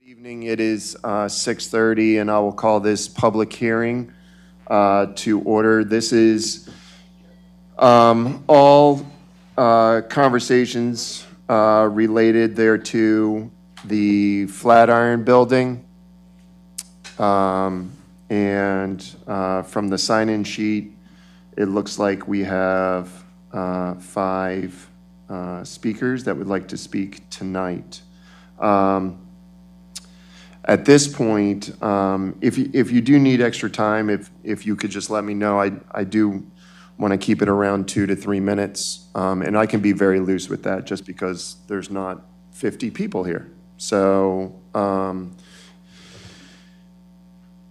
Evening, it is 6:30, and I will call this public hearing to order. This is all conversations related there to the Flatiron Building. And from the sign-in sheet, it looks like we have 5 speakers that would like to speak tonight. At this point, if you do need extra time, if you could just let me know. I do want to keep it around 2 to 3 minutes, and I can be very loose with that just because there's not 50 people here. So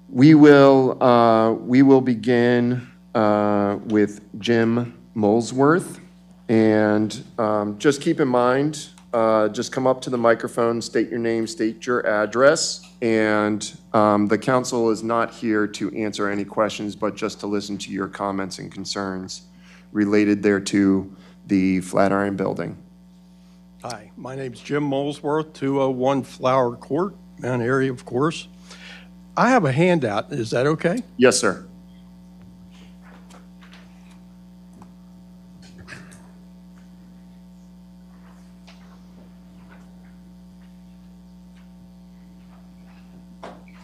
we will begin with Jim Molesworth, and just keep in mind. Just come up to the microphone, state your name, state your address, and the council is not here to answer any questions, but just to listen to your comments and concerns related thereto the Flatiron Building. Hi, my name's Jim Molesworth, 201 Flower Court, Mount.Airy, of course. I have a handout. Is that okay? Yes, sir.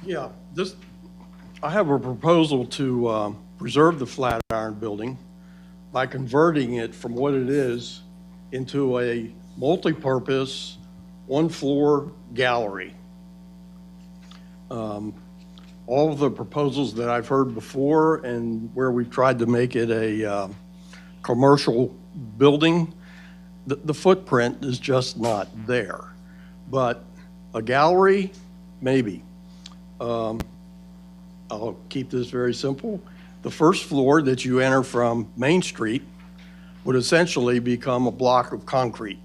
Yeah, I have a proposal to preserve the Flatiron Building by converting it from what it is into a multi-purpose, one-floor gallery. All of the proposals that I've heard before and where we've tried to make it a commercial building, the footprint is just not there. But a gallery, maybe. I'll keep this very simple. The first floor that you enter from Main Street would essentially become a block of concrete.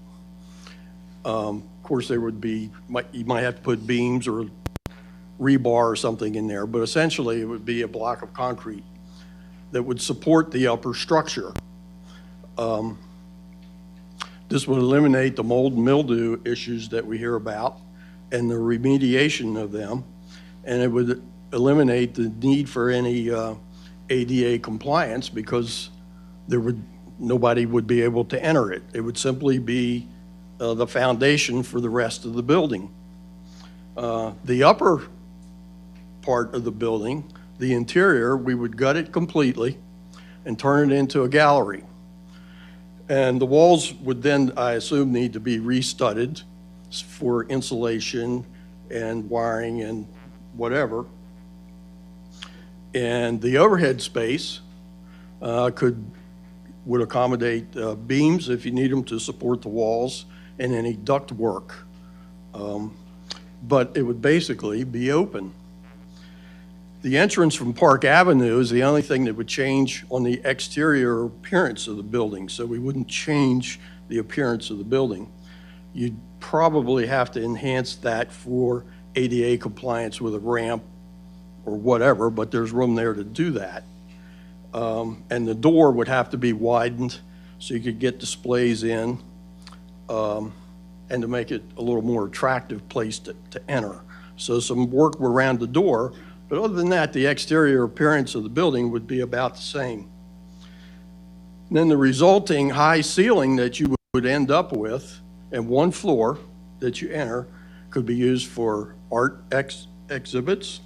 Of course, there would be, you might have to put beams or rebar or something in there, but essentially it would be a block of concrete that would support the upper structure. This would eliminate the mold and mildew issues that we hear about and the remediation of them. And it would eliminate the need for any ADA compliance because nobody would be able to enter it. It would simply be the foundation for the rest of the building. The upper part of the building, the interior, we would gut it completely and turn it into a gallery. And the walls would then, I assume, need to be restudded for insulation and wiring and whatever. And the overhead space would accommodate beams if you need them to support the walls and any duct work. But it would basically be open. The entrance from Park Avenue is the only thing that would change on the exterior appearance of the building, so we wouldn't change the appearance of the building. You'd probably have to enhance that for ADA compliance with a ramp or whatever, but there's room there to do that. And the door would have to be widened so you could get displays in and to make it a little more attractive place to enter. So some work around the door, but other than that, the exterior appearance of the building would be about the same. And then the resulting high ceiling that you would end up with and one floor that you enter could be used for art exhibits,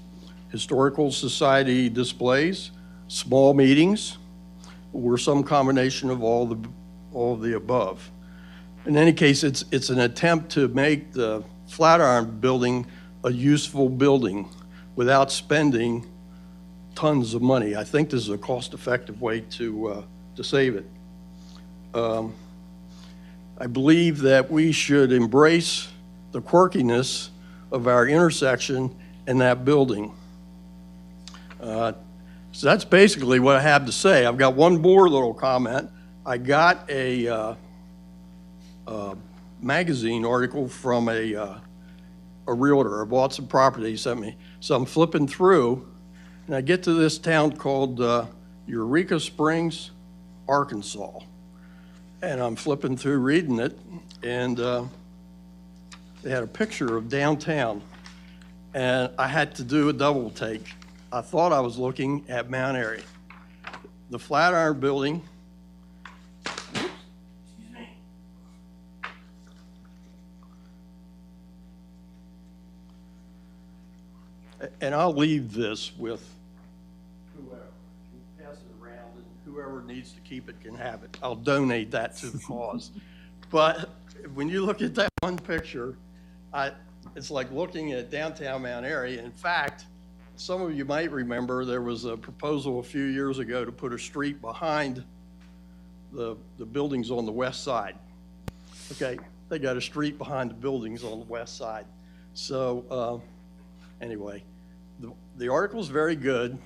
historical society displays, small meetings, or some combination of all of the above. In any case, it's an attempt to make the Flatiron Building a useful building without spending tons of money. I think this is a cost-effective way to save it. I believe that we should embrace the quirkiness of our intersection and that building. So that's basically what I have to say. I've got one more little comment. I got a magazine article from a realtor. I bought some property he sent me. So I'm flipping through, and I get to this town called Eureka Springs, Arkansas. And I'm flipping through reading it, and they had a picture of downtown. and I had to do a double take. I thought I was looking at Mount.Airy. The Flatiron Building, and I'll leave this with whoever. Pass it around, and whoever needs to keep it can have it. I'll donate that to the cause. But when you look at that one picture, it's like looking at downtown Mount.Airy. In fact, some of you might remember there was a proposal a few years ago to put a street behind the buildings on the west side. Okay, they got a street behind the buildings on the west side. So anyway, the article's very good.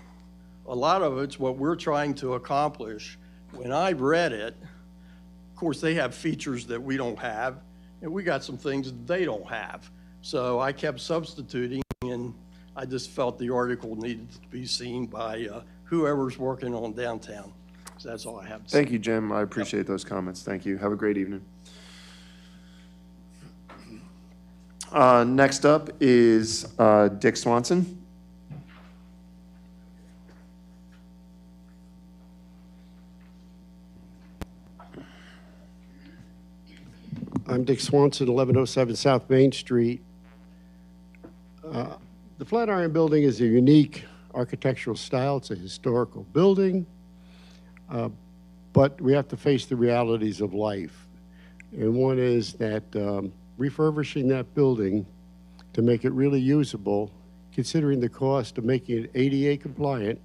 A lot of it's what we're trying to accomplish. When I read it, of course, they have features that we don't have, and we got some things that they don't have. So I kept substituting, and I just felt the article needed to be seen by whoever's working on downtown. So that's all I have to say. Thank you, Jim. I appreciate those comments. Thank you. Have a great evening. Next up is Dick Swanson. I'm Dick Swanson, 1107 South Main Street. The Flatiron Building is a unique architectural style. It's a historical building, but we have to face the realities of life. And one is that refurbishing that building to make it really usable, considering the cost of making it ADA compliant,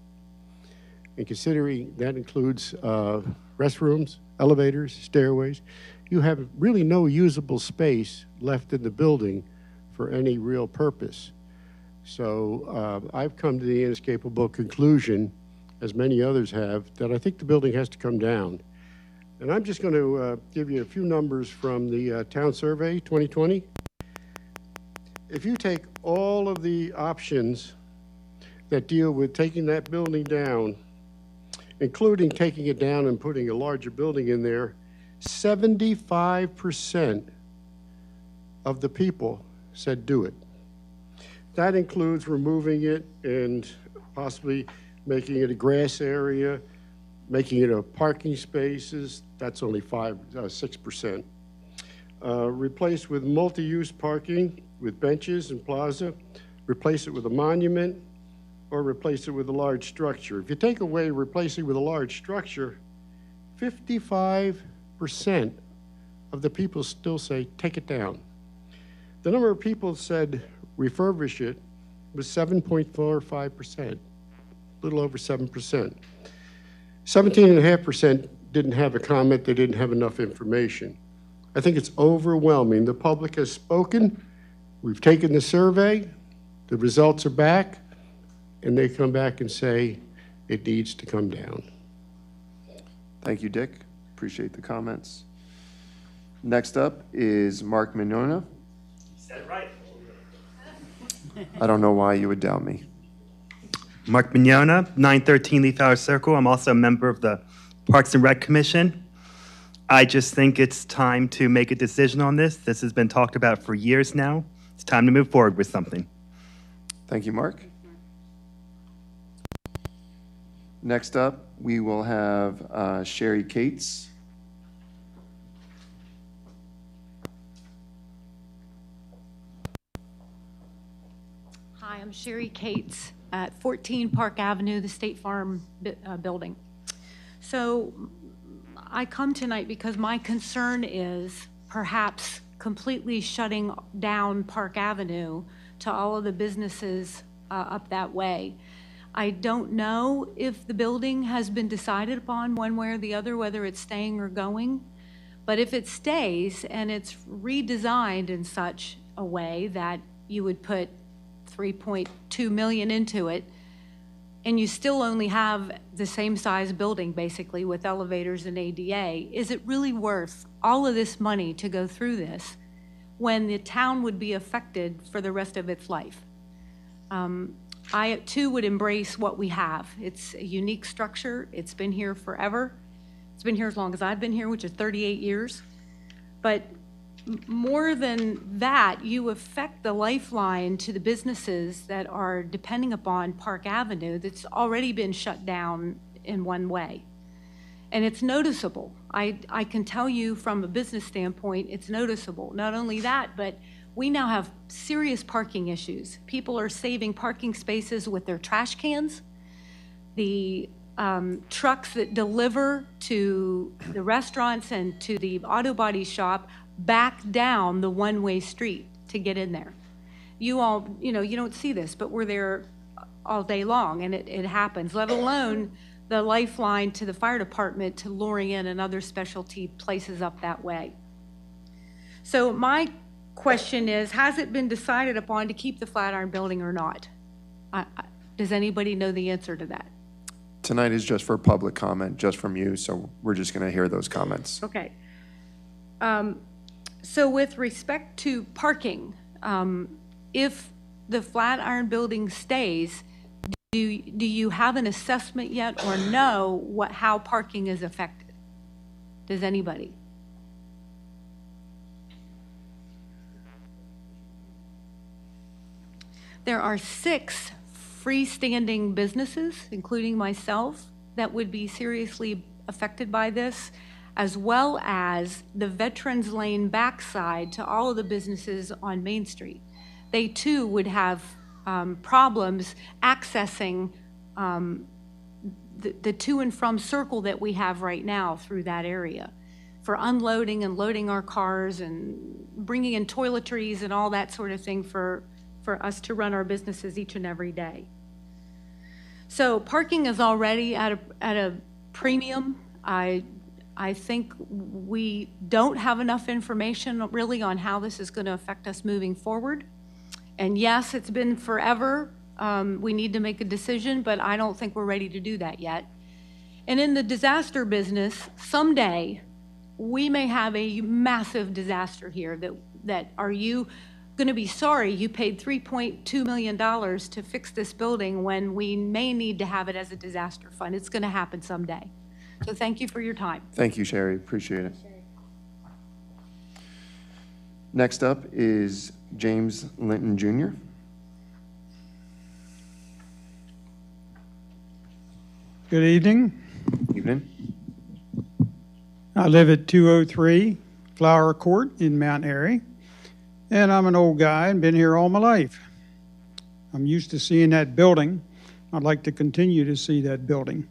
and considering that includes restrooms, elevators, stairways, you have really no usable space left in the building for any real purpose. So I've come to the inescapable conclusion, as many others have, that I think the building has to come down. And I'm just going to give you a few numbers from the Town Survey 2020. If you take all of the options that deal with taking that building down, including taking it down and putting a larger building in there, 75% of the people said do it. That includes removing it and possibly making it a grass area, making it a parking spaces. That's only 6%. Replace with multi-use parking with benches and plaza. Replace it with a monument, or replace it with a large structure. If you take away replacing with a large structure, 55% of the people still say take it down. The number of people said refurbish it was 7.45%, a little over 7%. 17.5% didn't have a comment, they didn't have enough information. I think it's overwhelming. The public has spoken, we've taken the survey, the results are back, and they come back and say it needs to come down. Thank you, Dick. Appreciate the comments. Next up is Mark Mignona. You said it right. I don't know why you would doubt me. Mark Mignona, 913 Leaf Hour Circle. I'm also a member of the Parks and Rec Commission. I just think it's time to make a decision on this. This has been talked about for years now. It's time to move forward with something. Thank you, Mark. Next up, we will have Sherry Cates. Hi, I'm Sherry Cates at 14 Park Avenue, the State Farm building. So I come tonight because my concern is perhaps completely shutting down Park Avenue to all of the businesses up that way. I don't know if the building has been decided upon one way or the other, whether it's staying or going. But if it stays and it's redesigned in such a way that you would put 3.2 million into it, and you still only have the same size building basically with elevators and ADA, is it really worth all of this money to go through this when the town would be affected for the rest of its life? I too would embrace what we have. It's a unique structure. It's been here forever. It's been here as long as I've been here, which is 38 years. But more than that, you affect the lifeline to the businesses that are depending upon Park Avenue that's already been shut down in one way. And it's noticeable. I can tell you from a business standpoint, it's noticeable. Not only that, but we now have serious parking issues. People are saving parking spaces with their trash cans. The trucks that deliver to the restaurants and to the auto body shop back down the one-way street to get in there. You all, you don't see this, but we're there all day long, and it happens, let alone the lifeline to the fire department to luring in and other specialty places up that way. So my question is, has it been decided upon to keep the Flatiron Building or not? Does anybody know the answer to that? Tonight is just for public comment, just from you, so we're just going to hear those comments. Okay. So with respect to parking, if the Flatiron Building stays, do you have an assessment yet or know how parking is affected? Does anybody? There are 6 freestanding businesses, including myself, that would be seriously affected by this, as well as the Veterans Lane backside to all of the businesses on Main Street. They too would have problems accessing the to and from circle that we have right now through that area for unloading and loading our cars and bringing in toiletries and all that sort of thing for us to run our businesses each and every day. So parking is already at a premium. I think we don't have enough information really on how this is going to affect us moving forward. And yes, it's been forever. We need to make a decision, but I don't think we're ready to do that yet. And in the disaster business, someday we may have a massive disaster here that are you going to be sorry you paid $3.2 million to fix this building when we may need to have it as a disaster fund. It's going to happen someday. So thank you for your time. Thank you, Sherry. Appreciate it. Next up is James Linton Jr. Good evening. Evening. I live at 203 Flower Court in Mount.Airy, and I'm an old guy and been here all my life. I'm used to seeing that building. I'd like to continue to see that building.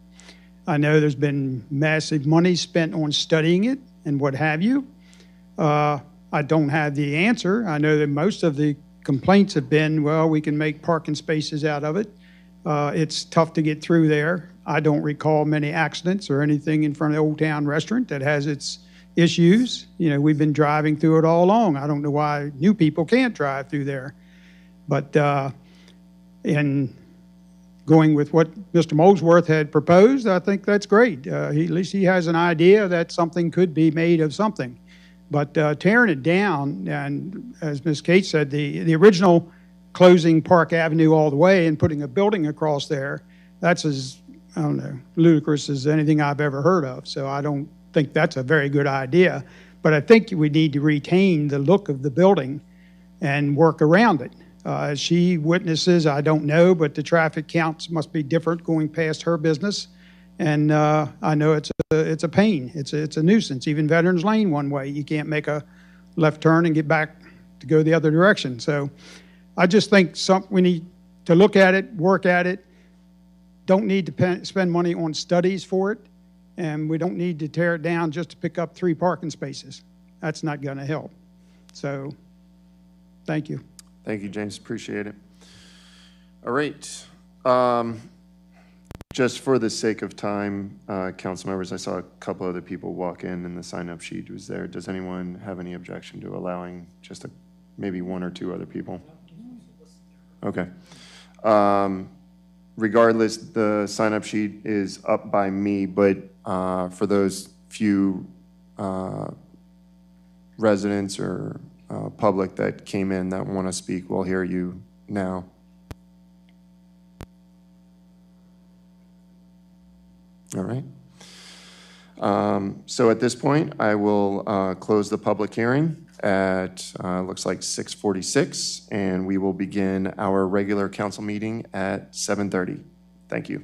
I know there's been massive money spent on studying it and what have you. I don't have the answer. I know that most of the complaints have been, well, we can make parking spaces out of it. It's tough to get through there. I don't recall many accidents or anything in front of the Old Town Restaurant that has its issues. We've been driving through it all along. I don't know why new people can't drive through there. But in going with what Mr. Molesworth had proposed, I think that's great. At least he has an idea that something could be made of something. But tearing it down, and as Ms. Cates said, the original closing Park Avenue all the way and putting a building across there, that's as, I don't know, ludicrous as anything I've ever heard of. So I don't think that's a very good idea. But I think we need to retain the look of the building and work around it. As she witnesses, I don't know, but the traffic counts must be different going past her business. And I know it's a pain. It's a nuisance. Even Veterans Lane one way, you can't make a left turn and get back to go the other direction. So I just think we need to look at it, work at it. Don't need to spend money on studies for it, and we don't need to tear it down just to pick up 3 parking spaces. That's not going to help. So thank you. Thank you, James. Appreciate it. All right. Just for the sake of time, council members, I saw a couple other people walk in and the sign-up sheet was there. Does anyone have any objection to allowing just maybe 1 or 2 other people? Okay. Regardless, the sign-up sheet is up by me, but for those few residents or public that came in that want to speak, we'll hear you now. All right. So at this point, I will close the public hearing. at, looks like 6:46, and we will begin our regular council meeting at 7:30. Thank you.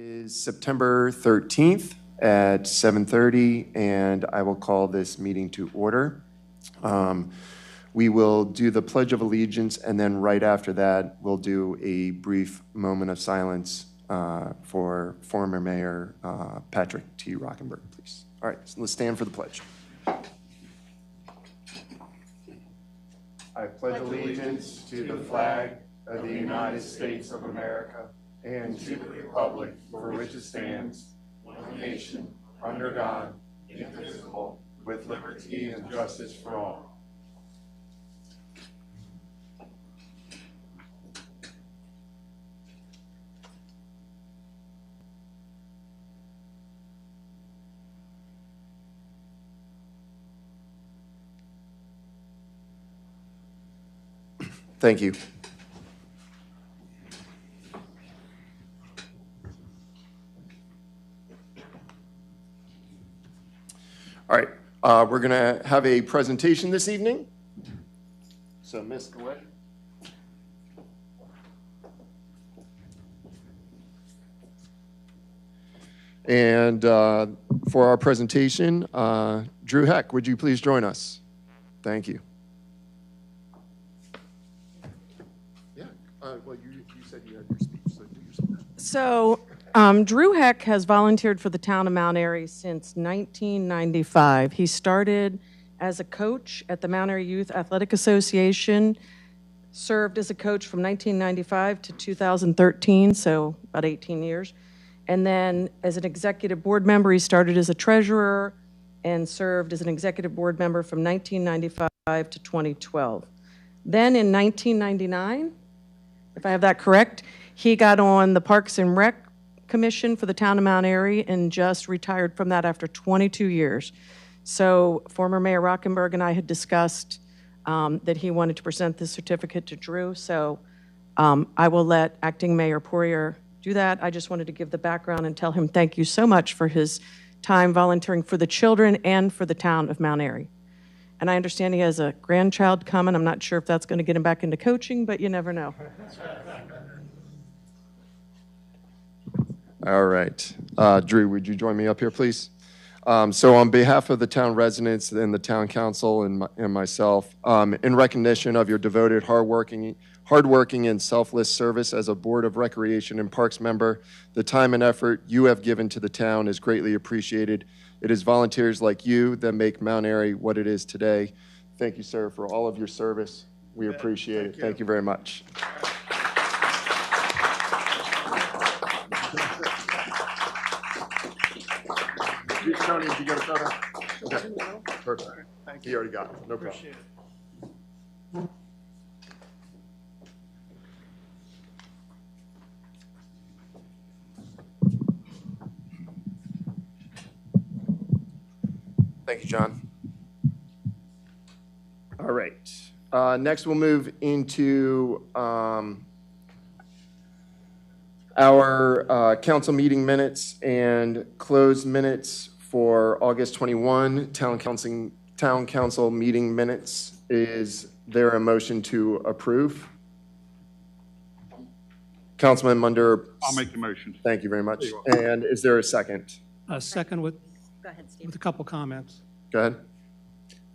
Is September 13th at 7:30, and I will call this meeting to order. We will do the Pledge of Allegiance, and then right after that, we'll do a brief moment of silence for former Mayor Patrick T. Rockenberg, please. All right, so let's stand for the pledge. I pledge allegiance to the flag of the United States of America and to the republic for which it stands, one nation, under God, indivisible, with liberty and justice for all. Thank you. All right, we're going to have a presentation this evening. So, Miss, go ahead. And for our presentation, Drew Heck, would you please join us? Thank you. Yeah, well, you said you had your speech, so do your speech. So, Drew Heck has volunteered for the town of Mount.Airy since 1995. He started as a coach at the Mount.Airy Youth Athletic Association, served as a coach from 1995 to 2013, so about 18 years. And then as an executive board member, he started as a treasurer and served as an executive board member from 1995 to 2012. Then in 1999, if I have that correct, he got on the Parks and Rec Commission for the town of Mount.Airy and just retired from that after 22 years. So former Mayor Rockenberg and I had discussed that he wanted to present this certificate to Drew. So I will let Acting Mayor Poirier do that. I just wanted to give the background and tell him thank you so much for his time volunteering for the children and for the town of Mount.Airy. And I understand he has a grandchild coming. I'm not sure if that's going to get him back into coaching, but you never know. All right. Drew, would you join me up here, please? So on behalf of the town residents and the town council and myself, in recognition of your devoted, hardworking and selfless service as a Board of Recreation and Parks member, the time and effort you have given to the town is greatly appreciated. It is volunteers like you that make Mount.Airy what it is today. Thank you, sir, for all of your service. We appreciate it. Thank you very much. Tony, did you get a photo? Okay. Perfect. Thank you. He already got it. No problem. Appreciate it. Thank you, John. All right. Next, we'll move into our council meeting minutes and closed minutes for August 21, town council meeting minutes. Is there a motion to approve? Councilman Munder. I'll make the motion. Thank you very much. And is there a second? A second with Go ahead, Steve. a couple comments. Go ahead.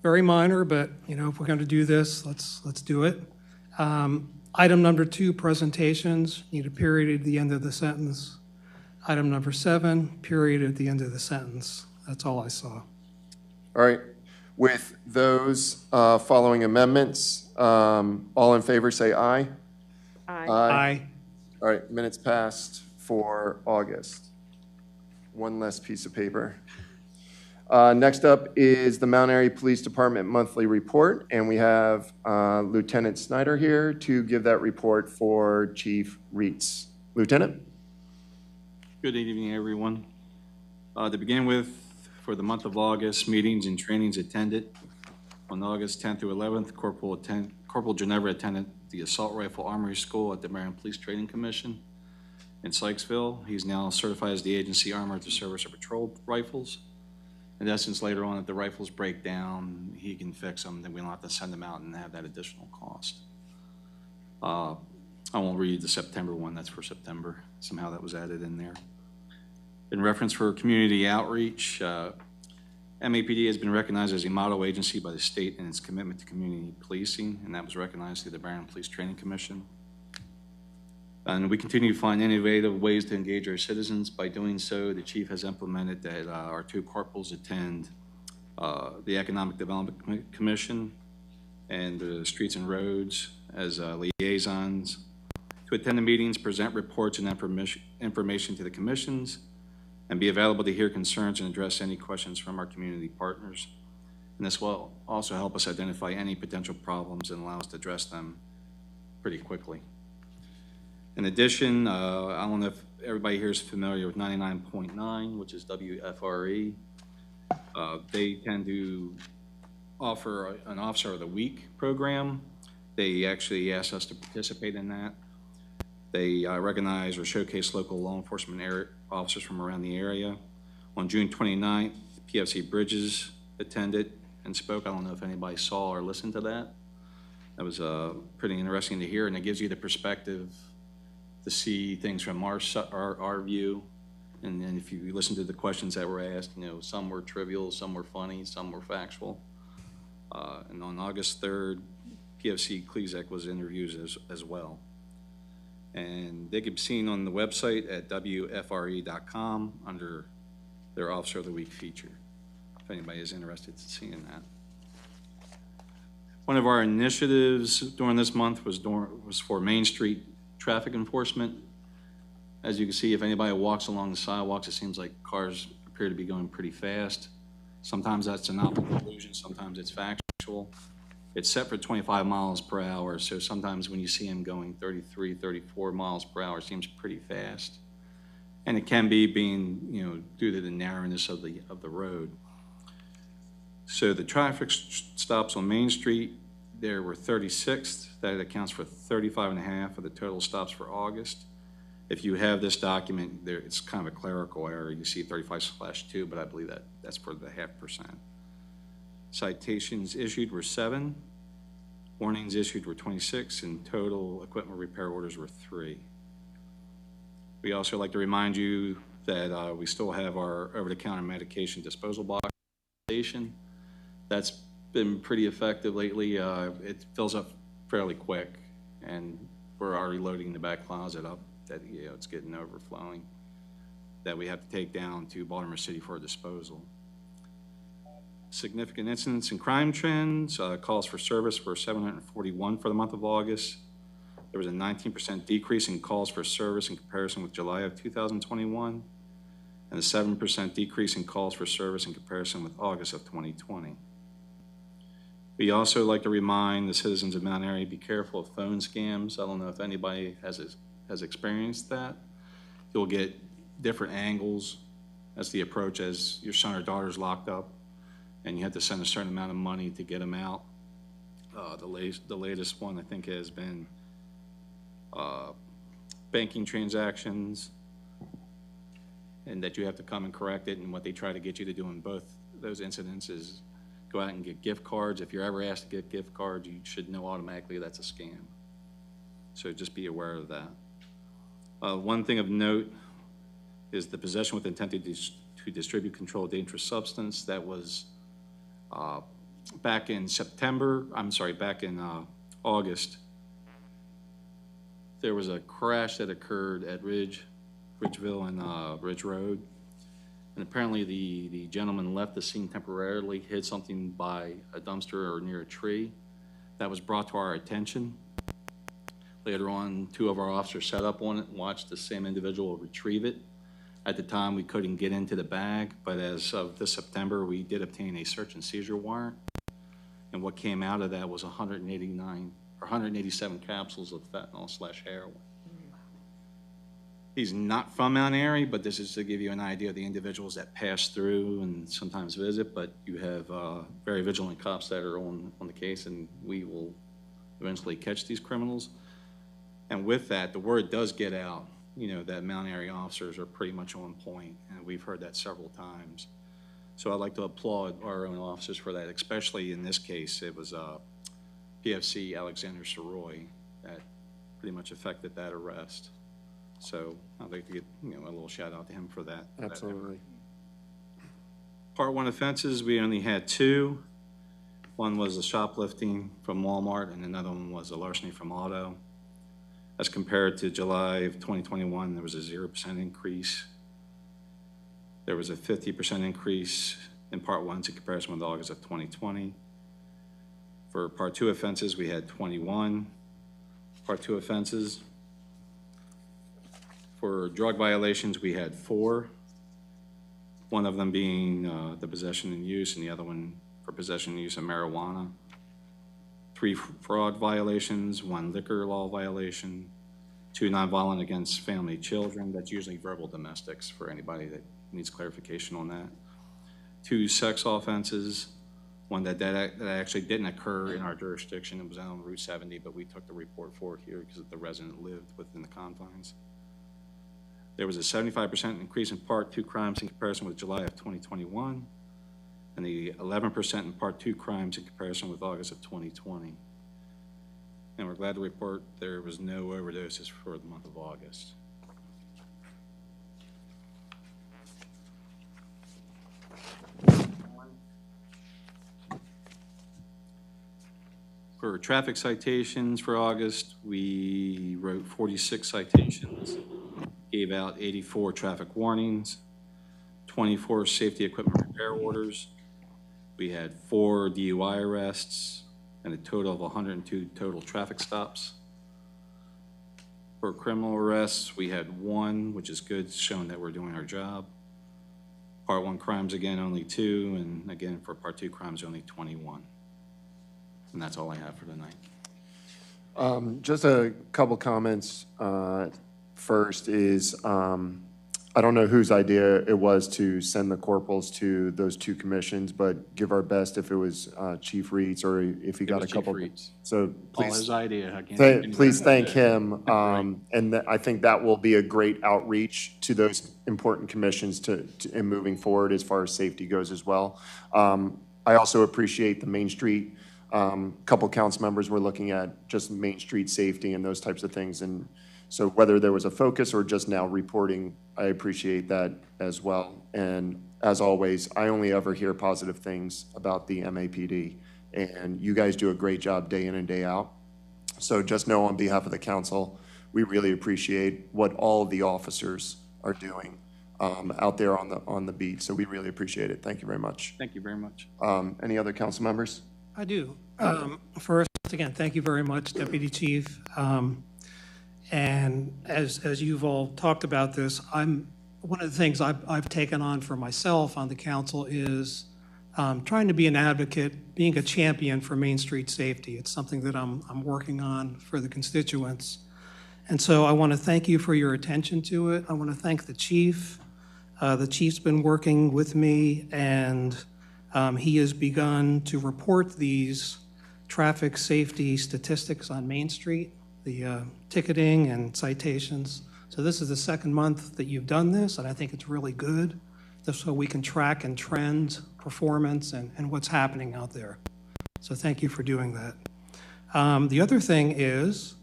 Very minor, but if we're going to do this, let's do it. Item number 2, presentations, need a period at the end of the sentence. Item number 7, period at the end of the sentence. That's all I saw. All right. With those following amendments, all in favor say aye. Aye. Aye. All right, minutes passed for August. One less piece of paper. Next up is the Mount.Airy Police Department monthly report, and we have Lieutenant Snyder here to give that report for Chief Reitz. Lieutenant? Good evening, everyone. To begin with, for the month of August, meetings and trainings attended. On August 10th through 11th, Corporal Ginevra attended the Assault Rifle Armory School at the Maryland Police Training Commission in Sykesville. He's now certified as the agency armor at the service of patrol rifles. In essence, later on, if the rifles break down, he can fix them, then we don't have to send them out and have that additional cost. I won't read the September one, that's for September. Somehow that was added in there. In reference for community outreach, MAPD has been recognized as a model agency by the state in its commitment to community policing, and that was recognized through the Barron Police Training Commission. And we continue to find innovative ways to engage our citizens. By doing so, the chief has implemented that our 2 corporals attend the Economic Development Commission and the Streets and Roads as liaisons to attend the meetings, present reports and information to the commissions, and be available to hear concerns and address any questions from our community partners. And this will also help us identify any potential problems and allow us to address them pretty quickly. In addition, I don't know if everybody here is familiar with 99.9, which is WFRE. They tend to offer an Officer of the Week program. They actually asked us to participate in that. They recognize or showcase local law enforcement officers from around the area. On June 29th, PFC Bridges attended and spoke. I don't know if anybody saw or listened to that. That was pretty interesting to hear, and it gives you the perspective to see things from our view. And then if you listen to the questions that were asked, you know, some were trivial, some were funny, some were factual. And on August 3rd, PFC Klezek was interviewed as well. And they can be seen on the website at WFRE.com under their Officer of the Week feature, if anybody is interested in seeing that. One of our initiatives during this month was for Main Street traffic enforcement. As you can see, if anybody walks along the sidewalks, it seems like cars appear to be going pretty fast. Sometimes that's an optical illusion, sometimes it's factual. It's set for 25 miles per hour, so sometimes when you see them going 33, 34 miles per hour, it seems pretty fast. And it can be being, you know, due to the narrowness of the road. So the traffic stops on Main Street, there were 36. That accounts for 35.5 of the total stops for August. If you have this document, there, it's kind of a clerical error. You see 35/2, but I believe that's for the 0.5%. Citations issued were 7. Warnings issued were 26, and total equipment repair orders were 3. We also like to remind you that we still have our over-the-counter medication disposal box station. That's been pretty effective lately. It fills up fairly quick, and we're already loading the back closet up. That, you know, it's getting overflowing, that we have to take down to Baltimore City for disposal. Significant incidents and crime trends. Calls for service were 741 for the month of August. There was a 19% decrease in calls for service in comparison with July of 2021, and a 7% decrease in calls for service in comparison with August of 2020. We also like to remind the citizens of Mount.Airy, be careful of phone scams. I don't know if anybody has experienced that. You'll get different angles as the approach as your son or daughter's locked up, and you have to send a certain amount of money to get them out. The latest one, I think, has been banking transactions, and that you have to come and correct it. And what they try to get you to do in both those incidents is go out and get gift cards. If you're ever asked to get gift cards, you should know automatically that's a scam. So just be aware of that. One thing of note is the possession with intent to distribute controlled dangerous substance. That was back in August. There was a crash that occurred at Ridgeville and Ridge Road. And apparently the gentleman left the scene temporarily, hid something by a dumpster or near a tree. That was brought to our attention. Later on, 2 of our officers set up on it and watched the same individual retrieve it. At the time, we couldn't get into the bag, but as of this September, we did obtain a search and seizure warrant. And what came out of that was 187 capsules of fentanyl/heroin. He's not from Mount.Airy, but this is to give you an idea of the individuals that pass through and sometimes visit, but you have very vigilant cops that are on the case, and we will eventually catch these criminals. And with that, the word does get out, you know, that Mount.Airy officers are pretty much on point, and we've heard that several times. So I'd like to applaud our own officers for that, especially in this case. It was PFC Alexander Soroy that pretty much effected that arrest. So I'd like to get, a little shout out to him for that. Absolutely. Part 1 offenses, we only had 2. One was a shoplifting from Walmart, and another one was a larceny from auto. As compared to July of 2021, there was a 0% increase. There was a 50% increase in Part 1 in comparison with August of 2020. For Part 2 offenses, we had 21 Part 2 offenses. For drug violations, we had 4. One of them being the possession and use, and the other one for possession and use of marijuana. 3 fraud violations, 1 liquor law violation, 2 nonviolent against family children. That's usually verbal domestics for anybody that needs clarification on that. 2 sex offenses, one that actually didn't occur in our jurisdiction. It was out on Route 70, but we took the report for it here because the resident lived within the confines. There was a 75% increase in Part 2 crimes in comparison with July of 2021, and the 11% in Part 2 crimes in comparison with August of 2020. And we're glad to report there was no overdoses for the month of August. For traffic citations for August, we wrote 46 citations, gave out 84 traffic warnings, 24 safety equipment repair orders. We had 4 DUI arrests and a total of 102 total traffic stops. For criminal arrests, we had 1, which is good, showing that we're doing our job. Part 1 crimes, again, only 2, and again, for Part 2 crimes, only 21. And that's all I have for tonight. Just a couple comments. First is, I don't know whose idea it was to send the corporals to those 2 commissions, but give our best if it was Chief Reeds or if he got a couple. So All please, his idea. I can't please thank him. And I think that will be a great outreach to those important commissions in moving forward as far as safety goes as well. I also appreciate the Main Street. Couple council members were looking at just Main Street safety and those types of things. And so whether there was a focus or just now reporting, I appreciate that as well. And as always, I only ever hear positive things about the MAPD. And you guys do a great job day in and day out. So just know on behalf of the council, we really appreciate what all of the officers are doing out there on the beat. So we really appreciate it. Thank you very much. Thank you very much. Any other council members? I do. First, again, thank you very much, Deputy Chief. And as you've all talked about this, one of the things I've taken on for myself on the council is trying to be an advocate, being a champion for Main Street safety. It's something that I'm working on for the constituents. And so I want to thank you for your attention to it. I want to thank the chief. The chief's been working with me, and he has begun to report these traffic safety statistics on Main Street, the ticketing and citations. So this is the 2nd month that you've done this, and I think it's really good, just so we can track and trend performance and what's happening out there. So thank you for doing that. The other thing is,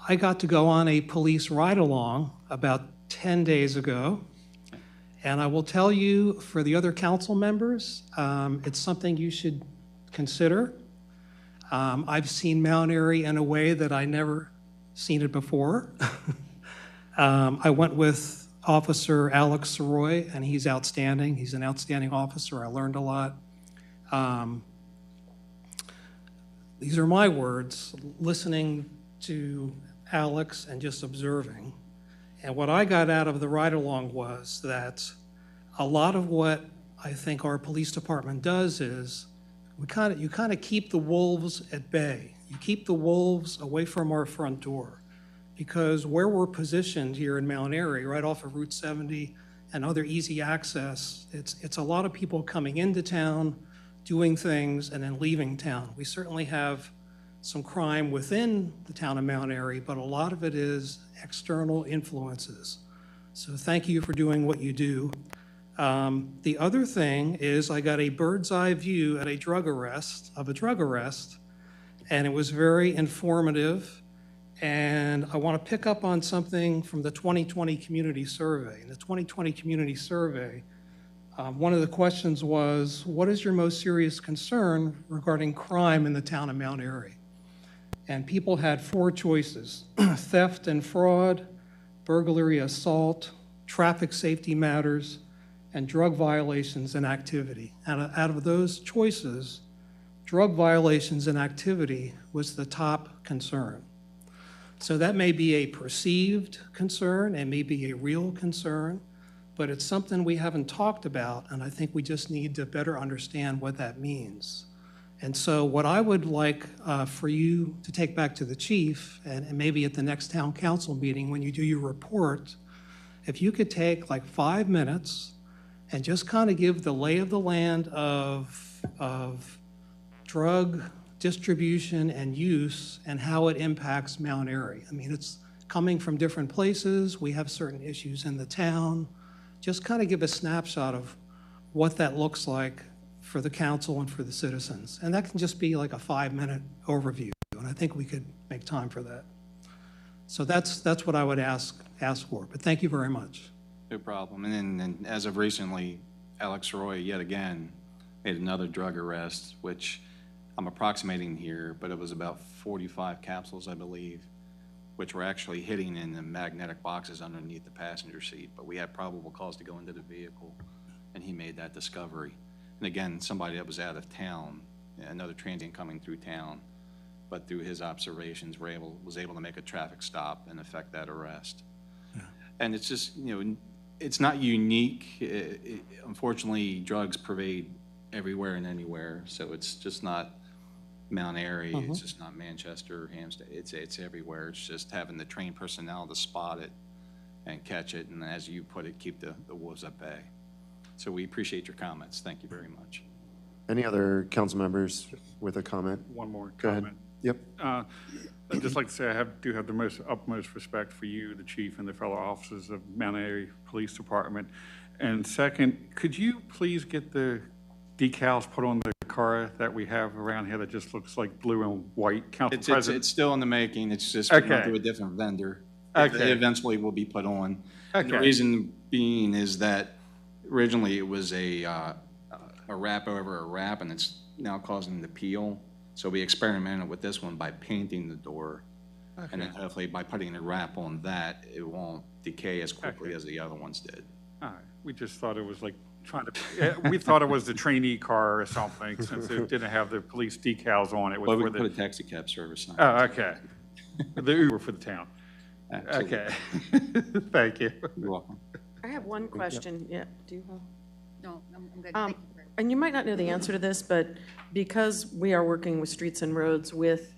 I got to go on a police ride-along about 10 days ago. And I will tell you, for the other council members, it's something you should consider. I've seen Mount.Airy in a way that I never seen it before. I went with Officer Alex Soroy, and he's outstanding. He's an outstanding officer. I learned a lot. These are my words, listening to Alex and just observing. And what I got out of the ride-along was that a lot of what I think our police department does is you kind of keep the wolves at bay. You keep the wolves away from our front door, because where we're positioned here in Mount.Airy, right off of Route 70 and other easy access, it's a lot of people coming into town, doing things, and then leaving town. We certainly have some crime within the town of Mount.Airy, but a lot of it is external influences. So thank you for doing what you do. The other thing is I got a bird's eye view of a drug arrest, and it was very informative. And And I want to pick up on something from the 2020 Community Survey. In the 2020 Community Survey, one of the questions was, what is your most serious concern regarding crime in the town of Mount Airy? And people had 4 choices: theft and fraud, burglary, assault, traffic safety matters, and drug violations and activity. And out of those choices, drug violations and activity was the top concern. So that may be a perceived concern and may be a real concern, but it's something we haven't talked about, and I think we just need to better understand what that means. And so what I would like for you to take back to the chief, and maybe at the next town council meeting when you do your report, if you could take like 5 minutes and just kind of give the lay of the land of drug distribution and use and how it impacts Mount Airy. I mean, it's coming from different places. We have certain issues in the town. Just kind of give a snapshot of what that looks like for the council and for the citizens. And that can just be like a 5-minute overview, and I think we could make time for that. So that's what I would ask for, but thank you very much. No problem. And then as of recently, Alex Roy, yet again, made another drug arrest, which I'm approximating here, but it was about 45 capsules, I believe, which were actually hitting in the magnetic boxes underneath the passenger seat. But we had probable cause to go into the vehicle, and he made that discovery. And again, somebody that was out of town, another transient coming through town, but through his observations, was able to make a traffic stop and effect that arrest. Yeah. And it's just, it's not unique. Unfortunately, drugs pervade everywhere and anywhere, so it's just not Mount Airy, it's just not Manchester, Hampstead, it's everywhere. It's just having the trained personnel to spot it and catch it, and as you put it, keep the wolves at bay. So we appreciate your comments. Thank you very much. Any other council members with a comment? One more Go comment. ahead. Yep. I'd just like to say I do have the utmost respect for you, the chief, and the fellow officers of Mount Airy Police Department. And second, could you please get the decals put on the car that we have around here that just looks like blue and white? Council President? It's still in the making. It's just okay. going through a different vendor. Okay. It eventually will be put on. Okay. And the reason being is that originally it was a wrap over a wrap, and it's now causing the peel. So we experimented with this one by painting the door, okay. And then hopefully by putting a wrap on that, it won't decay as quickly okay. as the other ones did. All right. We just thought it was like we thought it was the trainee car or something, since it didn't have the police decals on it. Well, we put a taxi cab service on it. Oh, okay. The Uber for the town. Absolutely. Okay. Thank you. You're welcome. I have one question. Yeah. Do you have? No, I'm good. Thank you. And you might not know the answer to this, but because we are working with Streets and Roads with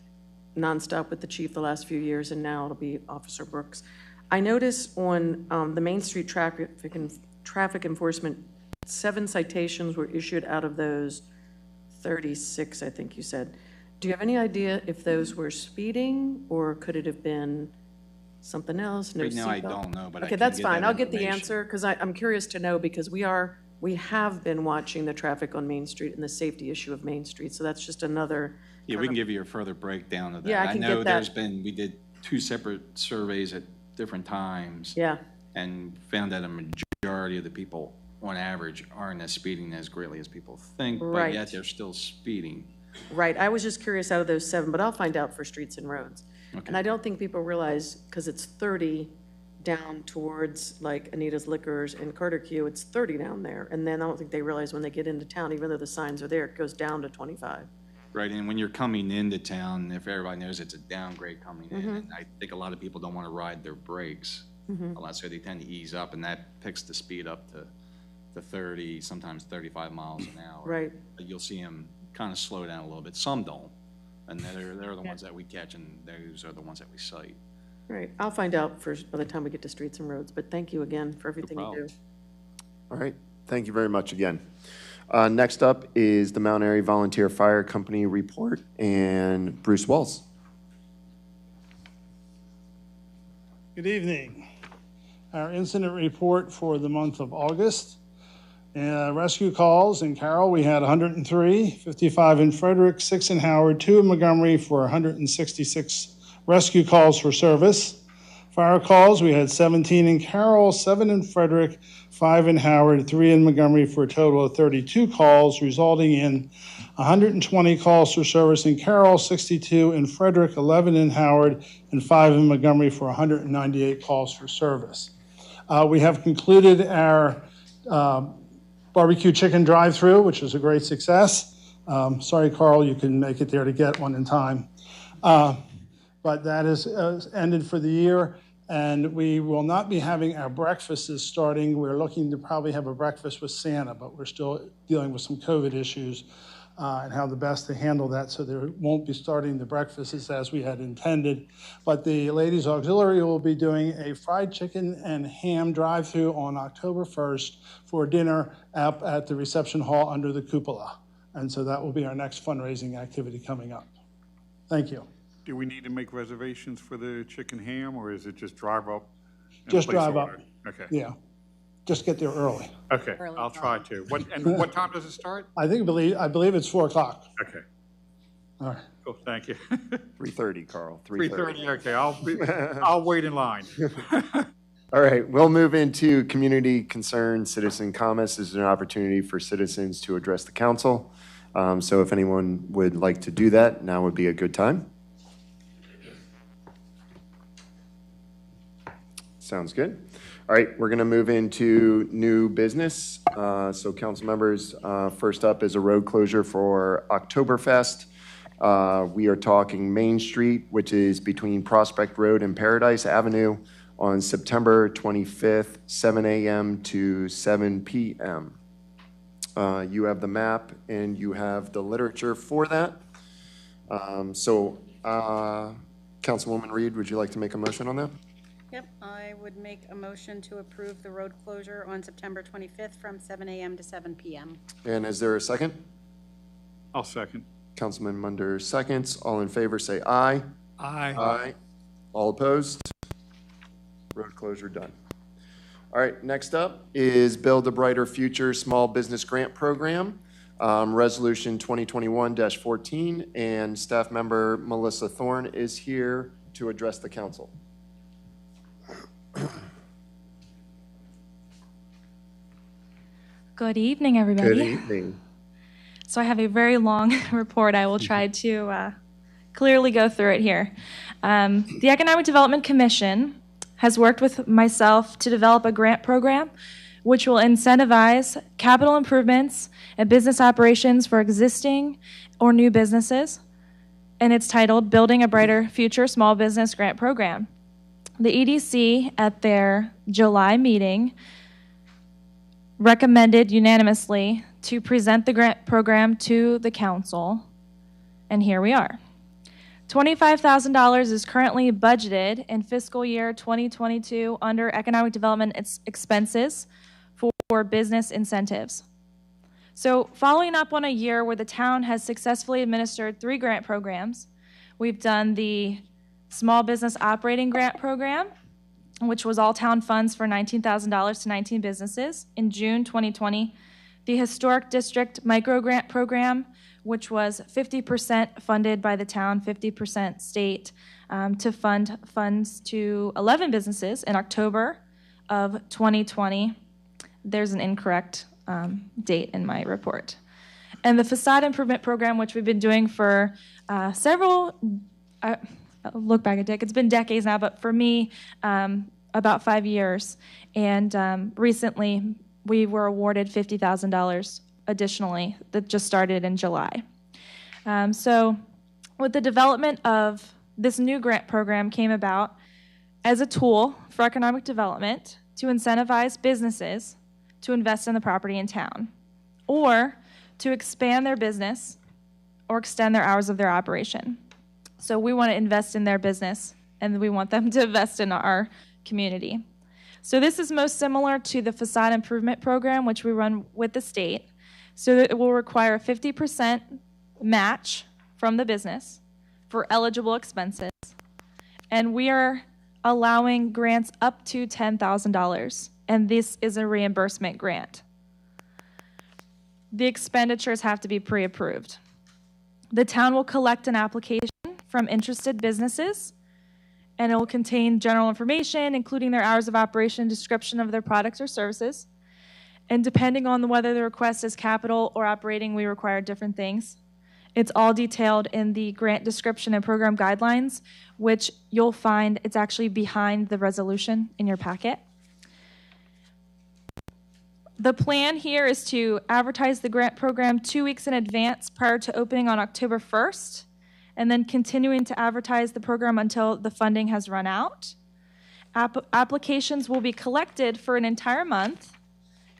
nonstop with the chief the last few years, and now it'll be Officer Brooks, I noticed on the Main Street traffic enforcement, 7 citations were issued out of those 36, I think you said. Do you have any idea if those were speeding, or could it have been something else? No right now, I seatbelt? don't know, but okay, I can that's get fine. that I'll get the answer, because I'm curious to know, because we have been watching the traffic on Main Street and the safety issue of Main Street. So that's just another. Yeah, we can give you a further breakdown of that. Yeah, I can know get that. we did 2 separate surveys at different times. Yeah. And found that a majority of the people on average aren't as speeding as greatly as people think, right. But yet they're still speeding. Right. I was just curious out of those 7, but I'll find out for Streets and Roads. Okay. And I don't think people realize, because it's 30 down towards like Anita's Liquors and Carter Q, it's 30 down there. And then I don't think they realize when they get into town, even though the signs are there, it goes down to 25. Right, and when you're coming into town, if everybody knows it's a downgrade coming in, and I think a lot of people don't want to ride their brakes a lot, so they tend to ease up, and that picks the speed up to 30, sometimes 35 miles an hour. Right. But you'll see them kind of slow down a little bit. Some don't, and they're the ones that we catch, and those are the ones that we cite. Right. I'll find out by the time we get to Streets and Roads, but thank you again for everything you do. All right. Thank you very much again. Next up is the Mount Airy Volunteer Fire Company report, and Bruce Walls. Good evening. Our incident report for the month of August. Rescue calls in Carroll, we had 103, 55 in Frederick, 6 in Howard, 2 in Montgomery for 166 Rescue calls for service. Fire calls, we had 17 in Carroll, 7 in Frederick, 5 in Howard, 3 in Montgomery, for a total of 32 calls, resulting in 120 calls for service in Carroll, 62 in Frederick, 11 in Howard, and 5 in Montgomery, for 198 calls for service. We have concluded our barbecue chicken drive-through, which was a great success. Sorry, Carl, you couldn't make it there to get one in time. But that is ended for the year, and we will not be having our breakfasts starting. We're looking to probably have a breakfast with Santa, but we're still dealing with some COVID issues and how the best to handle that, so there won't be starting the breakfasts as we had intended. But the Ladies Auxiliary will be doing a fried chicken and ham drive-through on October 1st for dinner up at the reception hall under the cupola. And so that will be our next fundraising activity coming up. Thank you. Do we need to make reservations for the chicken ham, or is it just drive up? and Just place drive up. order? Okay. Yeah, just get there early. Okay, I'll try to. What time does it start? I believe it's 4 o'clock. Okay, All right. cool, thank you. 3:30, Carl, 3:30, okay, I'll wait in line. All right, we'll move into community concern, citizen comments. This is an opportunity for citizens to address the council. So if anyone would like to do that, now would be a good time. Sounds good. All right, we're going to move into new business. So council members, first up is a road closure for Oktoberfest. We are talking Main Street, which is between Prospect Road and Paradise Avenue, on September 25th, 7 a.m. to 7 p.m. You have the map and you have the literature for that. Councilwoman Reed, would you like to make a motion on that? Yep, I would make a motion to approve the road closure on September 25th from 7 a.m. to 7 p.m. And is there a second? I'll second. Councilman Munder seconds. All in favor, say aye. Aye. Aye. All opposed? Road closure done. All right, next up is Build a Brighter Future Small Business Grant Program, Resolution 2021-14, and staff member Melissa Thorne is here to address the council. Good evening, everybody. Good evening. So I have a very long report. I will try to clearly go through it here. The Economic Development Commission has worked with myself to develop a grant program which will incentivize capital improvements and business operations for existing or new businesses. And it's titled Building a Brighter Future Small Business Grant Program. The EDC at their July meeting recommended unanimously to present the grant program to the council, and here we are. $25,000 is currently budgeted in fiscal year 2022 under economic development expenses for business incentives. So following up on a year where the town has successfully administered 3 grant programs, we've done the Small Business Operating Grant Program, which was all town funds for $19,000 to 19 businesses. In June 2020, the Historic District Micro Grant Program, which was 50% funded by the town, 50% state, to fund funds to 11 businesses in October of 2020. There's an incorrect date in my report. And the Facade Improvement Program, which we've been doing for several, I'll look back at it, it's been decades now, but for me, about 5 years. And recently, we were awarded $50,000 additionally that just started in July. So with the development of this new grant program came about as a tool for economic development to incentivize businesses to invest in the property in town or to expand their business or extend their hours of their operation. So we want to invest in their business and we want them to invest in our community. So this is most similar to the Facade Improvement Program, which we run with the state. So that it will require a 50% match from the business for eligible expenses. And we are allowing grants up to $10,000, and this is a reimbursement grant. The expenditures have to be pre-approved. The town will collect an application from interested businesses and it will contain general information, including their hours of operation, description of their products or services. And depending on whether the request is capital or operating, we require different things. It's all detailed in the grant description and program guidelines, which you'll find it's actually behind the resolution in your packet. The plan here is to advertise the grant program 2 weeks in advance prior to opening on October 1st, and then continuing to advertise the program until the funding has run out. Applications will be collected for an entire month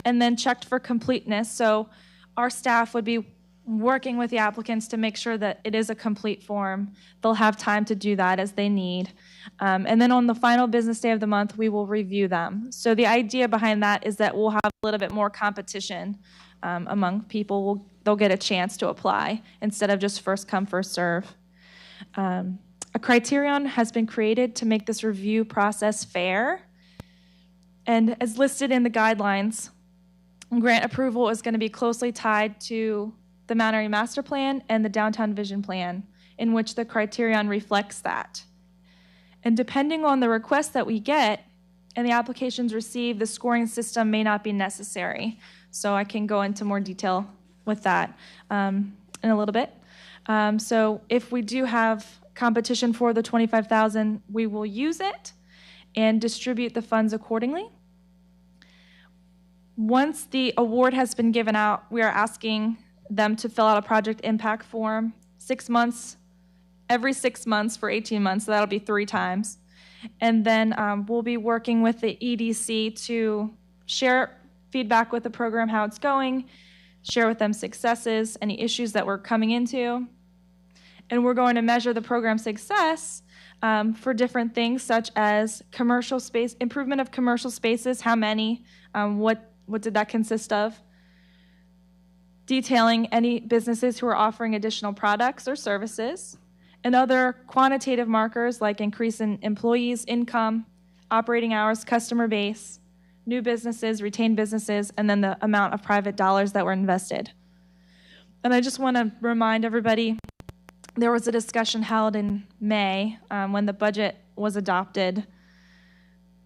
and then checked for completeness. So our staff would be working with the applicants to make sure that it is a complete form. They'll have time to do that as they need. And then on the final business day of the month, we will review them. So the idea behind that is that we'll have a little bit more competition among people. They'll get a chance to apply instead of just first come, first serve. A criterion has been created to make this review process fair. And as listed in the guidelines, grant approval is going to be closely tied to the Mount.Airy Master Plan and the Downtown Vision Plan, in which the criterion reflects that. And depending on the requests that we get and the applications received, the scoring system may not be necessary. So I can go into more detail with that in a little bit. So if we do have competition for the $25,000, we will use it and distribute the funds accordingly. Once the award has been given out, we are asking them to fill out a project impact form 6 months, every 6 months for 18 months, so that'll be 3 times. And then we'll be working with the EDC to share feedback with the program, how it's going, share with them successes, any issues that we're coming into. And we're going to measure the program success for different things, such as commercial space, improvement of commercial spaces, how many, what did that consist of? Detailing any businesses who are offering additional products or services, and other quantitative markers like increase in employees, income, operating hours, customer base, new businesses, retained businesses, and then the amount of private dollars that were invested. And I just want to remind everybody, there was a discussion held in May when the budget was adopted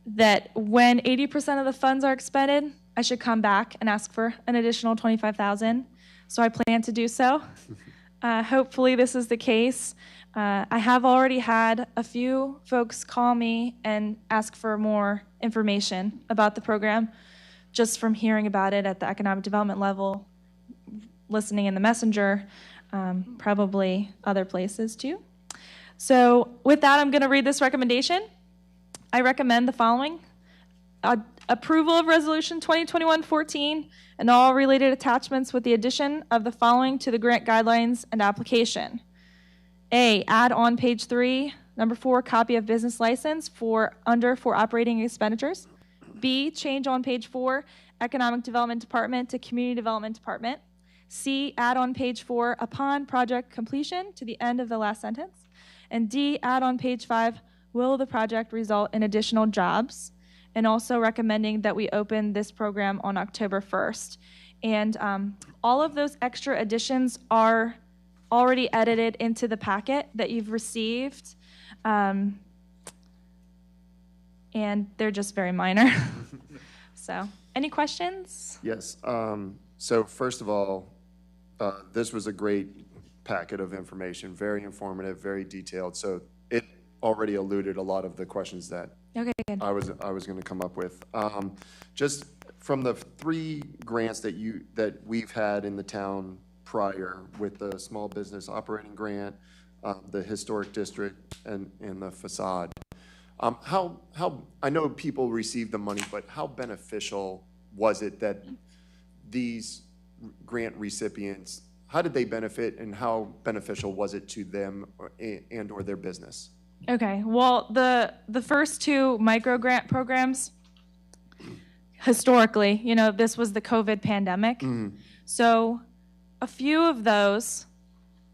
that when 80% of the funds are expended, I should come back and ask for an additional $25,000. So I plan to do so. Hopefully this is the case. I have already had a few folks call me and ask for more information about the program, just from hearing about it at the economic development level, listening in the messenger, probably other places too. So with that, I'm going to read this recommendation. I recommend the following. Approval of Resolution 2021-14 and all related attachments with the addition of the following to the grant guidelines and application. A, add on page 3, number 4, copy of business license for operating expenditures. B, change on page 4, Economic Development Department to Community Development Department. C, add on page 4, upon project completion to the end of the last sentence. And D, add on page 5, will the project result in additional jobs? And also recommending that we open this program on October 1st. And all of those extra additions are already edited into the packet that you've received. And they're just very minor. So, any questions? Yes. So first of all, this was a great packet of information, very informative, very detailed. So it already eluded a lot of the questions that Okay, good. I was going to come up with. Just from the 3 grants that we've had in the town prior, with the small business operating grant, the historic district, and the facade. How I know people received the money, but how beneficial was it that these grant recipients, how did they benefit, and how beneficial was it to them or their business? Okay, well, the first 2 micro grant programs, historically, this was the COVID pandemic. Mm-hmm. So a few of those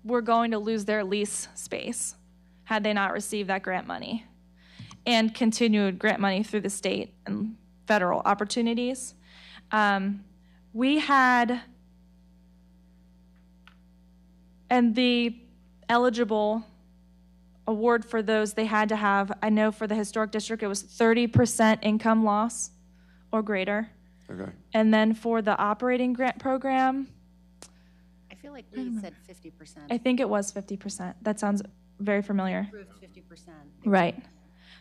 were going to lose their lease space had they not received that grant money and continued grant money through the state and federal opportunities. We had, and the eligible award for those, they had to have, I know for the historic district, it was 30% income loss or greater. Okay. And then for the operating grant program, I feel like we said 50%. I think it was 50%. That sounds very familiar. Approved 50%. Right.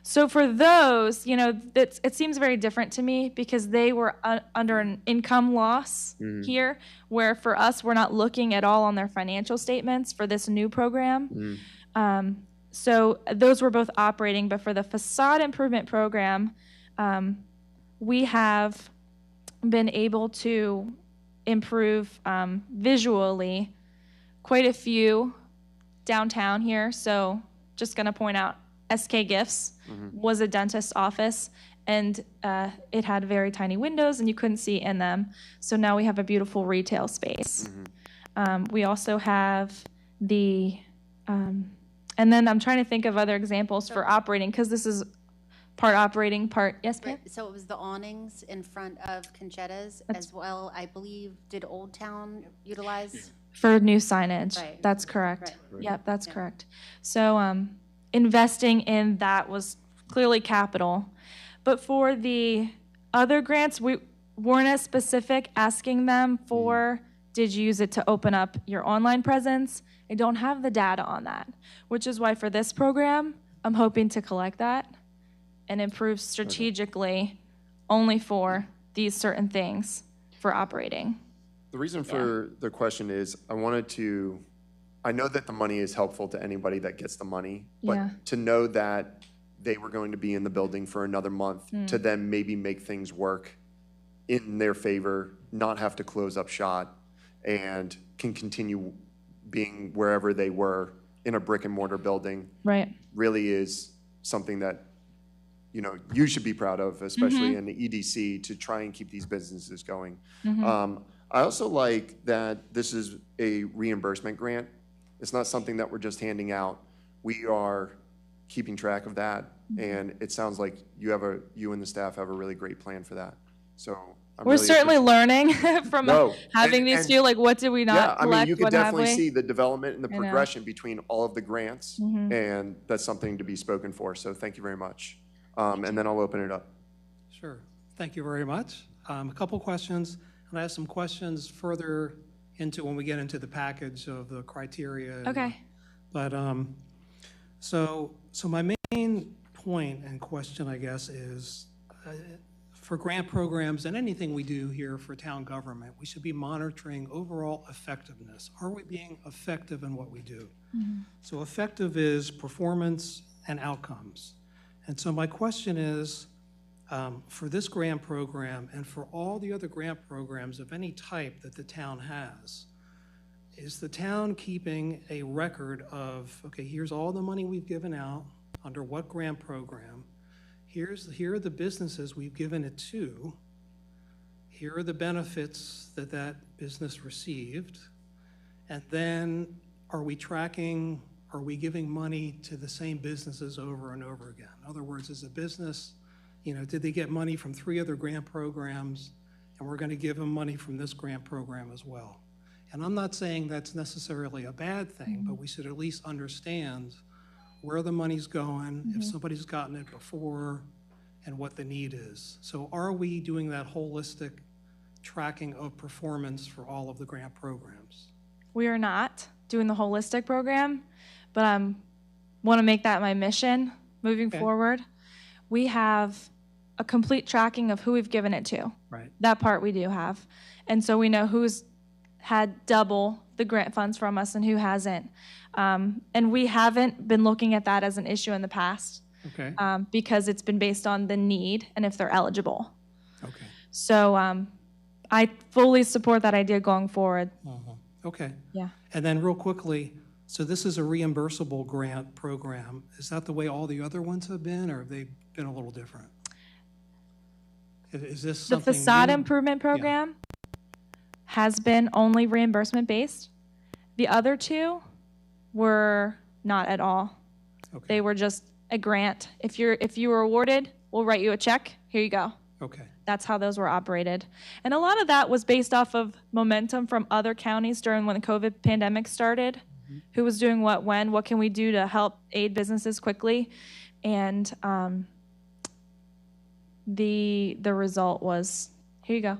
So for those, you know, it seems very different to me because they were under an income loss here, where for us, we're not looking at all on their financial statements for this new program. So those were both operating, but for the facade improvement program, we have been able to improve visually quite a few downtown here. So just going to point out SK Gifts was a dentist's office, and it had very tiny windows and you couldn't see in them. So now we have a beautiful retail space. We also have the, and then I'm trying to think of other examples for operating, because this is part operating, part, yes, Pam? So it was the awnings in front of Conchetta's as well, I believe. Did Old Town utilize? For new signage. Right. That's correct. Right. Yep, that's correct. So investing in that was clearly capital. But for the other grants, we weren't as specific, asking them for, did you use it to open up your online presence? I don't have the data on that, which is why for this program, I'm hoping to collect that and improve strategically only for these certain things for operating. The reason for the question is I know that the money is helpful to anybody that gets the money, but to know that they were going to be in the building for another month to then maybe make things work in their favor, not have to close up shop, and can continue being wherever they were in a brick and mortar building, right, really is something that, you know, you should be proud of, especially in the EDC, to try and keep these businesses going. I also like that this is a reimbursement grant. It's not something that we're just handing out. We are keeping track of that, and it sounds like you and the staff have a really great plan for that. So we're certainly learning from having these two. Like, what did we not collect? I mean, you can what definitely have we? see the development and the progression between all of the grants, and that's something to be spoken for. So thank you very much. And then I'll open it up. Sure. Thank you very much. A couple questions, and I have some questions further into when we get into the package of the criteria. Okay. But so my main point and question, I guess, is for grant programs and anything we do here for town government, we should be monitoring overall effectiveness. Are we being effective in what we do? So effective is performance and outcomes. And so my question is, for this grant program and for all the other grant programs of any type that the town has, is the town keeping a record of, okay, here's all the money we've given out, under what grant program, here are the businesses we've given it to, here are the benefits that that business received, and then are we tracking, are we giving money to the same businesses over and over again? In other words, is a business, you know, did they get money from 3 other grant programs, and we're going to give them money from this grant program as well? And I'm not saying that's necessarily a bad thing, but we should at least understand where the money's going, if somebody's gotten it before, and what the need is. So are we doing that holistic tracking of performance for all of the grant programs? We are not doing the holistic program, but I want to make that my mission moving forward. We have a complete tracking of who we've given it to. Right. That part we do have. And so we know who's had double the grant funds from us and who hasn't. And we haven't been looking at that as an issue in the past. Okay. Because it's been based on the need and if they're eligible. Okay. So I fully support that idea going forward. Okay. Yeah. And then real quickly, so this is a reimbursable grant program. Is that the way all the other ones have been, or have they been a little different? Is this The something facade new? improvement program has been only reimbursement based. The other two were not at all. Okay. They were just a grant. If you were awarded, we'll write you a check. Here you go. Okay. That's how those were operated. And a lot of that was based off of momentum from other counties during when the COVID pandemic started. who was doing what when, what can we do to help aid businesses quickly, and the result was, here you go.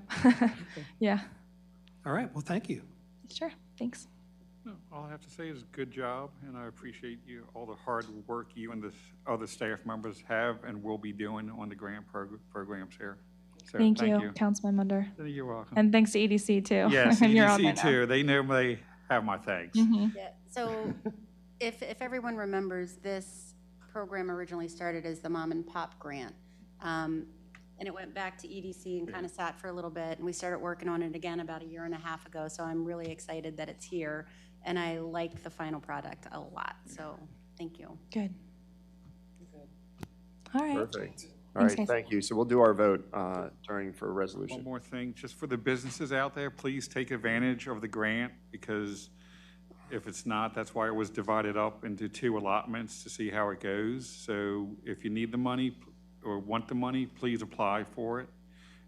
Yeah. All right, well, thank you. Sure, thanks. No, all I have to say is good job, and I appreciate you, all the hard work you and the other staff members have and will be doing on the grant programs here. So, Thank you, Councilman Munder. You're welcome. And thanks to EDC too. Yes, You're on there EDC now. too. They know they have my thanks. Yeah, so if everyone remembers, this program originally started as the Mom and Pop Grant. And it went back to EDC and kind of sat for a little bit, and we started working on it again about a year and a half ago, so I'm really excited that it's here, and I like the final product a lot, so thank you. Good. All right. Perfect. All Thanks, right, guys. thank you. So we'll do our vote for a One resolution. more thing, just for the businesses out there, please take advantage of the grant, because if it's not, that's why it was divided up into 2 allotments to see how it goes. So if you need the money or want the money, please apply for it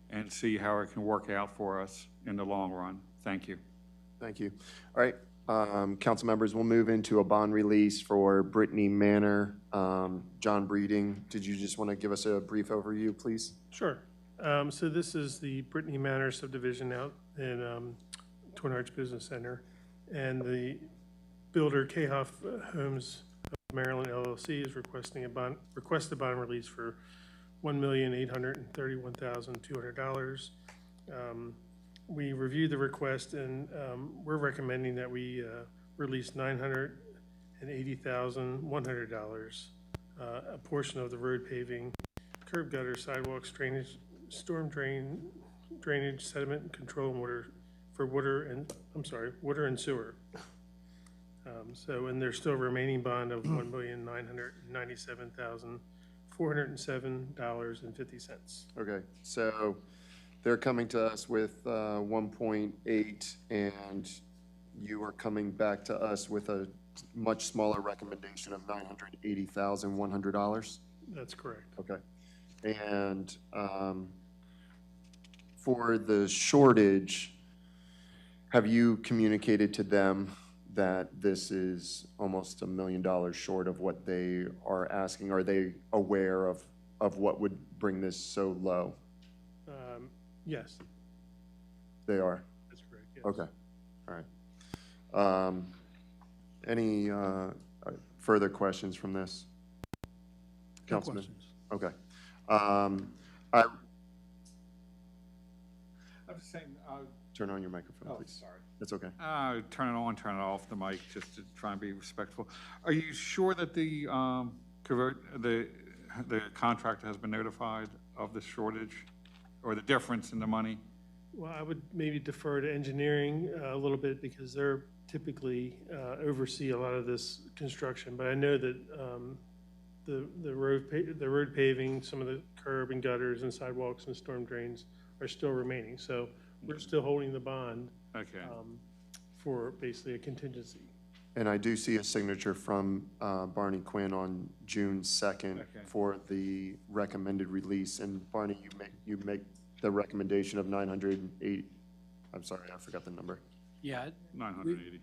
and see how it can work out for us in the long run. Thank you. Thank you. All right, council members, we'll move into a bond release for Brittany Manor. John Breeding, did you just want to give us a brief overview, please? Sure. So this is the Brittany Manor subdivision out in Twin Arch Business Center. And the builder, Khoff Homes of Maryland LLC, is requested bond release for $1,831,200. We reviewed the request, and we're recommending that we release $980,100, a portion of the road paving, curb gutter, sidewalks, drainage, storm drainage, sediment control, and water and sewer. And there's still a remaining bond of $1,997,407.50. Okay, so they're coming to us with 1.8, and you are coming back to us with a much smaller recommendation of $980,100? That's correct. Okay. And for the shortage, have you communicated to them that this is almost $1 million short of what they are asking? Are they aware of what would bring this so low? Yes, They are? that's correct, yes. Okay, all right. Any further questions from this? No Councilman? questions. Okay. I'm just saying, Turn on your microphone, please. sorry. It's okay. Turn it on, turn it off the mic, just to try and be respectful. Are you sure that the contractor has been notified of the shortage or the difference in the money? Well, I would maybe defer to engineering a little bit, because they're typically oversee a lot of this construction. But I know that the road paving, some of the curb and gutters and sidewalks and storm drains are still remaining. So we're still holding the bond Okay. for basically a contingency. And I do see a signature from Barney Quinn on June 2nd Okay. for the recommended release. And Barney, you make the recommendation of 908, I'm sorry, I forgot the number. Yeah, 980.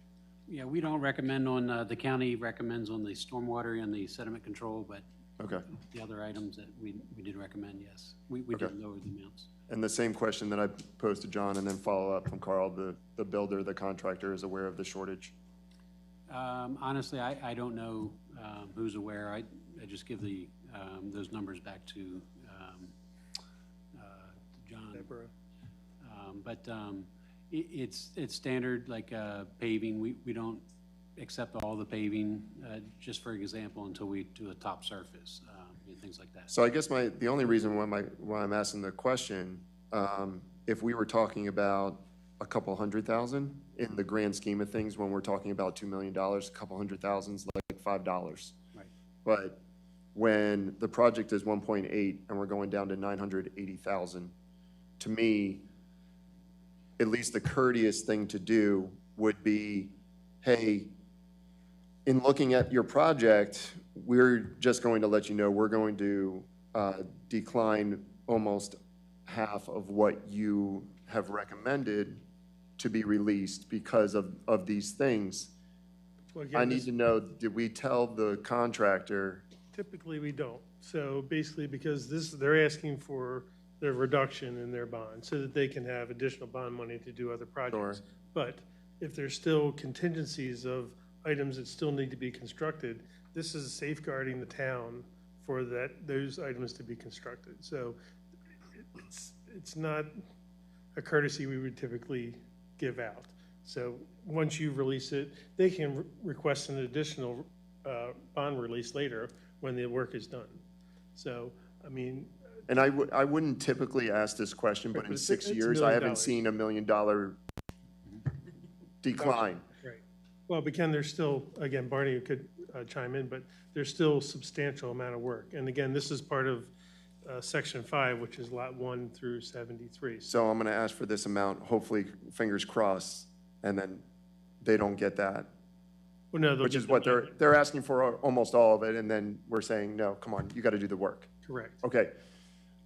yeah, we don't recommend on, the county recommends on the stormwater and the sediment control, but Okay. the other items that we did recommend, yes. We Okay. did lower the amounts. And the same question that I posed to John, and then follow up from Carl, the builder, the contractor is aware of the shortage? Honestly, I don't know who's aware. I just give those numbers back to John. Deborah. But it's standard, like paving. We don't accept all the paving, just for example, until we do a top surface, and things like that. So I guess the only reason why I'm asking the question, if we were talking about a couple $100,000 in the grand scheme of things, when we're talking about $2 million, a couple $100,000 is like $5. Right. But when the project is 1.8 and we're going down to 980,000, to me, at least the courteous thing to do would be, hey, in looking at your project, we're just going to let you know we're going to decline almost half of what you have recommended to be released because of these things. Well, again, I need to know, did we tell the contractor? typically, we don't. So basically, because they're asking for their reduction in their bond so that they can have additional bond money to do other projects. Sure. But if there's still contingencies of items that still need to be constructed, this is safeguarding the town for those items to be constructed. So it's not a courtesy we would typically give out. So once you release it, they can request an additional bond release later when the work is done. So, I mean. And I wouldn't typically ask this question, but in 6 years, I haven't seen $1 million decline. Right. Well, but Ken, there's still, again, Barney could chime in, but there's still a substantial amount of work. And again, this is part of Section 5, which is Lot 1 through 73. So I'm going to ask for this amount, hopefully, fingers crossed, and then they don't get that. Well, no, which is what they're asking for, almost all of it, and then we're saying, no, come on, you got to do the work. Correct. Okay.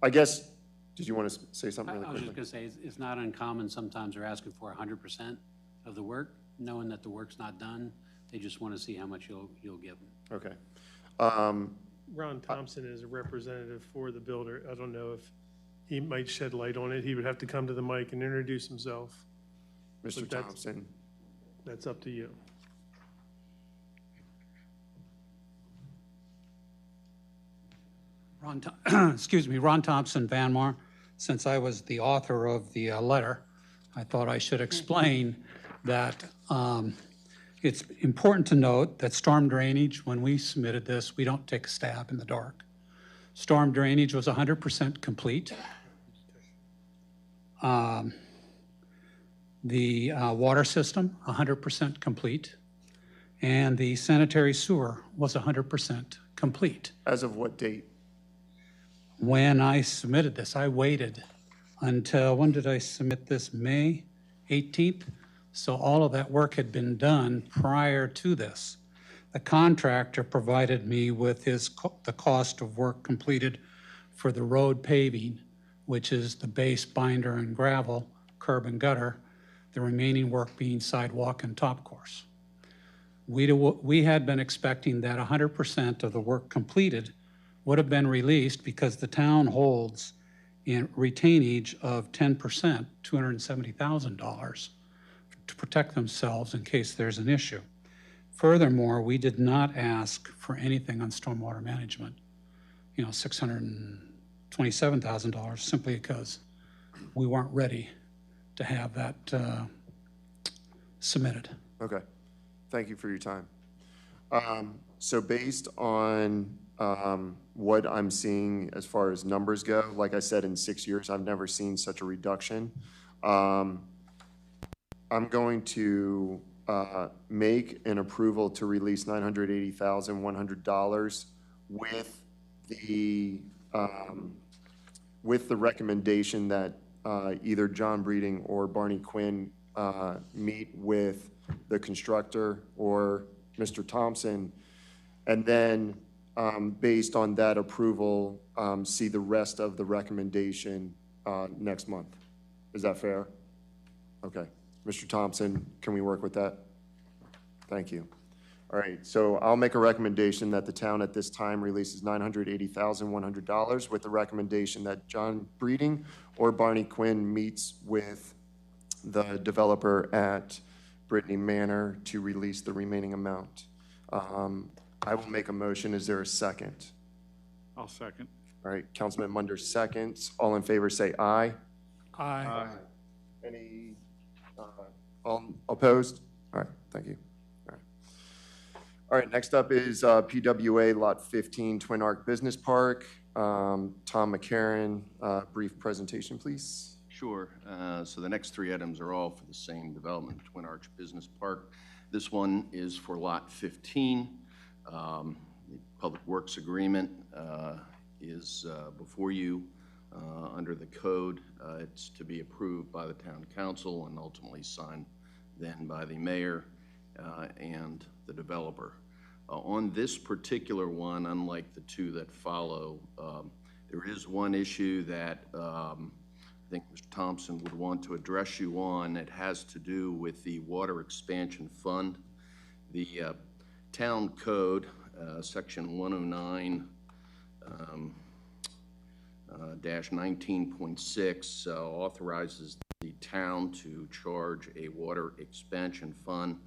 I guess, did you want to say something really I was quickly? just going to say, it's not uncommon, sometimes they're asking for 100% of the work, knowing that the work's not done. They just want to see how much you'll give them. Okay. Ron Thompson is a representative for the builder. I don't know if he might shed light on it. He would have to come to the mic and introduce himself. Mr. Thompson. That's up to you. Ron Thompson, Vanmar. Since I was the author of the letter, I thought I should explain that it's important to note that storm drainage, when we submitted this, we don't take a stab in the dark. Storm drainage was 100% complete. The water system, 100% complete. And the sanitary sewer was 100% complete. As of what date? When I submitted this, I waited until, when did I submit this? May 18th? So all of that work had been done prior to this. The contractor provided me with the cost of work completed for the road paving, which is the base binder and gravel, curb and gutter, the remaining work being sidewalk and top course. We had been expecting that 100% of the work completed would have been released because the town holds in retainage of 10%, $270,000 to protect themselves in case there's an issue. Furthermore, we did not ask for anything on stormwater management, $627,000, simply because we weren't ready to have that submitted. Okay. Thank you for your time. So based on what I'm seeing as far as numbers go, like I said, in 6 years, I've never seen such a reduction. I'm going to make an approval to release $980,100 with the recommendation that either John Breeding or Barney Quinn meet with the constructor or Mr. Thompson, and then based on that approval, see the rest of the recommendation next month. Is that fair? Okay. Mr. Thompson, can we work with that? Thank you. All right, so I'll make a recommendation that the town at this time releases $980,100 with the recommendation that John Breeding or Barney Quinn meets with the developer at Brittany Manor to release the remaining amount. I will make a motion. Is there a second? I'll second. All right, Councilman Munder seconds. All in favor say aye. Aye. Any all opposed? All right, thank you. All right, next up is PWA Lot 15, Twin Arc Business Park. Tom McCarron, brief presentation, please. Sure. So the next three items are all for the same development, Twin Arch Business Park. This one is for Lot 15. The Public Works Agreement is before you under the code. It's to be approved by the Town Council and ultimately signed then by the mayor and the developer. On this particular one, unlike the two that follow, there is one issue that I think Mr. Thompson would want to address you on. It has to do with the Water Expansion Fund. The town code, section 109, dash 19.6 authorizes the town to charge a water expansion fund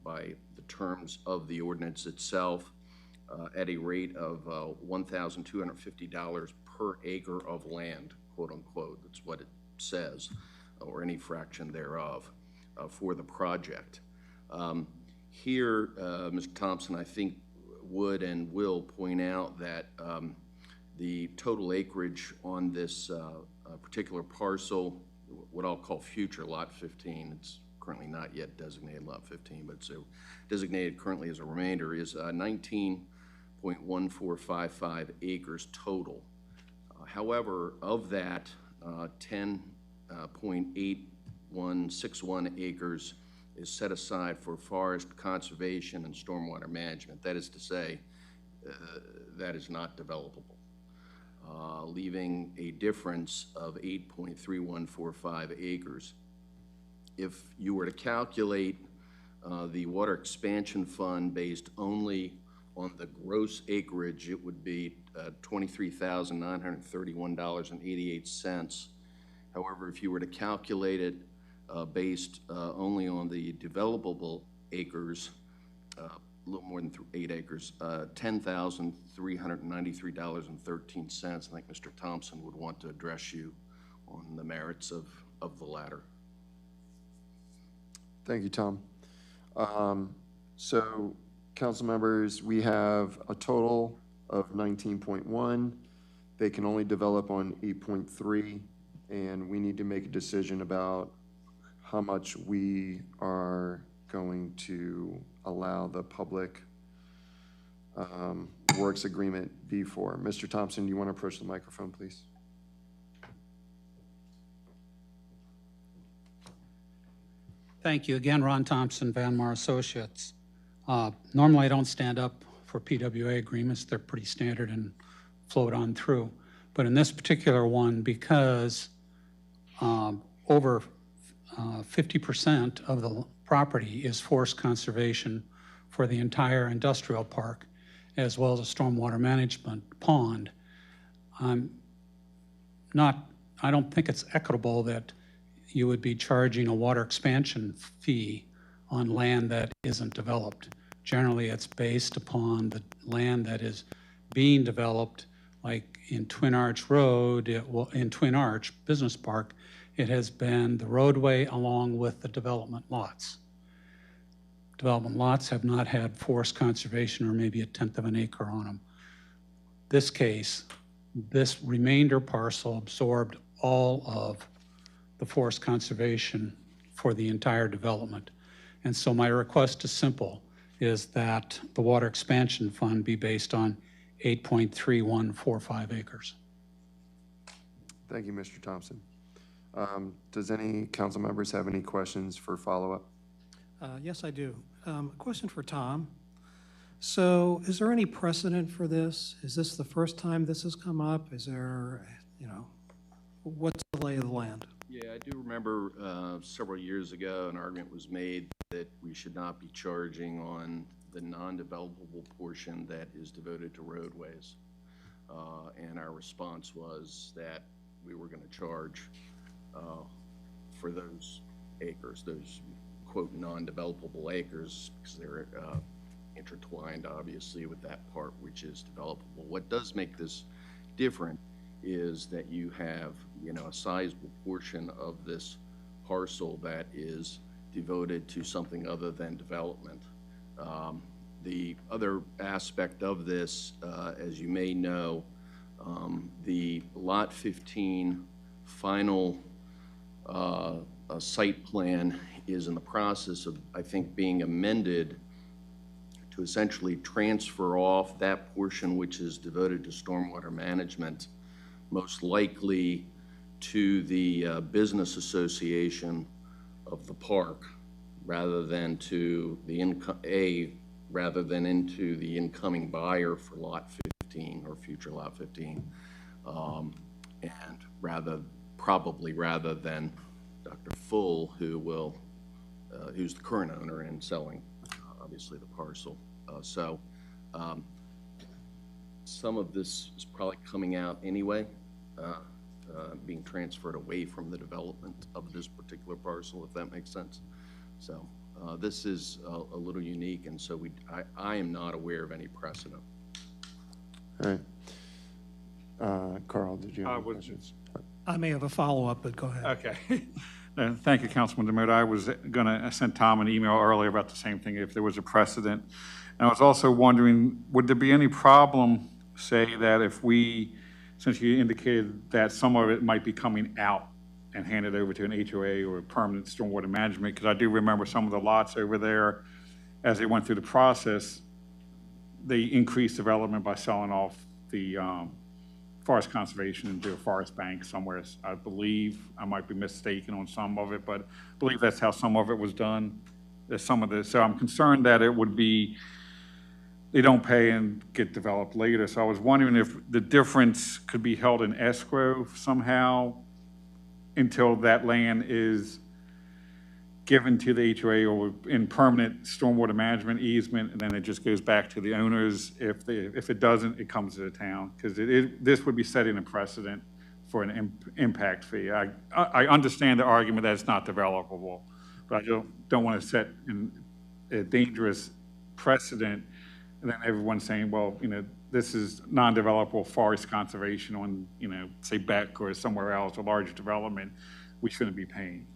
by the terms of the ordinance itself at a rate of $1,250 per acre of land, quote unquote. That's what it says, or any fraction thereof for the project. Here, Mr. Thompson, I think would and will point out that the total acreage on this particular parcel, what I'll call future Lot 15, it's currently not yet designated Lot 15, but it's designated currently as a remainder, is 19.1455 acres total. However, of that, 10.8161 acres is set aside for forest conservation and stormwater management. That is to say, that is not developable, leaving a difference of 8.3145 acres. If you were to calculate the water expansion fund based only on the gross acreage, it would be $23,931.88. However, if you were to calculate it based only on the developable acres, a little more than 8 acres, $10,393.13. I think Mr. Thompson would want to address you on the merits of the latter. Thank you, Tom. So, council members, we have a total of 19.1. They can only develop on 8.3, and we need to make a decision about how much we are going to allow the public works agreement be for. Mr. Thompson, do you want to approach the microphone, please? Thank you. Again, Ron Thompson, Van Mar Associates. Normally, I don't stand up for PWA agreements. They're pretty standard and float on through. But in this particular one, because over 50% of the property is forest conservation for the entire industrial park, as well as a stormwater management pond, I don't think it's equitable that you would be charging a water expansion fee on land that isn't developed. Generally, it's based upon the land that is being developed, like in Twin Arch Road, in Twin Arch Business Park, it has been the roadway along with the development lots. Development lots have not had forest conservation or maybe 1/10 of an acre on them. This case, this remainder parcel absorbed all of the forest conservation for the entire development. And so my request is simple, is that the water expansion fund be based on 8.3145 acres. Thank you, Mr. Thompson. Does any council members have any questions for follow-up? Yes, I do. A question for Tom. So is there any precedent for this? Is this the first time this has come up? Is there, what's the lay of the land? Yeah, I do remember several years ago an argument was made that we should not be charging on the non-developable portion that is devoted to roadways. And our response was that we were going to charge for those acres, those quote non-developable acres, because they're intertwined obviously with that part which is developable. What does make this different is that you have, a sizable portion of this parcel that is devoted to something other than development. The other aspect of this, as you may know, the Lot 15 final site plan is in the process of, I think, being amended to essentially transfer off that portion which is devoted to stormwater management, most likely to the business association of the park, rather than to the rather than into the incoming buyer for Lot 15 or future Lot 15, and probably rather than Dr. Full, who will, who's the current owner and selling obviously the parcel. Some of this is probably coming out anyway, being transferred away from the development of this particular parcel, if that makes sense. So this is a little unique, and so I am not aware of any precedent. All right. Carl, did you have any questions? I may have a follow-up, but go ahead. Okay. Thank you, Councilman DeMotta. I was going to send Tom an email earlier about the same thing, if there was a precedent. And I was also wondering, would there be any problem, say, that if we, since you indicated that some of it might be coming out and handed over to an HOA or a permanent stormwater management, because I do remember some of the lots over there, as they went through the process, they increased development by selling off the forest conservation into a forest bank somewhere. I believe, I might be mistaken on some of it, but I believe that's how some of it was done. There's some of this, so I'm concerned that it would be, they don't pay and get developed later. So I was wondering if the difference could be held in escrow somehow until that land is given to the HOA or in permanent stormwater management easement, and then it just goes back to the owners. If it doesn't, it comes to the town, because this would be setting a precedent for an impact fee. I understand the argument that it's not developable, but I don't want to set a dangerous precedent, and then everyone's saying, well, this is non-developable forest conservation on, say Beck or somewhere else, a large development, we shouldn't be paying.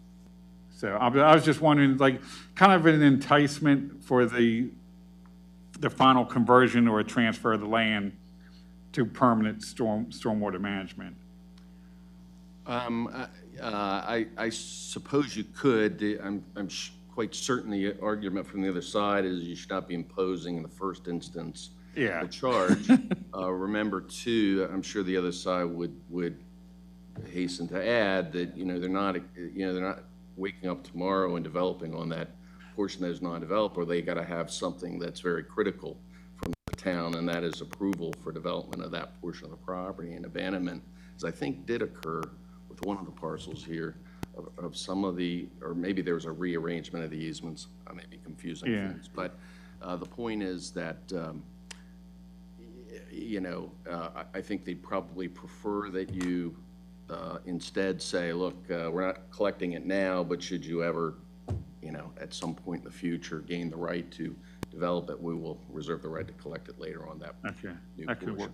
So I was just wondering, like, kind of an enticement for the final conversion or transfer of the land to permanent stormwater management. I suppose you could. I'm quite certain the argument from the other side is you should not be imposing in the first instance the charge. Remember, too, I'm sure the other side would hasten to add that they're not waking up tomorrow and developing on that portion that is non-developed, or they got to have something that's very critical from the town, and that is approval for development of that portion of the property. And abandonment, as I think did occur with one of the parcels here, of some of the, or maybe there was a rearrangement of the easements. I may be confusing things, but the point is that I think they'd probably prefer that you instead say, look, we're not collecting it now, but should you ever, at some point in the future gain the right to develop it, we will reserve the right to collect it later on that new portion.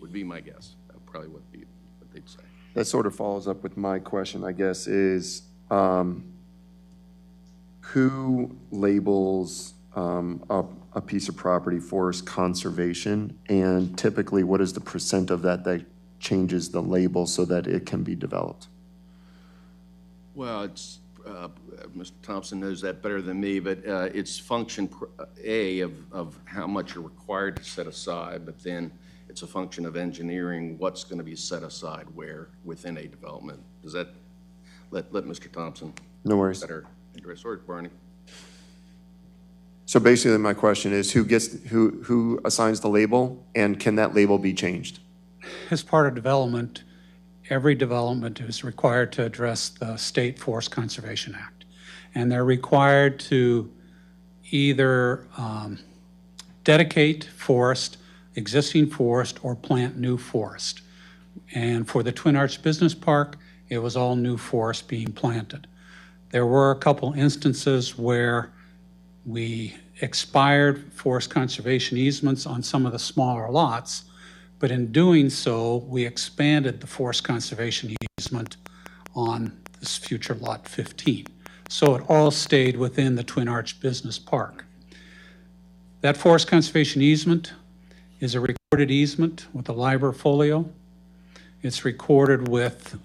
Would be my guess. That probably would be what they'd say. That sort of follows up with my question, I guess, is who labels a piece of property forest conservation, and typically what is the percent of that changes the label so that it can be developed? Well, it's Mr. Thompson knows that better than me, but it's function A of how much you're required to set aside, but then it's a function of engineering what's going to be set aside where within a development. Does that let Mr. Thompson? No worries. Better address. Sorry, Barney. So basically, my question is, who assigns the label, and can that label be changed? As part of development, every development is required to address the State Forest Conservation Act. And they're required to either dedicate forest, existing forest, or plant new forest. And for the Twin Arch Business Park, it was all new forest being planted. There were a couple instances where we expired forest conservation easements on some of the smaller lots, but in doing so, we expanded the forest conservation easement on this future lot 15. So it all stayed within the Twin Arch Business Park. That forest conservation easement is a recorded easement with a LIBOR folio. It's recorded with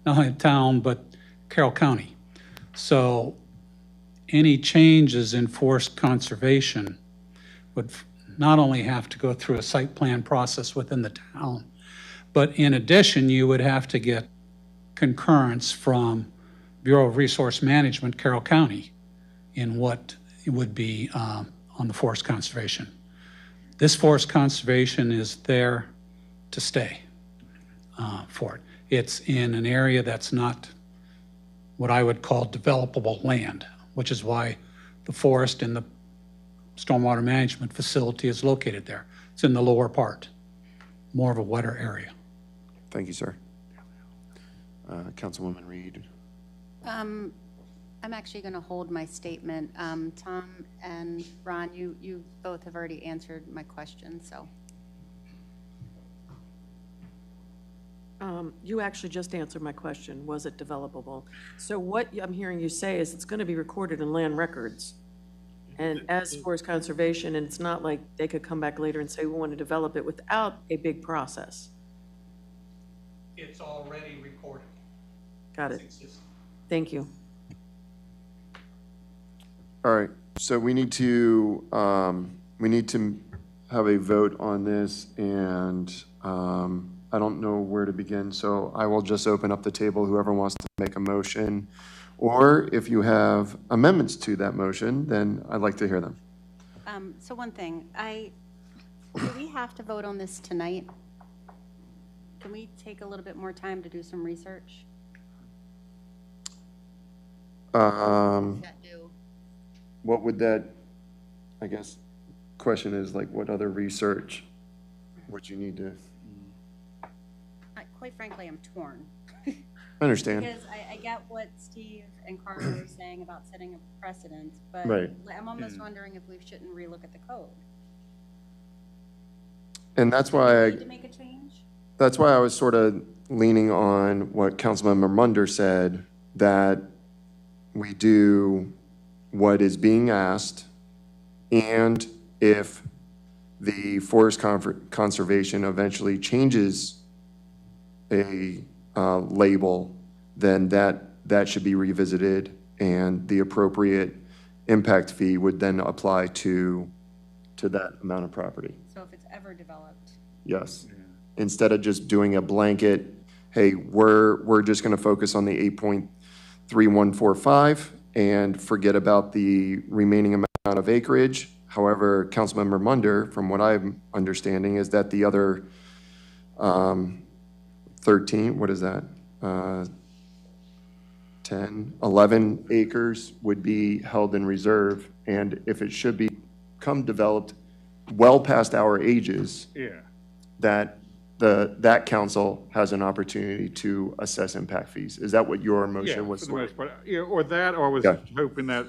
not only the town, but Carroll County. So any changes in forest conservation would not only have to go through a site plan process within the town, but in addition, you would have to get concurrence from Bureau of Resource Management, Carroll County, in what it would be on the forest conservation. This forest conservation is there to stay for it. It's in an area that's not what I would call developable land, which is why the forest in the stormwater management facility is located there. It's in the lower part, more of a wetter area. Thank you, sir. Councilwoman Reed. I'm actually going to hold my statement. Tom and Ron, you both have already answered my question, so. You actually just answered my question, was it developable? So what I'm hearing you say is it's going to be recorded in land records. And as forest conservation, and it's not like they could come back later and say, we want to develop it without a big process. It's already recorded. Got it. Thank you. All right, so we need to have a vote on this, and I don't know where to begin, so I will just open up the table, whoever wants to make a motion. Or if you have amendments to that motion, then I'd like to hear them. So one thing, do we have to vote on this tonight? Can we take a little bit more time to do some research? What would that, I guess, question is like, what other research would you need to? Quite frankly, I'm torn. I understand. Because I get what Steve and Carter are saying about setting a precedent, but Right. I'm almost wondering if we shouldn't relook at the code. And that's why Need to make a change? that's why I was sort of leaning on what Councilmember Munder said, that we do what is being asked, and if the Forest Conservation eventually changes a label, then that should be revisited, and the appropriate impact fee would then apply to that amount of property. So if it's ever developed. Yes. Instead of just doing a blanket, hey, we're just going to focus on the 8.3145 and forget about the remaining amount of acreage. However, Councilmember Munder, from what I'm understanding, is that the other 13, what is that? 10, 11 acres would be held in reserve, and if it should become developed well past our ages, Yeah. that council has an opportunity to assess impact fees. Is that what your motion was For the for? most part. Yeah, or that, or I was Yeah. hoping that,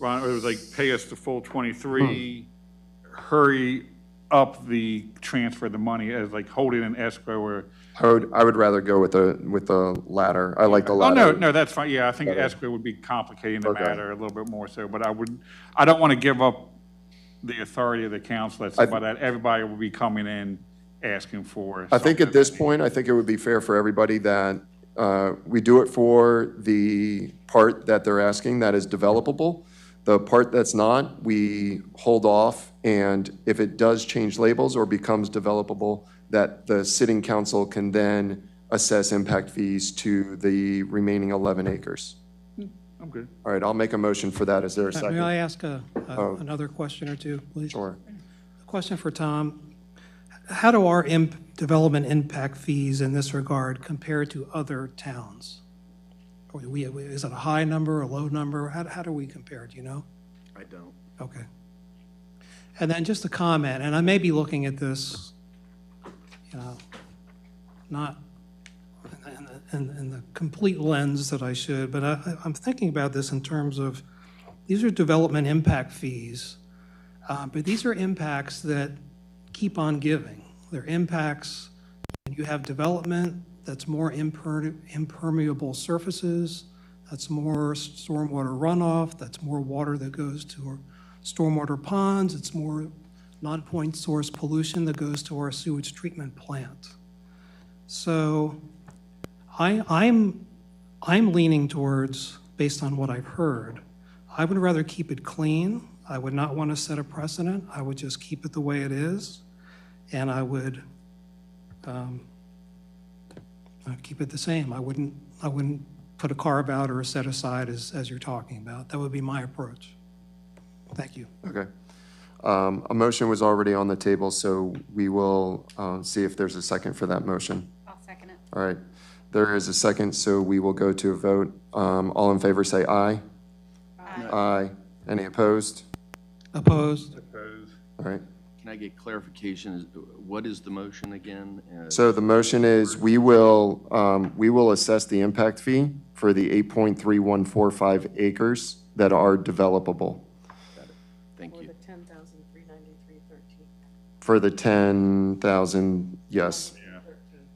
Ron, it was like, pay us the full 23, hurry up the transfer of the money as like hold it in escrow or. I would rather go with the latter. I like the Oh, latter. no, that's fine. Yeah, I think Better. escrow would be complicating the Okay. matter a little bit more so, but I don't want to give up the authority of the council. That's about that. Everybody will be coming in asking for. I think at something. this point, I think it would be fair for everybody that we do it for the part that they're asking that is developable. The part that's not, we hold off, and if it does change labels or becomes developable, that the sitting council can then assess impact fees to the remaining 11 acres. I'm good. All right, I'll make a motion for that. Is there a second? May I ask Oh. another question or two, please? Sure. A question for Tom. How do our development impact fees in this regard compare to other towns? Is it a high number, a low number? How do we compare, do you know? I don't. Okay. And then just a comment, and I may be looking at this, not in the complete lens that I should, but I'm thinking about this in terms of, these are development impact fees, but these are impacts that keep on giving. They're impacts, and you have development that's more impermeable surfaces, that's more stormwater runoff, that's more water that goes to our stormwater ponds, it's more non-point source pollution that goes to our sewage treatment plant. So I'm leaning towards, based on what I've heard, I would rather keep it clean. I would not want to set a precedent. I would just keep it the way it is, and I would keep it the same. I wouldn't put a carve out or a set aside as you're talking about. That would be my approach. Thank you. Okay. A motion was already on the table, so we will see if there's a second for that motion. I'll second it. All right. There is a second, so we will go to a vote. All in favor say aye. Aye. Any opposed? Opposed? Opposed. All right. Can I get clarification? What is the motion again? So the motion is we will assess the impact fee for the 8.3145 acres that are developable. Thank you. For the 10,000, yes.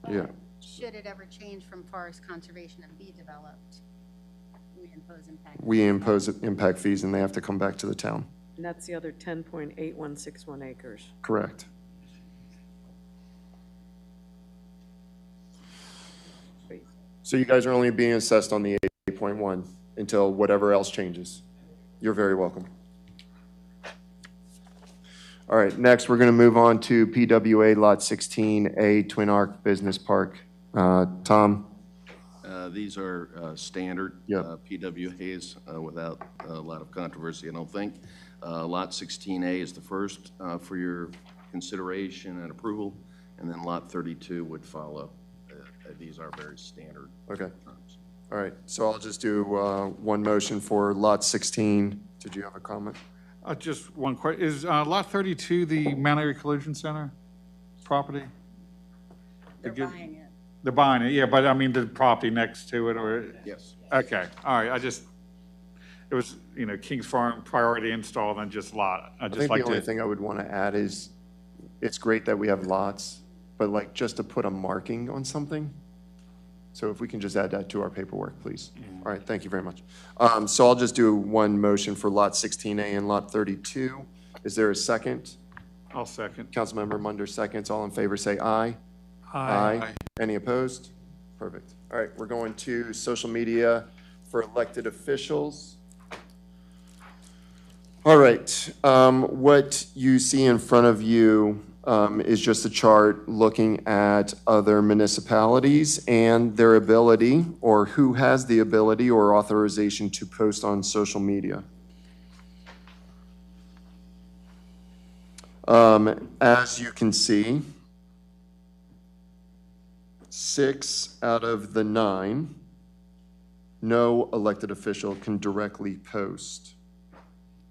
Yeah. Should it ever change from forest conservation and be developed, we impose impact. We impose impact fees and they have to come back to the town. And that's the other 10.8161 acres. Correct. So you guys are only being assessed on the 8.1 until whatever else changes. You're very welcome. All right, next we're going to move on to PWA Lot 16A Twin Arc Business Park. Tom? These are standard PWAs without a lot of controversy, I don't think. Lot 16A is the first for your consideration and approval, and then Lot 32 would follow. These are very standard terms. All right, so I'll just do one motion for Lot 16. Did you have a comment? Just one question. Is Lot 32 the Mount.Airy Collision Center property? They're buying it. They're buying it, yeah, but I mean the property next to it, or? Yes. Okay, all right, it was, Kings Farm priority install than just lot. I think the only thing I would want to add is it's great that we have lots, but like just to put a marking on something. So if we can just add that to our paperwork, please. All right, thank you very much. So I'll just do one motion for Lot 16A and Lot 32. Is there a second? I'll second. Councilmember Munder seconds. All in favor say aye. Aye. Any opposed? Perfect. All right, we're going to social media for elected officials. All right, what you see in front of you is just a chart looking at other municipalities and their ability, or who has the ability or authorization to post on social media. As you can see, 6 out of the 9, no elected official can directly post.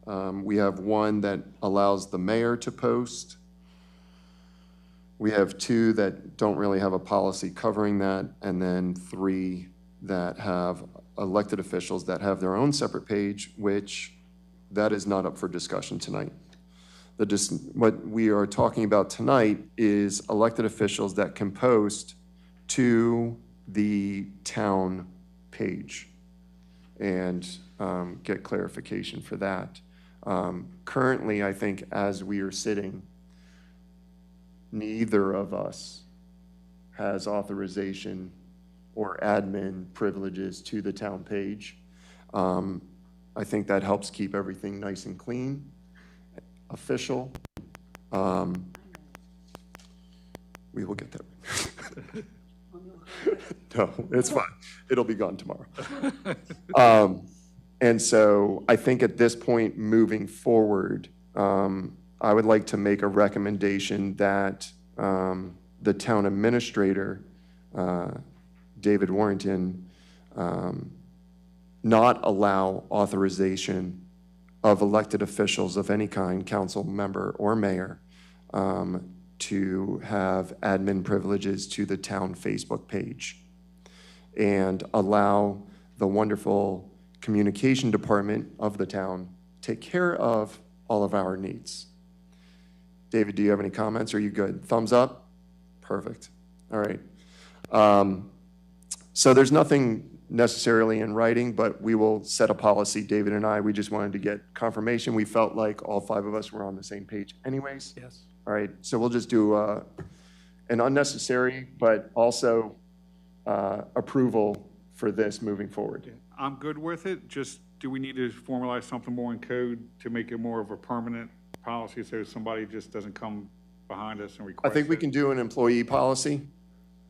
We have 1 that allows the mayor to post. We have 2 that don't really have a policy covering that, and then 3 that have elected officials that have their own separate page, which that is not up for discussion tonight. What we are talking about tonight is elected officials that can post to the town page and get clarification for that. Currently, I think as we are sitting, neither of us has authorization or admin privileges to the town page. I think that helps keep everything nice and clean, official. We will get there. No, it's fine. It'll be gone tomorrow. And so I think at this point, moving forward, I would like to make a recommendation that the town administrator, David Warrington, not allow authorization of elected officials of any kind, council member or mayor, to have admin privileges to the town Facebook page, and allow the wonderful communication department of the town take care of all of our needs. David, do you have any comments? Are you good? Thumbs up? Perfect. All right. So there's nothing necessarily in writing, but we will set a policy, David and I. We just wanted to get confirmation. We felt like all 5 of us were on the same page anyways. Yes. All right, so we'll just do an unnecessary, but also approval for this moving forward. I'm good with it. Just, do we need to formalize something more in code to make it more of a permanent policy so somebody just doesn't come behind us and request I think we it? can do an employee policy.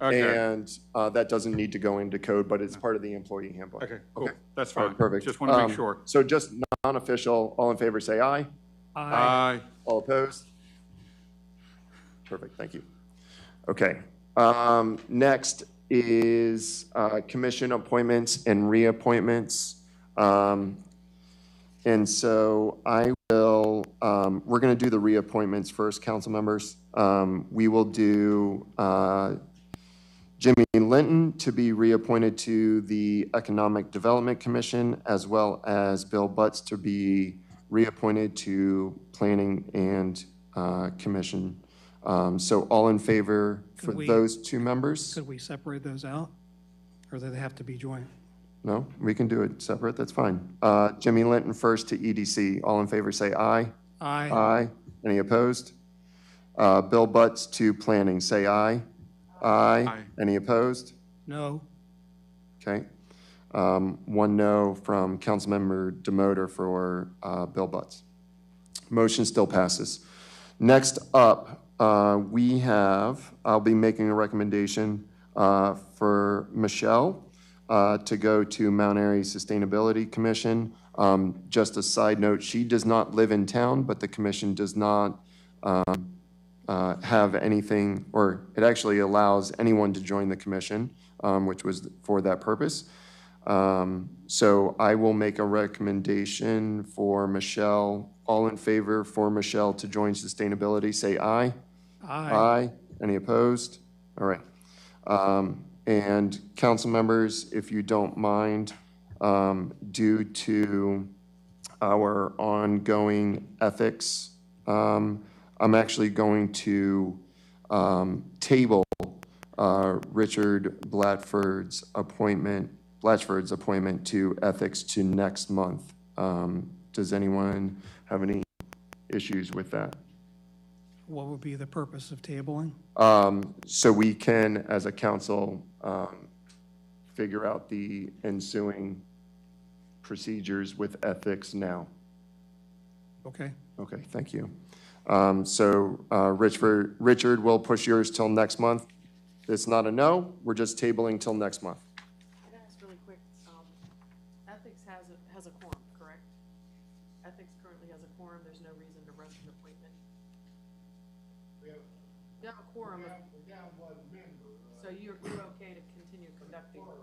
Okay. And that doesn't need to go into code, but it's part of the employee handbook. Okay, cool. Okay. That's All fine. right, perfect. Just want to make sure. So just non-official, all in favor say aye. Aye. All opposed? Perfect, thank you. Okay, next is commission appointments and reappointments. And so I will, we're going to do the reappointments first, council members. We will do Jimmy Linton to be reappointed to the Economic Development Commission, as well as Bill Butts to be reappointed to Planning and Commission. So all in favor for those two members? Could we separate those out? Or do they have to be joint? No, we can do it separate, that's fine. Jimmy Linton first to EDC. All in favor say aye. Aye. Aye. Any opposed? Bill Butts to Planning, say aye. Aye. Aye. Any opposed? No. Okay. One no from Councilmember Demoter for Bill Butts. Motion still passes. Next up, we have, I'll be making a recommendation for Michelle to go to Mount.Airy Sustainability Commission. Just a side note, she does not live in town, but the commission does not have anything, or it actually allows anyone to join the commission, which was for that purpose. So I will make a recommendation for Michelle. All in favor for Michelle to join sustainability, say aye. Aye. Aye. Any opposed? All right. And council members, if you don't mind, due to our ongoing ethics, I'm actually going to table Richard Blatchford's appointment to ethics to next month. Does anyone have any issues with that? What would be the purpose of tabling? So we can, as a council, figure out the ensuing procedures with ethics now. Okay. Okay, thank you. So Richard, we'll push yours till next month. It's not a no, we're just tabling till next month. Can I ask really quick, ethics has a quorum, correct? Ethics currently has a quorum, there's no reason to rush an appointment. You have a quorum. We got one member. So you're okay to continue conducting? You're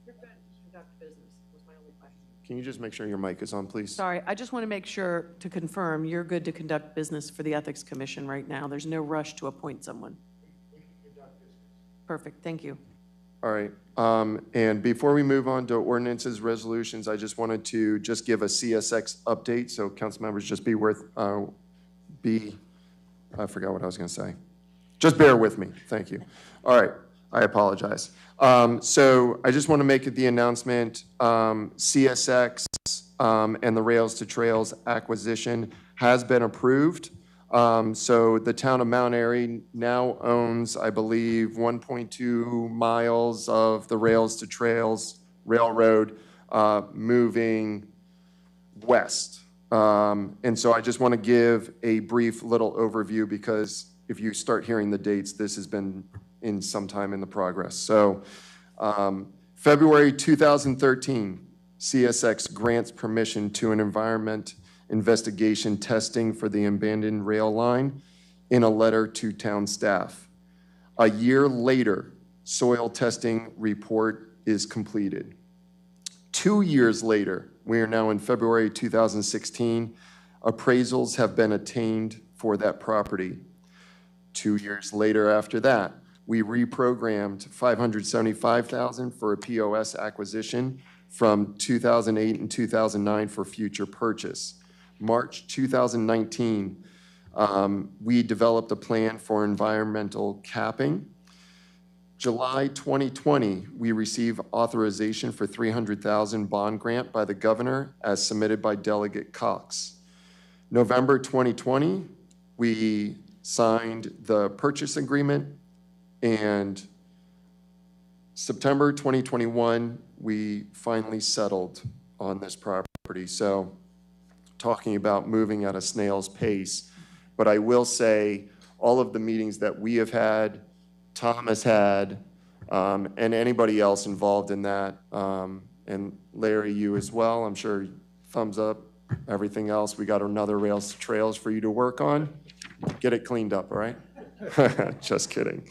good to conduct business, was my only question. Can you just make sure your mic is on, please? Sorry, I just want to make sure to confirm you're good to conduct business for the Ethics Commission right now. There's no rush to appoint someone. Perfect, thank you. All right, and before we move on to ordinances, resolutions, I just wanted to just give a CSX update, so council members just I forgot what I was gonna say. Just bear with me, thank you. All right, I apologize. So I just want to make the announcement, CSX and the Rails to Trails acquisition has been approved. So the town of Mount.Airy now owns, I believe, 1.2 miles of the Rails to Trails Railroad moving west. And so I just want to give a brief little overview because if you start hearing the dates, this has been in some time in the progress. So February 2013, CSX grants permission to an environment investigation testing for the abandoned rail line in a letter to town staff. A year later, soil testing report is completed. 2 years later, we are now in February 2016, appraisals have been attained for that property. 2 years later after that, we reprogrammed $575,000 for a POS acquisition from 2008 and 2009 for future purchase. March 2019, we developed a plan for environmental capping. July 2020, we received authorization for $300,000 bond grant by the governor as submitted by Delegate Cox. November 2020, we signed the purchase agreement, and September 2021, we finally settled on this property. So talking about moving at a snail's pace, but I will say all of the meetings that we have had, Tom has had, and anybody else involved in that, and Larry, you as well, I'm sure, thumbs up, everything else. We got another Rails to Trails for you to work on. Get it cleaned up, all right? Just kidding.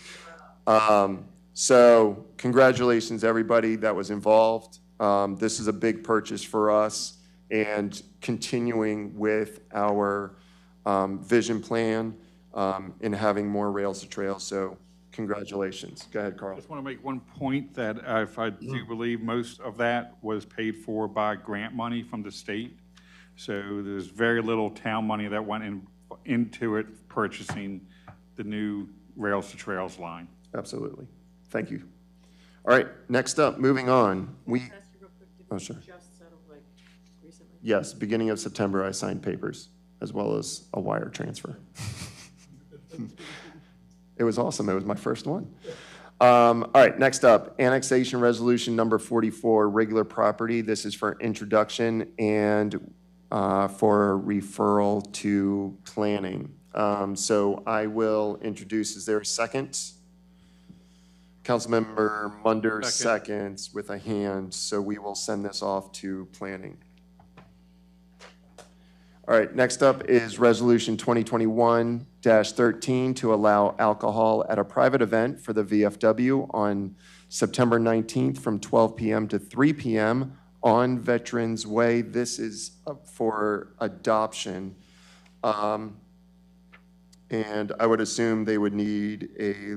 So congratulations, everybody that was involved. This is a big purchase for us, and continuing with our vision plan in having more rails to trails. So congratulations. Go ahead, Carl. I just want to make one point that if I do believe most of that was paid for by grant money from the state. So there's very little town money that went into it purchasing the new rails to trails line. Absolutely. Thank you. All right, next up, moving on. Oh, sure. Yes, beginning of September, I signed papers as well as a wire transfer. It was awesome. It was my first one. All right, next up, annexation resolution number 44, regular property. This is for introduction and for referral to planning. So I will introduce, is there a second? Councilmember Munder seconds with a hand, so we will send this off to planning. All right, next up is Resolution 2021-13 to allow alcohol at a private event for the VFW on September 19th from 12 p.m. to 3 p.m. on Veterans Way. This is up for adoption. And I would assume they would need a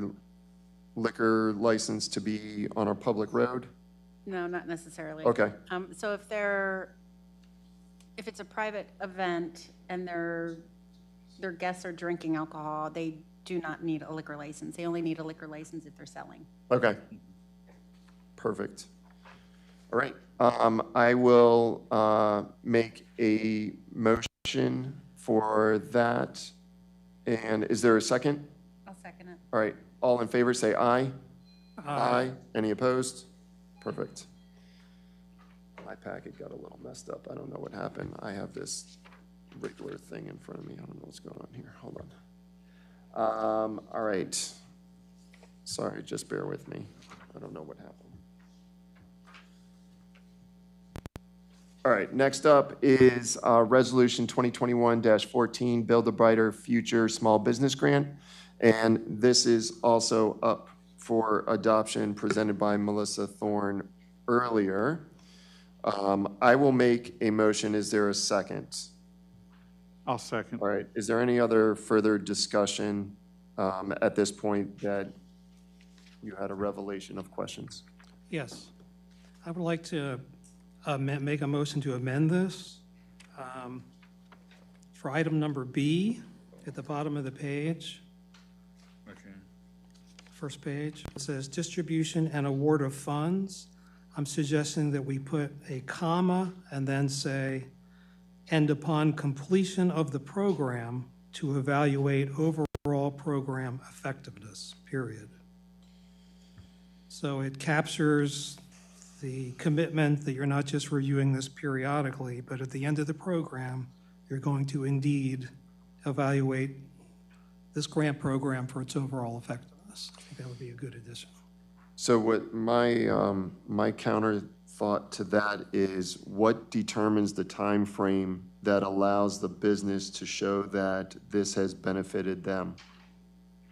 liquor license to be on a public road? No, not necessarily. Okay. So if it's a private event and their guests are drinking alcohol, they do not need a liquor license. They only need a liquor license if they're selling. Okay. Perfect. All right. I will make a motion for that. And is there a second? I'll second it. All right. All in favor, say aye. Aye. Any opposed? Perfect. My packet got a little messed up. I don't know what happened. I have this regular thing in front of me. I don't know what's going on here. Hold on. All right. Sorry, just bear with me. I don't know what happened. All right, next up is Resolution 2021-14, Build a Brighter Future Small Business Grant. And this is also up for adoption, presented by Melissa Thorne earlier. I will make a motion. Is there a second? I'll second. All right. Is there any other further discussion at this point that you had a revelation of questions? Yes. I would like to make a motion to amend this. For item number B, at the bottom of the page, Okay. first page, it says distribution and award of funds. I'm suggesting that we put a comma and then say, and upon completion of the program to evaluate overall program effectiveness, period. So it captures the commitment that you're not just reviewing this periodically, but at the end of the program, you're going to indeed evaluate this grant program for its overall effectiveness. I think that would be a good addition. So what my counter thought to that is, what determines the time frame that allows the business to show that this has benefited them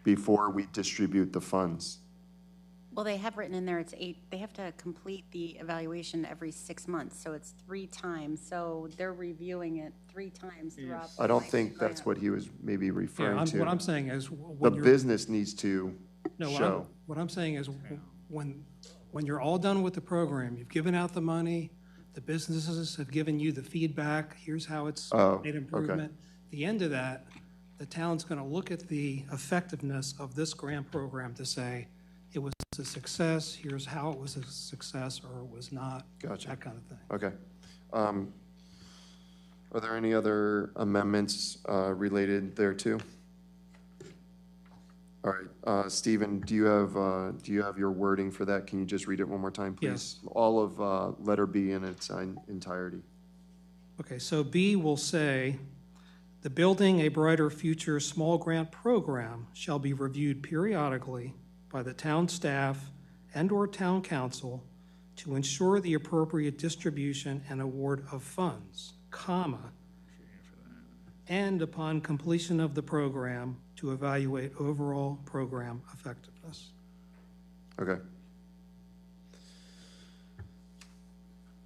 before we distribute the funds? Well, they have written in there, they have to complete the evaluation every 6 months, so it's 3 times. So they're reviewing it 3 times throughout. I don't think that's what he was maybe referring to. What I'm saying is, The business needs to show. What I'm saying is, when you're all done with the program, you've given out the money, the businesses have given you the feedback, here's how it's made improvement. At the end of that, the town's going to look at the effectiveness of this grant program to say, it was a success, here's how it was a success, or it was not. Gotcha. That kind of thing. Okay. Are there any other amendments related thereto? All right, Stephen, do you have your wording for that? Can you just read it one more time, please? Yes. All of letter B in its entirety. Okay, so B will say, the Building a Brighter Future Small Grant Program shall be reviewed periodically by the town staff and/or town council to ensure the appropriate distribution and award of funds, comma, and upon completion of the program to evaluate overall program effectiveness. Okay.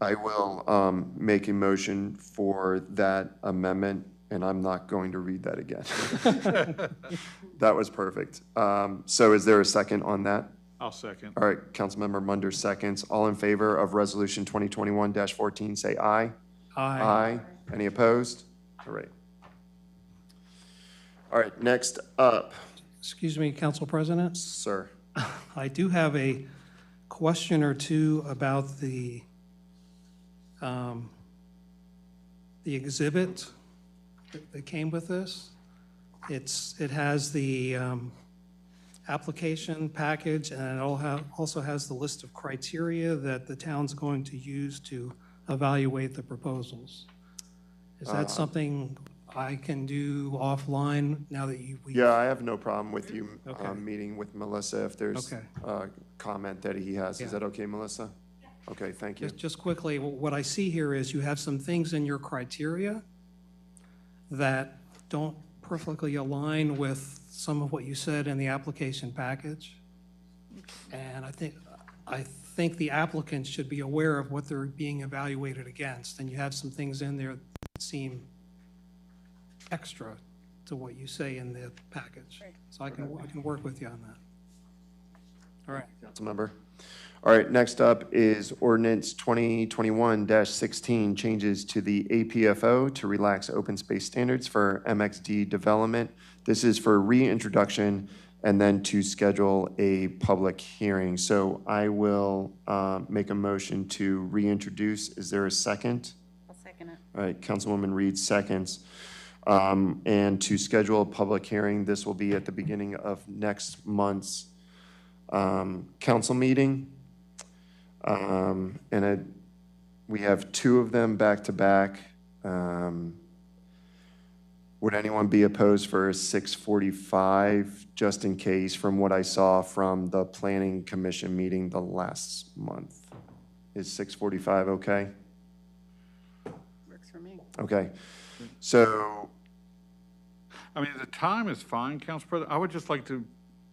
I will make a motion for that amendment, and I'm not going to read that again. That was perfect. So is there a second on that? I'll second. All right, Councilmember Munder seconds. All in favor of Resolution 2021-14, say aye. Aye. Aye. Any opposed? All right. All right, next up, Excuse me, Council President. sir. I do have a question or two about the exhibit that came with this. It has the application package, and it also has the list of criteria that the town's going to use to evaluate the proposals. Is that something I can do offline now that Yeah, I have no problem with you Okay. meeting with Melissa if there's Okay. a comment that he has. Is Yeah. that okay, Melissa? Okay, thank you. Just quickly, what I see here is you have some things in your criteria that don't perfectly align with some of what you said in the application package. And I think the applicants should be aware of what they're being evaluated against. And you have some things in there that seem extra to what you say in the package. So I can work with you on that. All right. Councilmember. All right, next up is ordinance 2021-16, changes to the APFO to relax open space standards for MXD development. This is for reintroduction and then to schedule a public hearing. So I will make a motion to reintroduce. Is there a second? I'll second it. All right, Councilwoman Reed seconds. And to schedule a public hearing, this will be at the beginning of next month's council meeting. We have two of them back to back. Would anyone be opposed for a 6:45, just in case, from what I saw from the Planning Commission meeting the last month? Is 6:45 okay? Works for me. Okay, so, I mean, the time is fine, Council President. I would just like to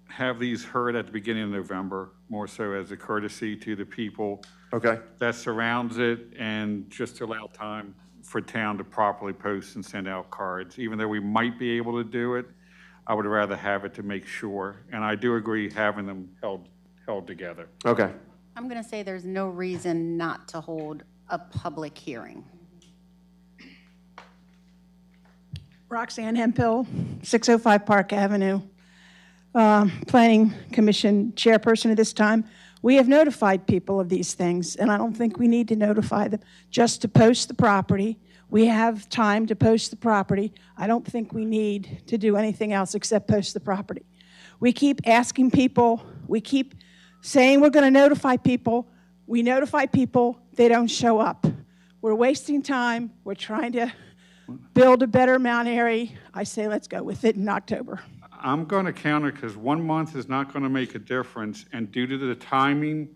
have these heard at the beginning of November, more so as a courtesy to the people okay, that surrounds it, and just to allow time for town to properly post and send out cards. Even though we might be able to do it, I would rather have it to make sure. And I do agree having them held together. okay. I'm going to say there's no reason not to hold a public hearing. Roxanne Hemphill, 605 Park Avenue, Planning Commission chairperson at this time. We have notified people of these things, and I don't think we need to notify them just to post the property. We have time to post the property. I don't think we need to do anything else except post the property. We keep asking people, we keep saying we're going to notify people. We notify people, they don't show up. We're wasting time. We're trying to build a better Mount Airy. I say let's go with it in October. I'm going to counter because 1 month is not going to make a difference. And due to the timing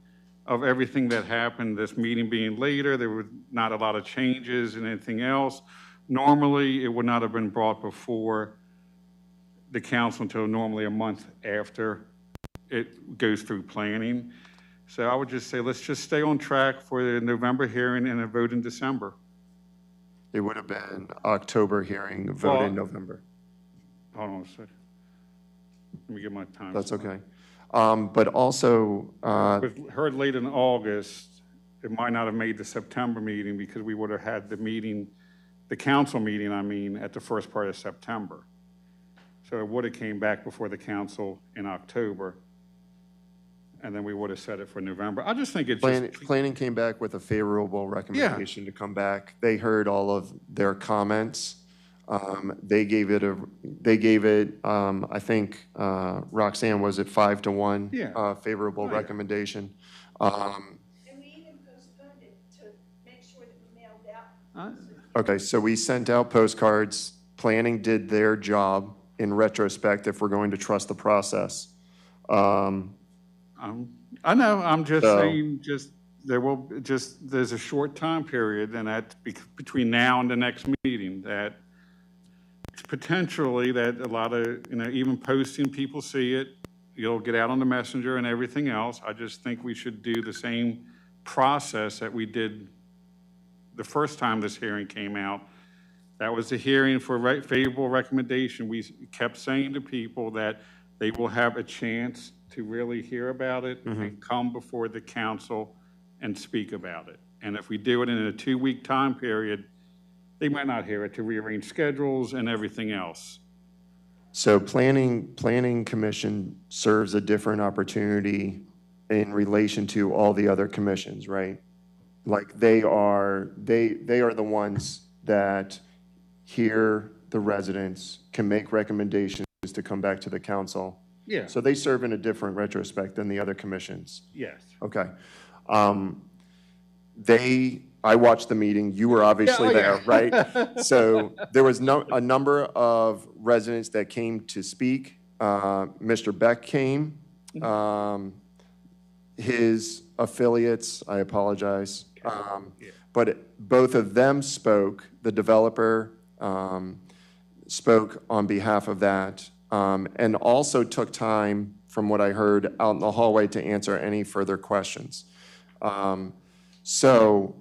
of everything that happened, this meeting being later, there were not a lot of changes and anything else. Normally, it would not have been brought before the council until normally a month after it goes through planning. So I would just say, let's just stay on track for the November hearing and a vote in December. It would have been October hearing, vote in November. Hold on a second. Let me get my time. That's okay. But also, It was heard late in August. It might not have made the September meeting because we would have had the meeting, the council meeting, I mean, at the first part of September. So it would have came back before the council in October, and then we would have set it for November. I just think it's just, planning came back with a favorable recommendation to come back. They heard all of their comments. They gave it, I think, Roxanne, was it 5-1? Yeah. Favorable recommendation. And we even postponed it to make sure that we mailed out. Okay, so we sent out postcards. Planning did their job in retrospect, if we're going to trust the process. I know, I'm just saying, there's a short time period, and that between now and the next meeting, that potentially that a lot of, even posting, people see it, you'll get out on the messenger and everything else. I just think we should do the same process that we did the first time this hearing came out. That was the hearing for favorable recommendation. We kept saying to people that they will have a chance to really hear about it and come before the council and speak about it. And if we do it in a 2-week time period, they might not hear it to rearrange schedules and everything else. So planning commission serves a different opportunity in relation to all the other commissions, right? Like they are the ones that hear the residents, can make recommendations to come back to the council. Yeah. So they serve in a different retrospect than the other commissions. Yes. Okay. I watched the meeting. You were obviously there, right? So there was a number of residents that came to speak. Mr. Beck came. His affiliates, I apologize. But both of them spoke. The developer spoke on behalf of that, and also took time, from what I heard, out in the hallway to answer any further questions. So,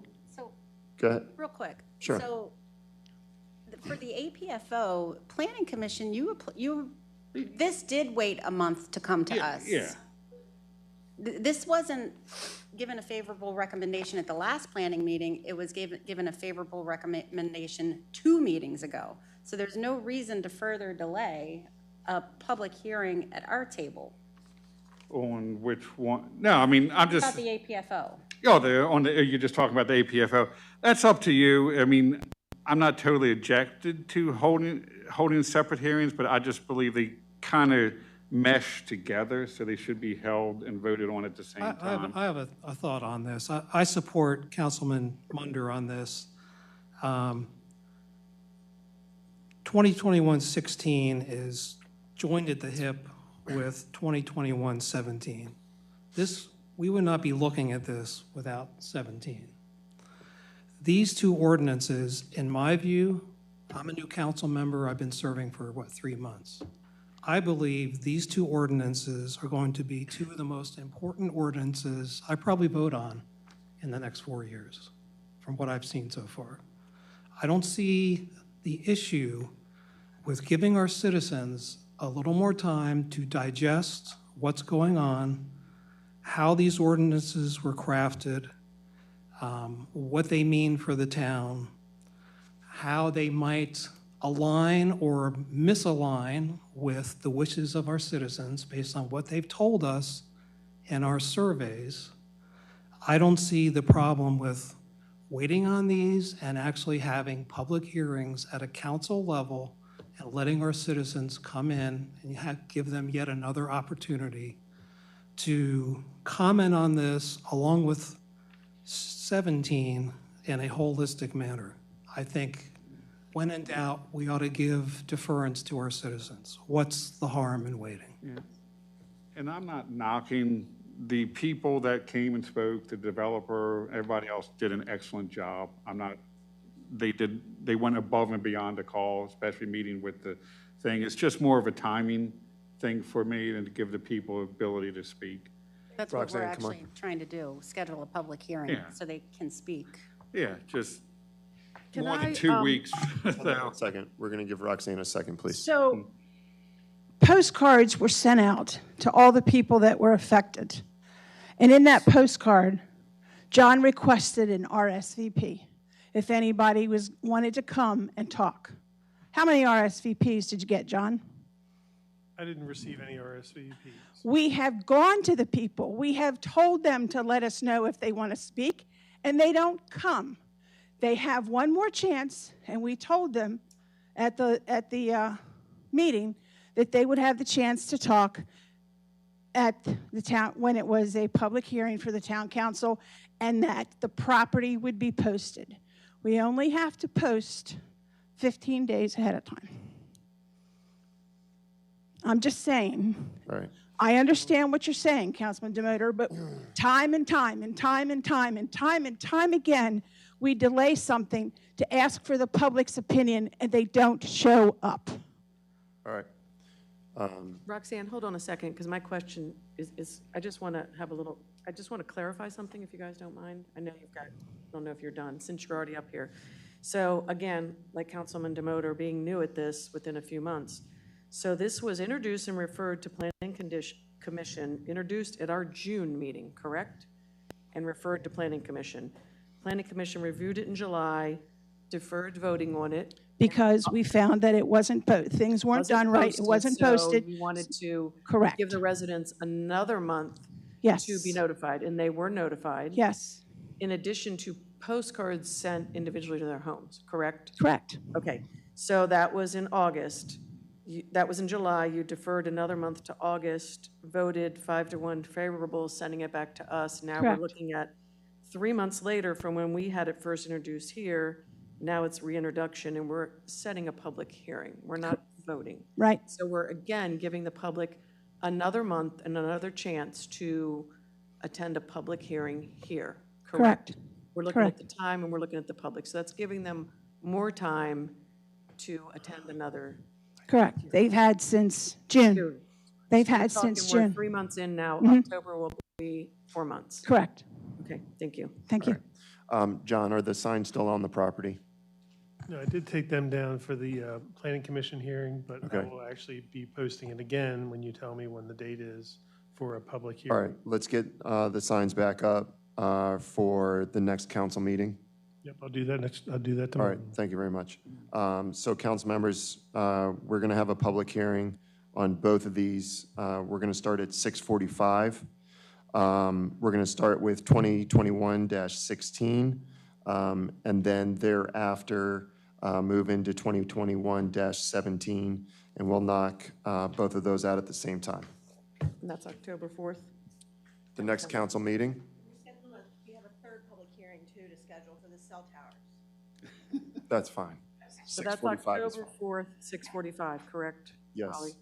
go ahead. Real quick. Sure. So for the APFO, Planning Commission, this did wait a month to come to us. Yeah. This wasn't given a favorable recommendation at the last planning meeting. It was given a favorable recommendation 2 meetings ago. So there's no reason to further delay a public hearing at our table. On which one? No, I mean, I'm just. About the APFO. Oh, you're just talking about the APFO. That's up to you. I mean, I'm not totally objected to holding separate hearings, but I just believe they kind of mesh together, so they should be held and voted on at the same time. I have a thought on this. I support Councilman Munder on this. 2021-16 is joined at the hip with 2021-17. We would not be looking at this without 17. These 2 ordinances, in my view, I'm a new council member. I've been serving for, 3 months. I believe these 2 ordinances are going to be 2 of the most important ordinances I probably vote on in the next 4 years, from what I've seen so far. I don't see the issue with giving our citizens a little more time to digest what's going on, how these ordinances were crafted, what they mean for the town, how they might align or misalign with the wishes of our citizens based on what they've told us in our surveys. I don't see the problem with waiting on these and actually having public hearings at a council level and letting our citizens come in and give them yet another opportunity to comment on this along with 17 in a holistic manner. I think when in doubt, we ought to give deference to our citizens. What's the harm in waiting? Yeah. And I'm not knocking the people that came and spoke, the developer, everybody else did an excellent job. They went above and beyond the call, especially meeting with the thing. It's just more of a timing thing for me than to give the people ability to speak. That's what we're actually trying to do, schedule a public hearing so they can speak. Yeah, just Can more I, than 2 weeks. Hold on a second. We're going to give Roxanne a second, please. So postcards were sent out to all the people that were affected. And in that postcard, John requested an RSVP if anybody wanted to come and talk. How many RSVPs did you get, John? I didn't receive any RSVPs. We have gone to the people. We have told them to let us know if they want to speak, and they don't come. They have one more chance, and we told them at the meeting that they would have the chance to talk at the town when it was a public hearing for the town council, and that the property would be posted. We only have to post 15 days ahead of time. I'm just saying. Right. I understand what you're saying, Councilman Demoter, but time and time and time and time and time and time again, we delay something to ask for the public's opinion, and they don't show up. All right. Roxanne, hold on a second, because my question is, I just want to clarify something, if you guys don't mind. I know I don't know if you're done, since you're already up here. So again, like Councilman Demoter, being new at this within a few months. So this was introduced and referred to Planning Commission, introduced at our June meeting, correct? And referred to Planning Commission. Planning Commission reviewed it in July, deferred voting on it. Because we found that it wasn't, things weren't done right, it wasn't posted. So you wanted to Correct. give the residents another month Yes. to be notified, and they were notified. Yes, In addition to postcards sent individually to their homes, correct? correct. Okay, so that was in August. That was in July. You deferred another month to August, voted 5-1 favorable, sending it back to us. Now Correct. we're looking at 3 months later from when we had it first introduced here. Now it's reintroduction, and we're setting a public hearing. We're not voting. Right. So we're, again, giving the public another month and another chance to attend a public hearing here. Correct. We're looking at the time, and we're looking at the public. So that's giving them more time to attend another. Correct. They've had since June. They've had since We're June. 3 months in now. Mhm. October will be 4 months. Correct. Okay, thank you. Thank you. John, are the signs still on the property? No, I did take them down for the planning commission hearing, but I Okay. will actually be posting it again when you tell me when the date is for a public All hearing. right, let's get the signs back up for the next council meeting. Yep, I'll do that I'll do that All tomorrow. right, thank you very much. So council members, we're going to have a public hearing on both of these. We're going to start at 6:45. We're going to start with 2021-16, and then thereafter move into 2021-17, and we'll knock both of those out at the same time. And that's October 4th? The next council meeting? We have a third public hearing too to schedule for the cell towers. That's fine. So that's 6:45 is October fine. 4th, 6:45, correct? Yes. Holly?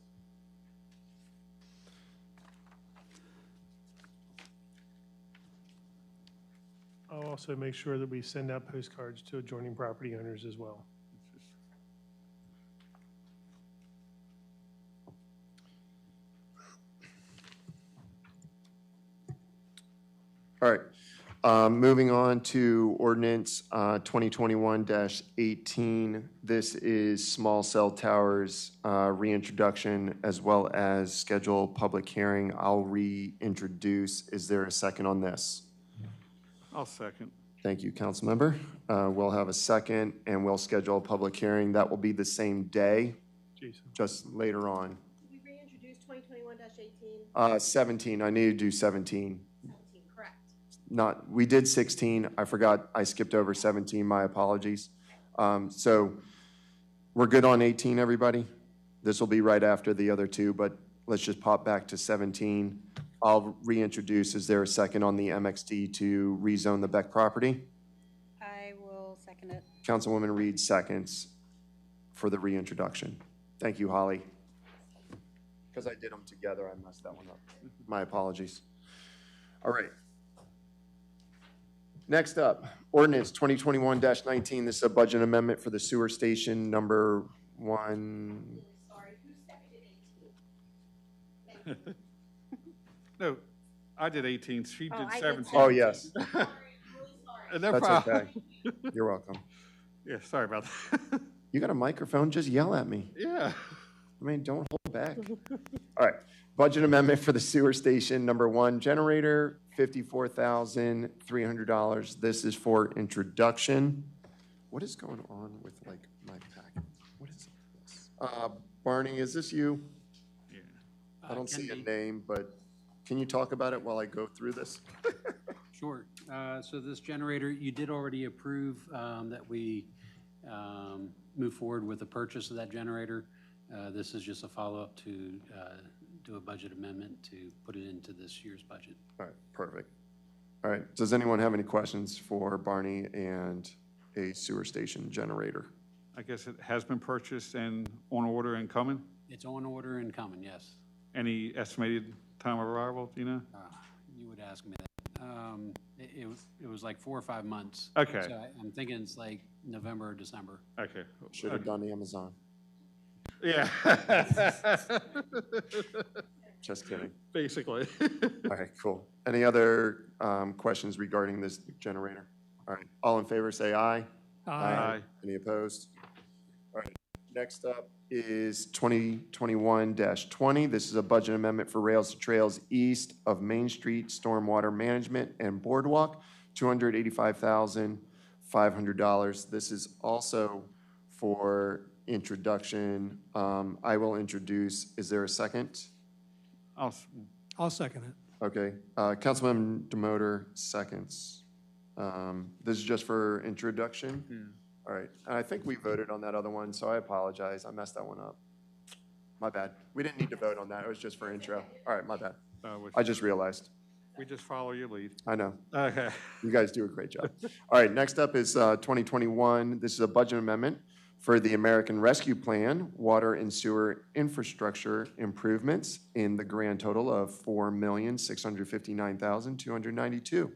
I'll also make sure that we send out postcards to adjoining property owners as well. All right. Moving on to ordinance 2021-18. This is small cell towers reintroduction as well as schedule public hearing. I'll reintroduce. Is there a second on this? I'll second. Thank you, Councilmember. We'll have a second and we'll schedule a public hearing. That will be the same day, Jason. just later on. Did we reintroduce 2021-18? 17, I need to do 17. 17, correct. Not, we did 16. I forgot, I skipped over 17, my apologies. So we're good on 18, everybody? This will be right after the other two, but let's just pop back to 17. I'll reintroduce. Is there a second on the MXD to rezone the Beck property? I will second it. Councilwoman Reed seconds for the reintroduction. Thank you, Holly. Because I did them together, I messed that one up. My apologies. All right. Next up, ordinance 2021-19. This is a budget amendment for the sewer station number 1. Sorry, who seconded 18? No, I did 18, she Oh, did I did 17. Oh, yes. Sorry, really sorry. No That's problem. okay. You're welcome. Yeah, sorry about that. You got a microphone, just yell at me. Yeah. I mean, don't hold back. All right, budget amendment for the sewer station, number 1, generator, $54,300. This is for introduction. What is going on with like my packet? What is this? Barney, is this you? Yeah. I don't see a name, but can you talk about it while I go through this? Sure. So this generator, you did already approve that we move forward with the purchase of that generator. This is just a follow-up to do a budget amendment to put it into this year's budget. All right, perfect. All right, does anyone have any questions for Barney and a sewer station generator? I guess it has been purchased and on order and coming? It's on order and coming, yes. Any estimated time of arrival, do you know? You would ask me that. It was like 4 or 5 months. Okay. So I'm thinking it's like November or December. Okay. Should have done Amazon. Yeah. Just kidding. Basically. All right, cool. Any other questions regarding this generator? All right, all in favor, say aye. Aye. Any opposed? All right, next up is 2021-20. This is a budget amendment for Rails to Trails east of Main Street, Stormwater Management and Boardwalk, $285,500. This is also for introduction. I will introduce, is there a second? I'll second it. Okay, Councilman Demoter seconds. This is just for introduction? All right, and I think we voted on that other one, so I apologize, I messed that one up. My bad. We didn't need to vote on that, it was just for intro. All right, my bad. I just realized. We just follow your lead. I know. Okay. You guys do a great job. All right, next up is 2021. This is a budget amendment for the American Rescue Plan, water and sewer infrastructure improvements in the grand total of $4,659,292.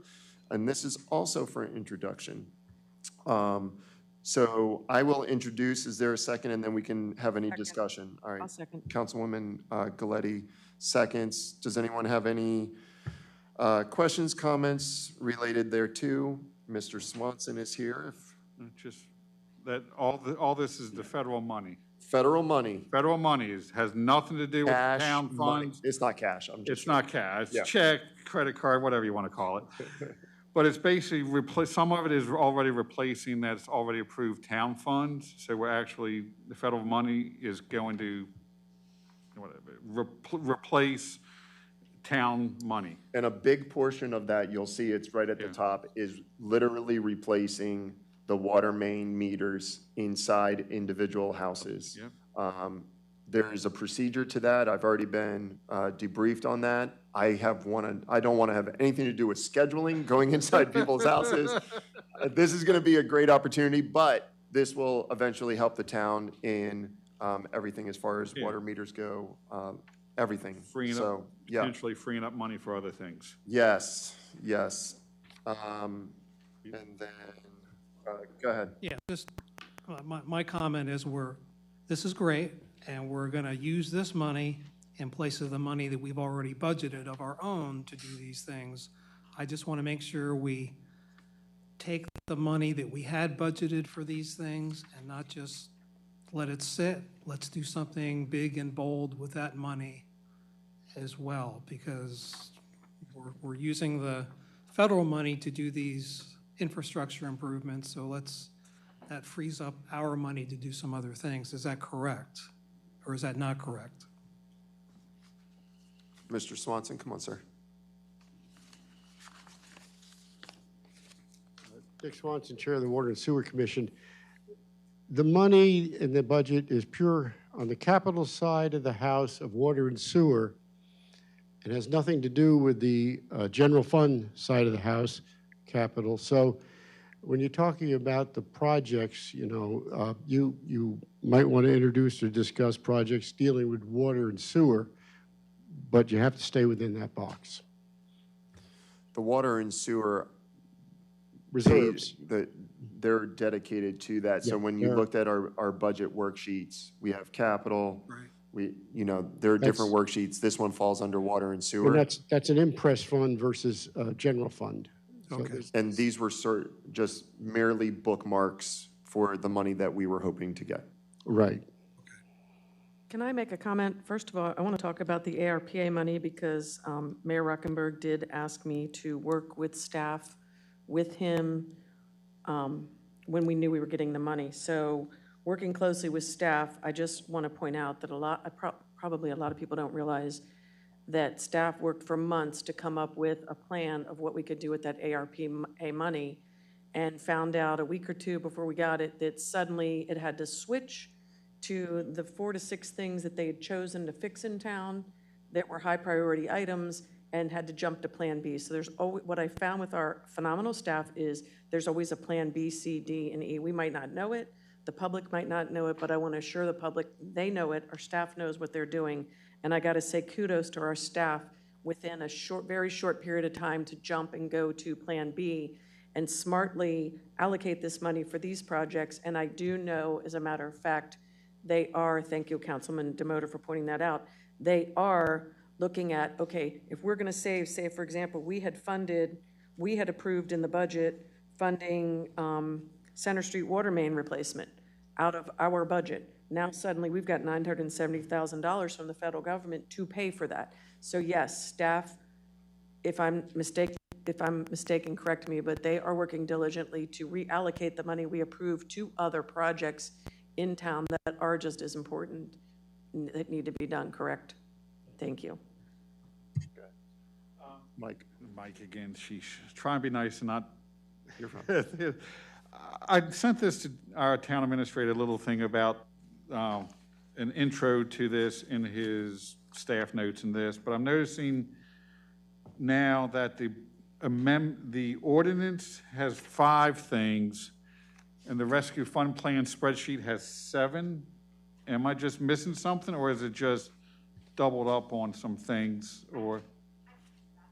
And this is also for introduction. So I will introduce, is there a second, and then we can have any discussion? All right. I'll second. Councilwoman Galletti seconds. Does anyone have any questions, comments related thereto? Mr. Swanson is here. Just that all this is the federal money. Federal money. Federal money has nothing to do with Cash town money. funds. It's not cash. It's not cash. Yeah. It's check, credit card, whatever you want to call it. But it's basically, some of it is already replacing that's already approved town funds. So we're actually, the federal money is going to replace town money. And a big portion of that, you'll see it's right at the top, is literally replacing the water main meters inside individual houses. Yep. There is a procedure to that. I've already been debriefed on that. I don't want to have anything to do with scheduling, going inside people's houses. This is going to be a great opportunity, but this will eventually help the town in everything as far as water meters go, everything. Potentially freeing up money for other things. Yes, yes. And then, go ahead. Yeah, just, my comment is this is great, and we're going to use this money in place of the money that we've already budgeted of our own to do these things. I just want to make sure we take the money that we had budgeted for these things and not just let it sit. Let's do something big and bold with that money as well, because we're using the federal money to do these infrastructure improvements, so that frees up our money to do some other things. Is that correct? Or is that not correct? Mr. Swanson, come on, sir. Dick Swanson, Chair of the Water and Sewer Commission. The money in the budget is pure on the capital side of the house of water and sewer. It has nothing to do with the general fund side of the house, capital. So when you're talking about the projects, you might want to introduce or discuss projects dealing with water and sewer, but you have to stay within that box. The water and sewer reserves, they're dedicated to that. So when you looked at our budget worksheets, we have capital. Right. There are different worksheets. This one falls under water and sewer. And that's an impress fund versus general fund. Okay. And these were just merely bookmarks for the money that we were hoping to get. Right. Can I make a comment? First of all, I want to talk about the ARPA money because Mayor Ruckenberg did ask me to work with staff with him when we knew we were getting the money. So working closely with staff, I just want to point out that probably a lot of people don't realize that staff worked for months to come up with a plan of what we could do with that ARPA money, and found out a week or two before we got it that suddenly it had to switch to the 4 to 6 things that they had chosen to fix in town that were high priority items, and had to jump to Plan B. So there's always, what I found with our phenomenal staff is there's always a Plan B, C, D, and E. We might not know it, the public might not know it, but I want to assure the public they know it, our staff knows what they're doing. And I got to say kudos to our staff within a very short period of time to jump and go to Plan B and smartly allocate this money for these projects. And I do know, as a matter of fact, they are, thank you, Councilman Demoter, for pointing that out, they are looking at, okay, if we're going to save, say, for example, we had approved in the budget funding Center Street water main replacement out of our budget. Now suddenly we've got $970,000 from the federal government to pay for that. So yes, staff, if I'm mistaken, correct me, but they are working diligently to reallocate the money we approved to other projects in town that are just as important, that need to be done, correct? Thank you. Mike again, she's trying to be nice and not. I sent this to our town administrator, a little thing about an intro to this in his staff notes and this, but I'm noticing now that the ordinance has 5 things and the rescue fund plan spreadsheet has 7. Am I just missing something, or is it just doubled up on some things, or?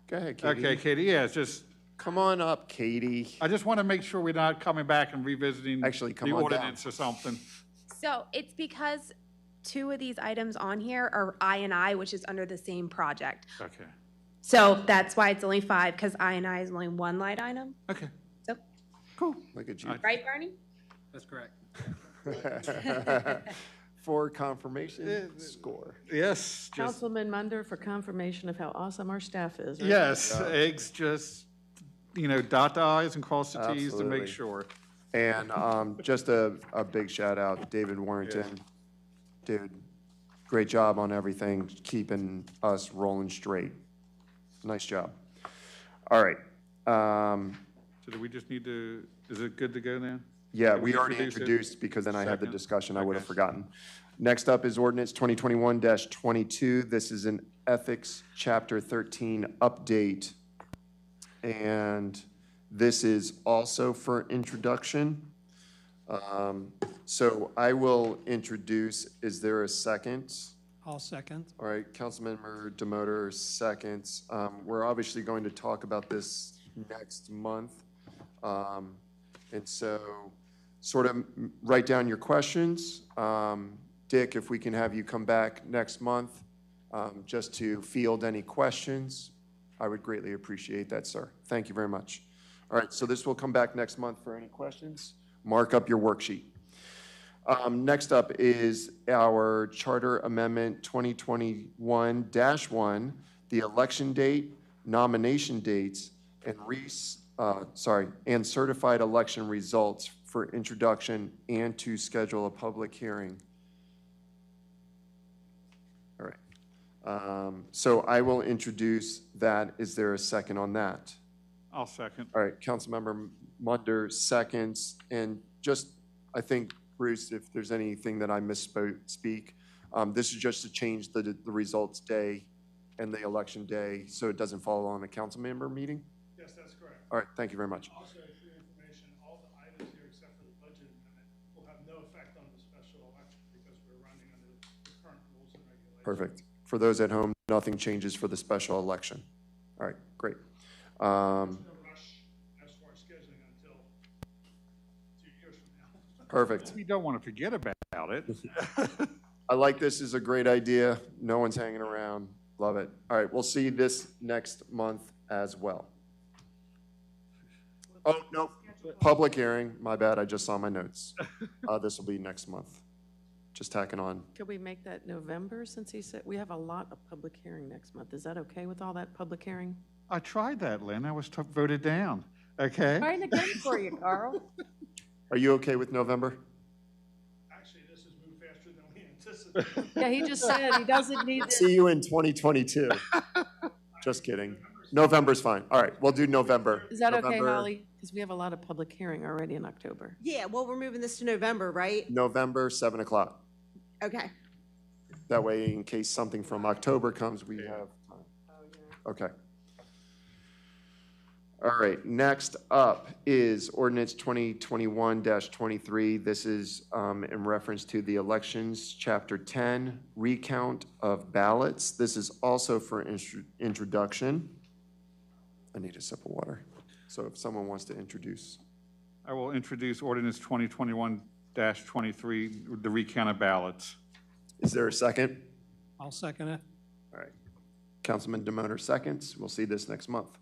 Go ahead, Katie. Okay, Katie, yeah, it's just. Come on up, Katie. I just want to make sure we're not coming back and revisiting Actually, come the on ordinance or something. So it's because 2 of these items on here are I&I, which is under the same project. Okay. So that's why it's only 5, because I&I is only 1 line item. Okay. So, cool. Look at you. Right, Barney? That's correct. For confirmation, score. Yes. Councilman Munder, for confirmation of how awesome our staff is. Right? Yes, eggs just, dot the i's and cross the t's to make Absolutely. sure. And just a big shout out, David Warrington. Dude, great job on everything, keeping us rolling straight. Nice job. All right. So do we just need to, is it good to go now? Yeah, Did we already introduce it? introduced because then I had the Second? discussion. I would have Okay. forgotten. Next up is ordinance 2021-22. This is an ethics chapter 13 update. And this is also for introduction. So I will introduce, is there a second? I'll second. All right, Councilmember Demoter seconds. We're obviously going to talk about this next month. And so sort of write down your questions. Dick, if we can have you come back next month just to field any questions, I would greatly appreciate that, sir. Thank you very much. All right, so this will come back next month for any questions. Mark up your worksheet. Next up is our Charter Amendment 2021-1, the election date, nomination dates, and and certified election results for introduction and to schedule a public hearing. All right. So I will introduce that. Is there a second on that? I'll second. All right, Councilmember Munder seconds. And just, I think, Bruce, if there's anything that I misspeak, this is just to change the results day and the election day so it doesn't fall on a council member meeting? Yes, that's correct. All right, thank you very much. Also, for your information, all the items here except for the budget amendment will have no effect on the special election because we're running under the current rules and regulations. Perfect. For those at home, nothing changes for the special election. All right, great. No rush as far as scheduling until 2 years from now. Perfect. We don't want to forget about it. I like this. Is a great idea. No one's hanging around. Love it. All right, we'll see this next month as well. Oh, no, public hearing. My bad, I just saw my notes. This will be next month. Just tacking on. Could we make that November, since he said, we have a lot of public hearing next month. Is that okay with all that public hearing? I tried that, Lynn. I was voted down. Okay. Trying again for you, Carl. Are you okay with November? Actually, this has moved faster than we anticipated. Yeah, he just said he doesn't need to. See you in 2022. Just kidding. November's fine. All right, we'll do November. Is that okay, November- Holly? Because we have a lot of public hearing already in October. Yeah, well, we're moving this to November, right? November, 7 o'clock. Okay. That way, in case something from October comes, we have time. Okay. All right, next up is ordinance 2021-23. This is in reference to the elections, chapter 10, recount of ballots. This is also for introduction. I need a sip of water. So if someone wants to introduce. I will introduce ordinance 2021-23 -23, the recount of ballots. Is there a second? I'll second it. All right. Councilman Demoter seconds. We'll see this next month.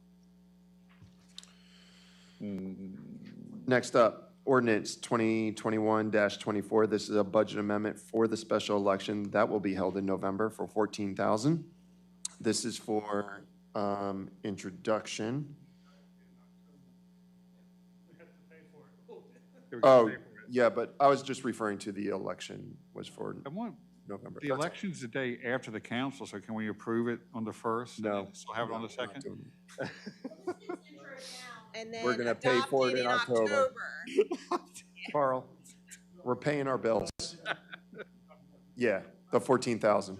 Next up, ordinance 2021-24. This is a budget amendment for the special election that will be held in November for $14,000. This is for introduction. Oh, yeah, but I was just referring to the election was for November. The election's the day after the council, so can we approve it on the 1st? No. Still have it on the 2nd? And then We're going to pay for it in October. October. Carl, we're paying our bills. Yeah, the 14,000.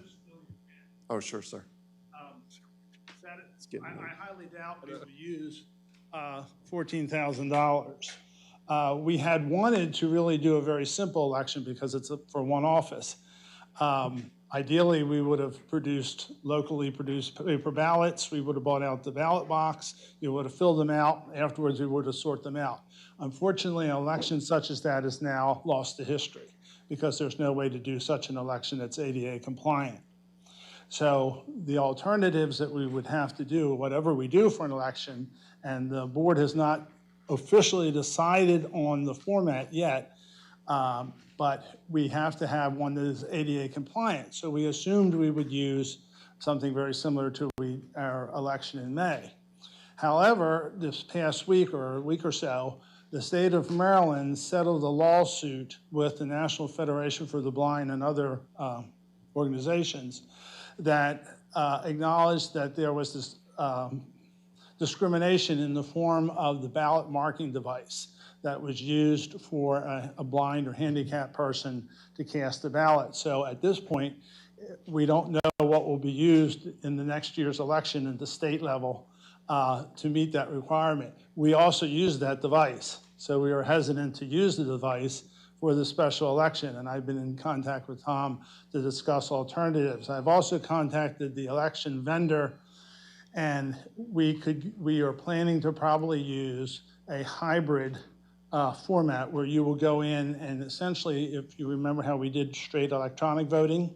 Oh, sure, sir. I highly doubt we would use $14,000. We had wanted to really do a very simple election because it's for one office. Ideally, we would have locally produced paper ballots. We would have bought out the ballot box. You would have filled them out. Afterwards, we would have sorted them out. Unfortunately, an election such as that is now lost to history because there's no way to do such an election that's ADA compliant. So the alternatives that we would have to do, whatever we do for an election, and the board has not officially decided on the format yet, but we have to have one that is ADA compliant. So we assumed we would use something very similar to our election in May. However, this past week or a week or so, the state of Maryland settled a lawsuit with the National Federation for the Blind and other organizations that acknowledged that there was this discrimination in the form of the ballot marking device that was used for a blind or handicapped person to cast a ballot. So at this point, we don't know what will be used in the next year's election at the state level to meet that requirement. We also use that device. So we are hesitant to use the device for the special election, and I've been in contact with Tom to discuss alternatives. I've also contacted the election vendor, and we are planning to probably use a hybrid format where you will go in and essentially, if you remember how we did straight electronic voting,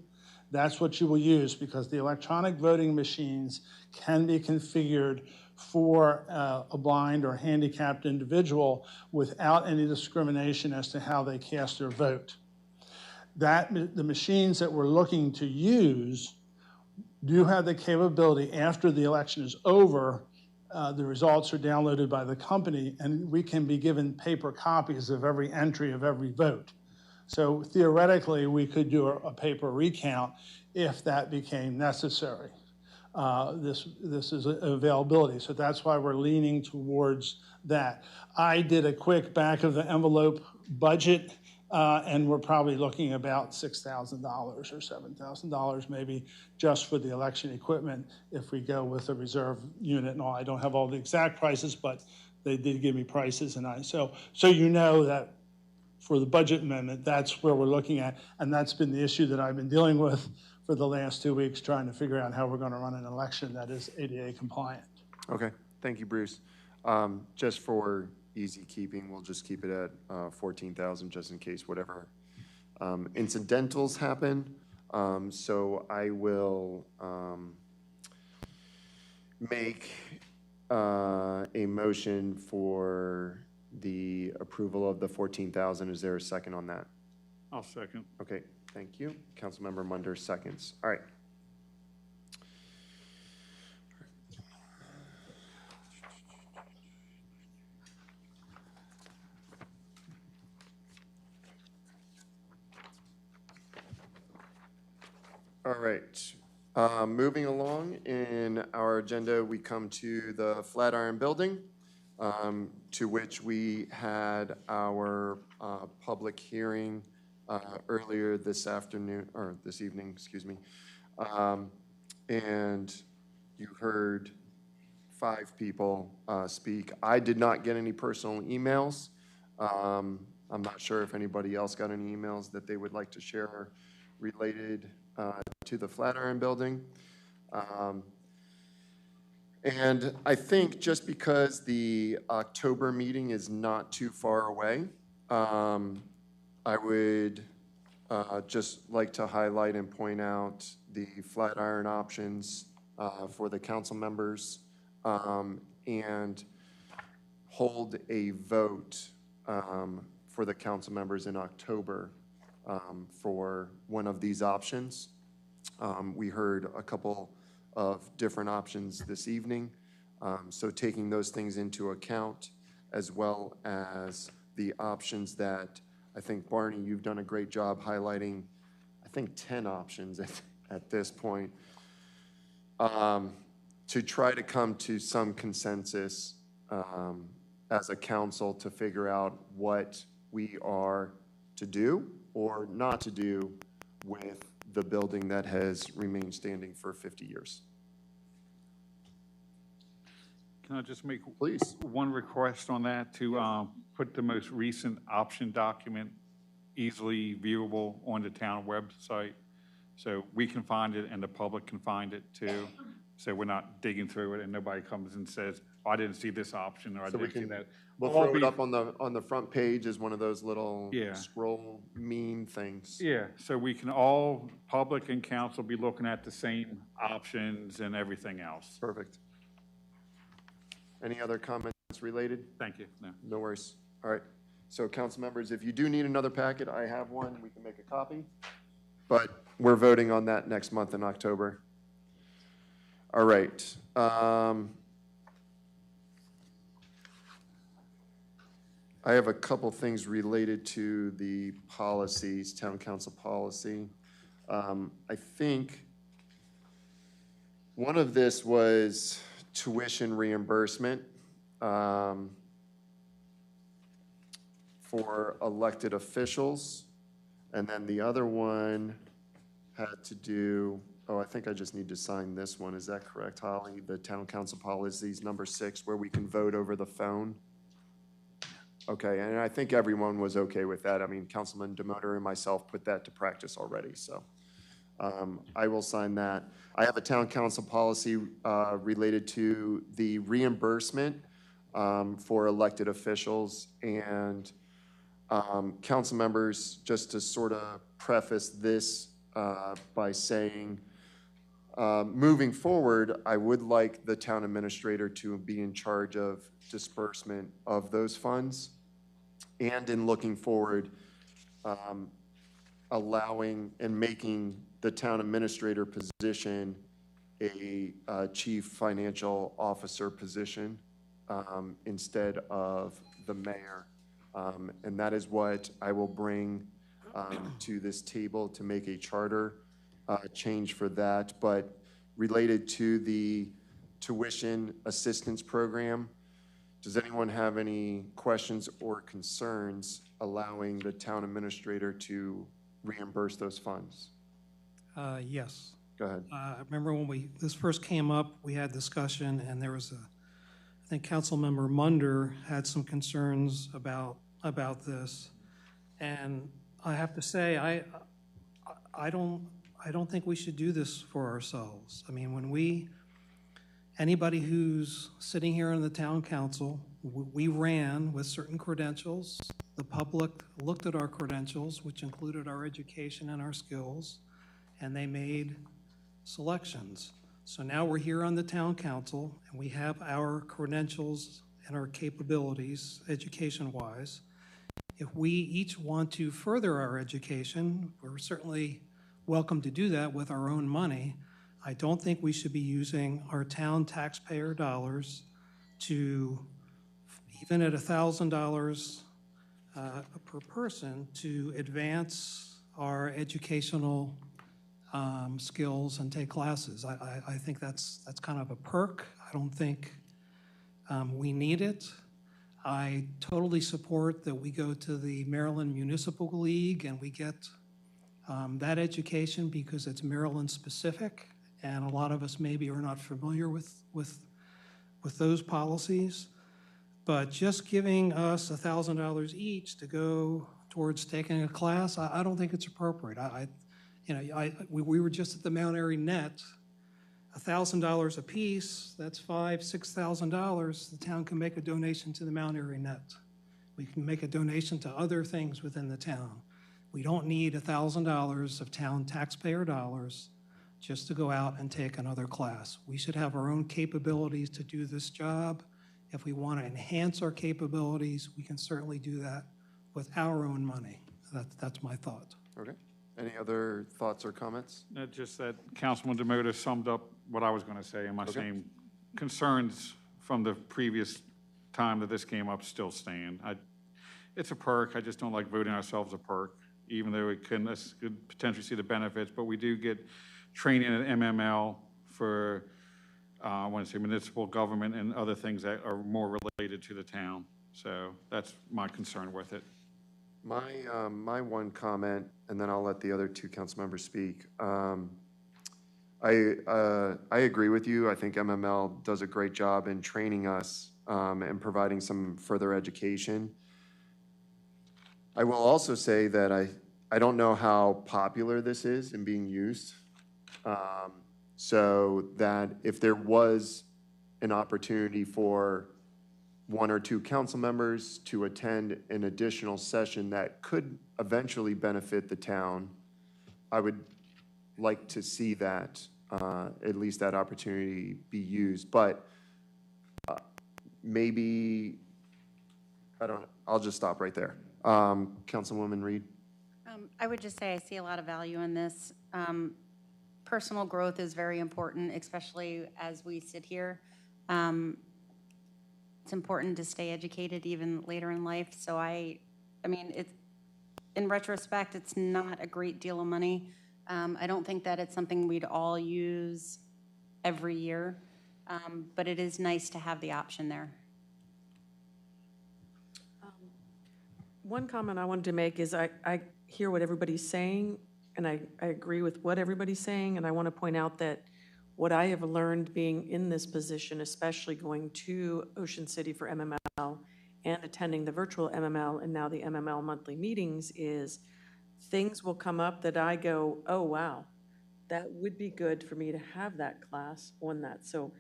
that's what you will use because the electronic voting machines can be configured for a blind or handicapped individual without any discrimination as to how they cast their vote. The machines that we're looking to use do have the capability after the election is over, the results are downloaded by the company and we can be given paper copies of every entry of every vote. So theoretically, we could do a paper recount if that became necessary. This is availability, so that's why we're leaning towards that. I did a quick back of the envelope budget, and we're probably looking about $6,000 or $7,000 maybe just for the election equipment if we go with a reserve unit and all. I don't have all the exact prices, but they did give me prices, and so you know that for the budget amendment, that's where we're looking at, and that's been the issue that I've been dealing with for the last 2 weeks, trying to figure out how we're going to run an election that is ADA compliant. Okay, thank you, Bruce. Just for easy keeping, we'll just keep it at 14,000 just in case whatever incidentals happen. So I will make a motion for the approval of the 14,000. Is there a second on that? I'll second. Okay, thank you. Councilmember Munder seconds. All right. All right. Moving along in our agenda, we come to the Flatiron Building, to which we had our public hearing earlier this afternoon, or this evening, excuse me. And you heard 5 people speak. I did not get any personal emails. I'm not sure if anybody else got any emails that they would like to share related to the Flatiron Building. And I think just because the October meeting is not too far away, I would just like to highlight and point out the Flatiron options for the council members, and hold a vote for the council members in October for one of these options. We heard a couple of different options this evening, so taking those things into account, as well as the options that I think, Barney, you've done a great job highlighting, I think 10 options at this point, to try to come to some consensus as a council to figure out what we are to do or not to do with the building that has remained standing for 50 years. Can I just make Please. one request on that to put the most recent option document easily viewable on the town website so we can find it and the public can find it too, so we're not digging through it and nobody comes and says, oh, I didn't see this option or I So we didn't see can, that. we'll throw it up on the front page as one of those little Yeah. scroll mean things. Yeah, so we can all, public and council, be looking at the same options and everything else. Perfect. Any other comments related? Thank you. No. No worries. All right. So council members, if you do need another packet, I have one. We can make a copy. But we're voting on that next month in October. All right. I have a couple things related to the policies, town council policy. I think one of this was tuition reimbursement for elected officials. And then the other one had to do, oh, I think I just need to sign this one. Is that correct, Holly? The town council policies, number 6, where we can vote over the phone. Okay, and I think everyone was okay with that. I mean, Councilman Demoter and myself put that to practice already, so I will sign that. I have a town council policy related to the reimbursement for elected officials, and council members, just to sort of preface this by saying, moving forward, I would like the town administrator to be in charge of disbursement of those funds, and in looking forward, allowing and making the town administrator position a chief financial officer position instead of the mayor. And that is what I will bring to this table to make a charter change for that. But related to the tuition assistance program, does anyone have any questions or concerns allowing the town administrator to reimburse those funds? Yes. Go ahead. I remember when this first came up, we had discussion, and there was I think Councilmember Munder had some concerns about this, and I have to say, I don't think we should do this for ourselves. I mean, anybody who's sitting here in the town council, we ran with certain credentials. The public looked at our credentials, which included our education and our skills, and they made selections. So now we're here on the town council, and we have our credentials and our capabilities, education-wise. If we each want to further our education, we're certainly welcome to do that with our own money. I don't think we should be using our town taxpayer dollars to, even at $1,000 per person, to advance our educational skills and take classes. I think that's kind of a perk. I don't think we need it. I totally support that we go to the Maryland Municipal League and we get that education because it's Maryland specific, and a lot of us maybe are not familiar with those policies. But just giving us $1,000 each to go towards taking a class, I don't think it's appropriate. We were just at the Mount.Airy Net, $1,000 a piece, that's $6,000. The town can make a donation to the Mount.Airy Net. We can make a donation to other things within the town. We don't need $1,000 of town taxpayer dollars just to go out and take another class. We should have our own capabilities to do this job. If we want to enhance our capabilities, we can certainly do that with our own money. That's my thought. Okay. Any other thoughts or comments? Just that Councilman Demota summed up what I was going to say, and my same concerns from the previous time that this came up still stand. It's a perk. I just don't like voting ourselves a perk, even though it could potentially see the benefits. But we do get training at MML for, I want to say, municipal government and other things that are more related to the town. So that's my concern with it. My one comment, and then I'll let the other two council members speak. I agree with you. I think MML does a great job in training us and providing some further education. I will also say that I don't know how popular this is in being used. So that if there was an opportunity for one or two council members to attend an additional session that could eventually benefit the town, I would like to see that, at least that opportunity be used. But maybe, I don't know, I'll just stop right there. Councilwoman Reed? I would just say I see a lot of value in this. Personal growth is very important, especially as we sit here. It's important to stay educated even later in life. So I mean, in retrospect, it's not a great deal of money. I don't think that it's something we'd all use every year, but it is nice to have the option there. One comment I wanted to make is I hear what everybody's saying, and I agree with what everybody's saying, and I want to point out that what I have learned being in this position, especially going to Ocean City for MML and attending the virtual MML and now the MML monthly meetings, is things will come up that I go, oh, wow, that would be good for me to have that class on that. So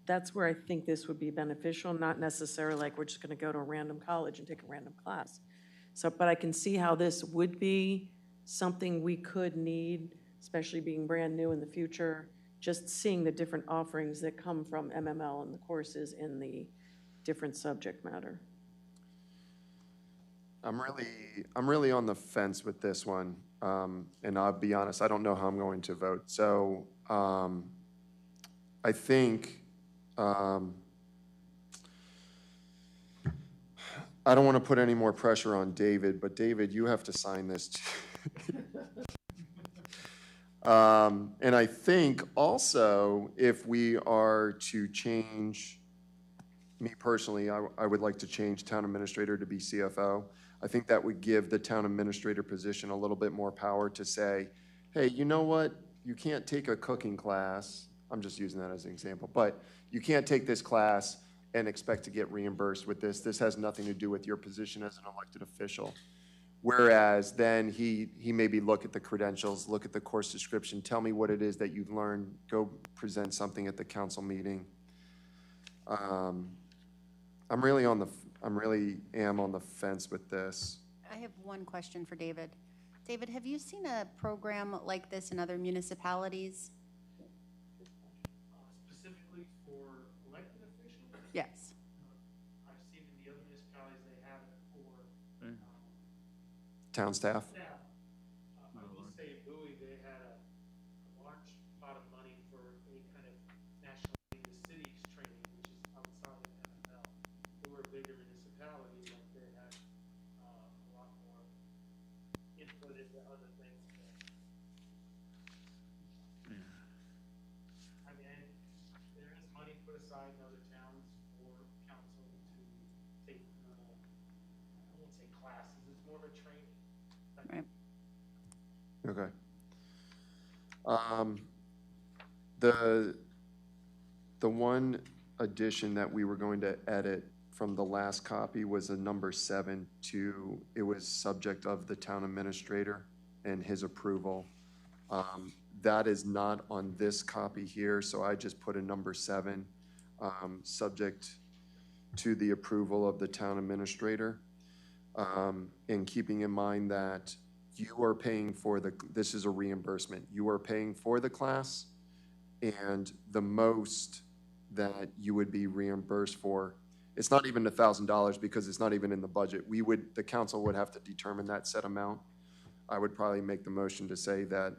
that's where I think this would be beneficial, not necessarily like we're just going to go to a random college and take a random class. So, but I can see how this would be something we could need, especially being brand new in the future, just seeing the different offerings that come from MML and the courses in the different subject matter. I'm really on the fence with this one, and I'll be honest, I don't know how I'm going to vote. So I think I don't want to put any more pressure on David, but David, you have to sign this too. And I think also if we are to change, me personally, I would like to change town administrator to be CFO. I think that would give the town administrator position a little bit more power to say, hey, you know what? You can't take a cooking class. I'm just using that as an example, but you can't take this class and expect to get reimbursed with this. This has nothing to do with your position as an elected official. Whereas then he maybe look at the credentials, look at the course description, tell me what it is that you've learned, go present something at the council meeting. I really am on the fence with this. I have one question for David. David, have you seen a program like this in other municipalities? Specifically for elected officials? Yes. I've seen in the other municipalities they have it for Town staff? staff. I will say in Bowie, they had a large pot of money for any kind of national league of cities training, which is outside of MML. They were a bigger municipality, like they had a lot more input into other things. I mean, there is money put aside in other towns for council to take, I won't say classes, it's more of a training. Right. Okay. The one addition that we were going to edit from the last copy was a number 7 to, it was subject of the town administrator and his approval. That is not on this copy here, so I just put a number 7, subject to the approval of the town administrator. And keeping in mind that you are paying for this is a reimbursement. You are paying for the class, and the most that you would be reimbursed for, it's not even $1,000 because it's not even in the budget. The council would have to determine that set amount. I would probably make the motion to say that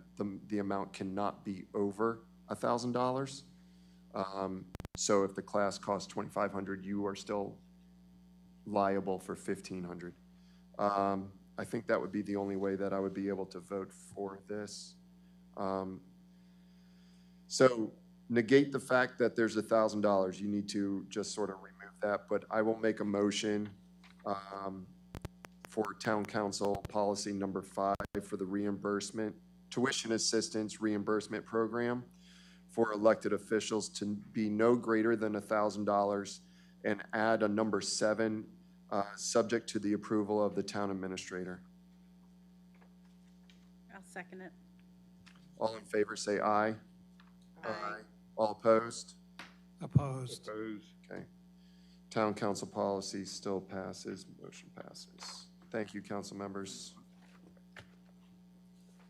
the amount cannot be over $1,000. So if the class costs $2,500, you are still liable for $1,500. I think that would be the only way that I would be able to vote for this. So negate the fact that there's $1,000. You need to just sort of remove that, but I will make a motion for Town Council Policy Number 5 for the reimbursement, tuition assistance reimbursement program for elected officials to be no greater than $1,000, and add a number 7, subject to the approval of the town administrator. I'll second it. All in favor, say aye. Aye. All opposed? Opposed. Opposed. Okay. Town council policy still passes, motion passes. Thank you, council members.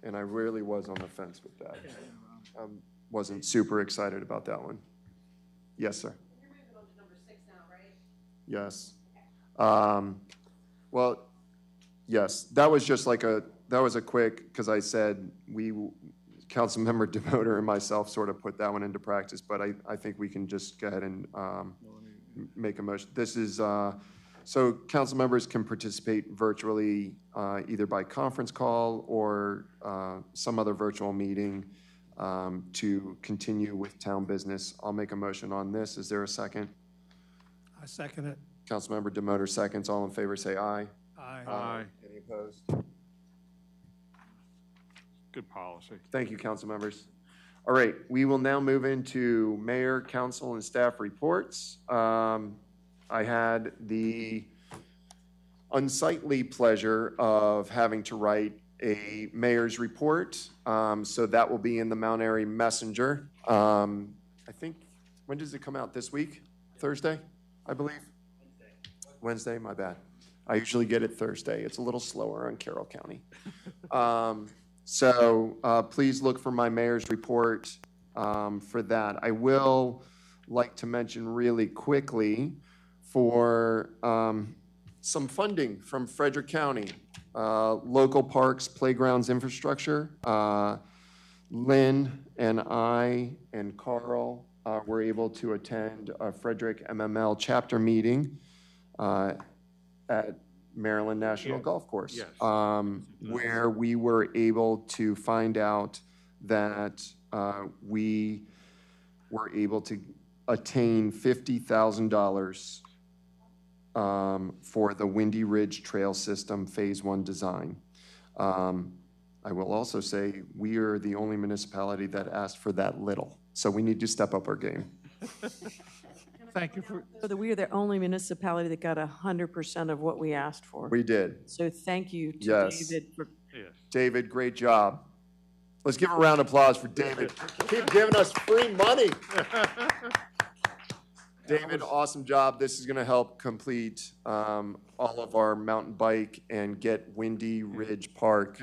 And I really was on the fence with that. Wasn't super excited about that one. Yes, sir. You're moving on to number 6 now, right? Yes. Well, yes, that was just like that was a quick, because I said Councilmember Demoter and myself sort of put that one into practice, but I think we can just go ahead and make a motion. This is, so council members can participate virtually either by conference call or some other virtual meeting to continue with town business. I'll make a motion on this. Is there a second? I second it. Councilmember Demoter seconds. All in favor say aye. Aye. Aye. Any opposed? Good policy. Thank you, council members. All right, we will now move into mayor, council, and staff reports. I had the unsightly pleasure of having to write a mayor's report. So that will be in the Mount.Airy Messenger. I think, when does it come out? This week? Thursday, I believe? Wednesday, my bad. I usually get it Thursday. It's a little slower on Carroll County. So please look for my mayor's report for that. I will like to mention really quickly for some funding from Frederick County, local parks, playgrounds, infrastructure. Lynn and I and Carl were able to attend a Frederick MML chapter meeting at Maryland National Golf Course, where we were able to find out that we were able to attain $50,000 for the Windy Ridge Trail System Phase 1 design. I will also say we are the only municipality that asked for that little, so we need to step up our game. Thank you for. So that we are the only municipality that got 100% of what we asked for. We did. So thank you to Yes. David for David, great job. Let's give a round of applause for David. Keep giving us free money. David, awesome job. This is going to help complete all of our mountain bike and get Windy Ridge Park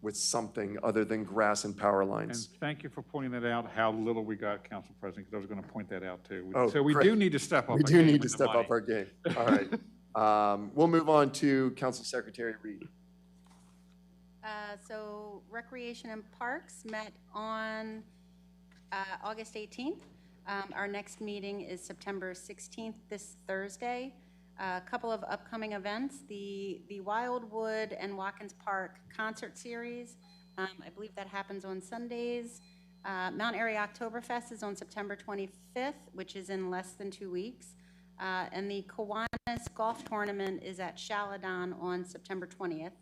with something other than grass and power And lines. thank you for pointing that out, how little we got, Council President, because I was going to point that out too. Oh, So we great. do need to step up. We our do game need with to the step money. up our game. All right. We'll move on to Council Secretary Reed. So Recreation and Parks met on August 18th. Our next meeting is September 16th, this Thursday. A couple of upcoming events, the Wildwood and Watkins Park concert series. I believe that happens on Sundays. Mount.Airy Oktoberfest is on September 25th, which is in less than 2 weeks. And the Kiwanis Golf Tournament is at Shaladon on September 20th.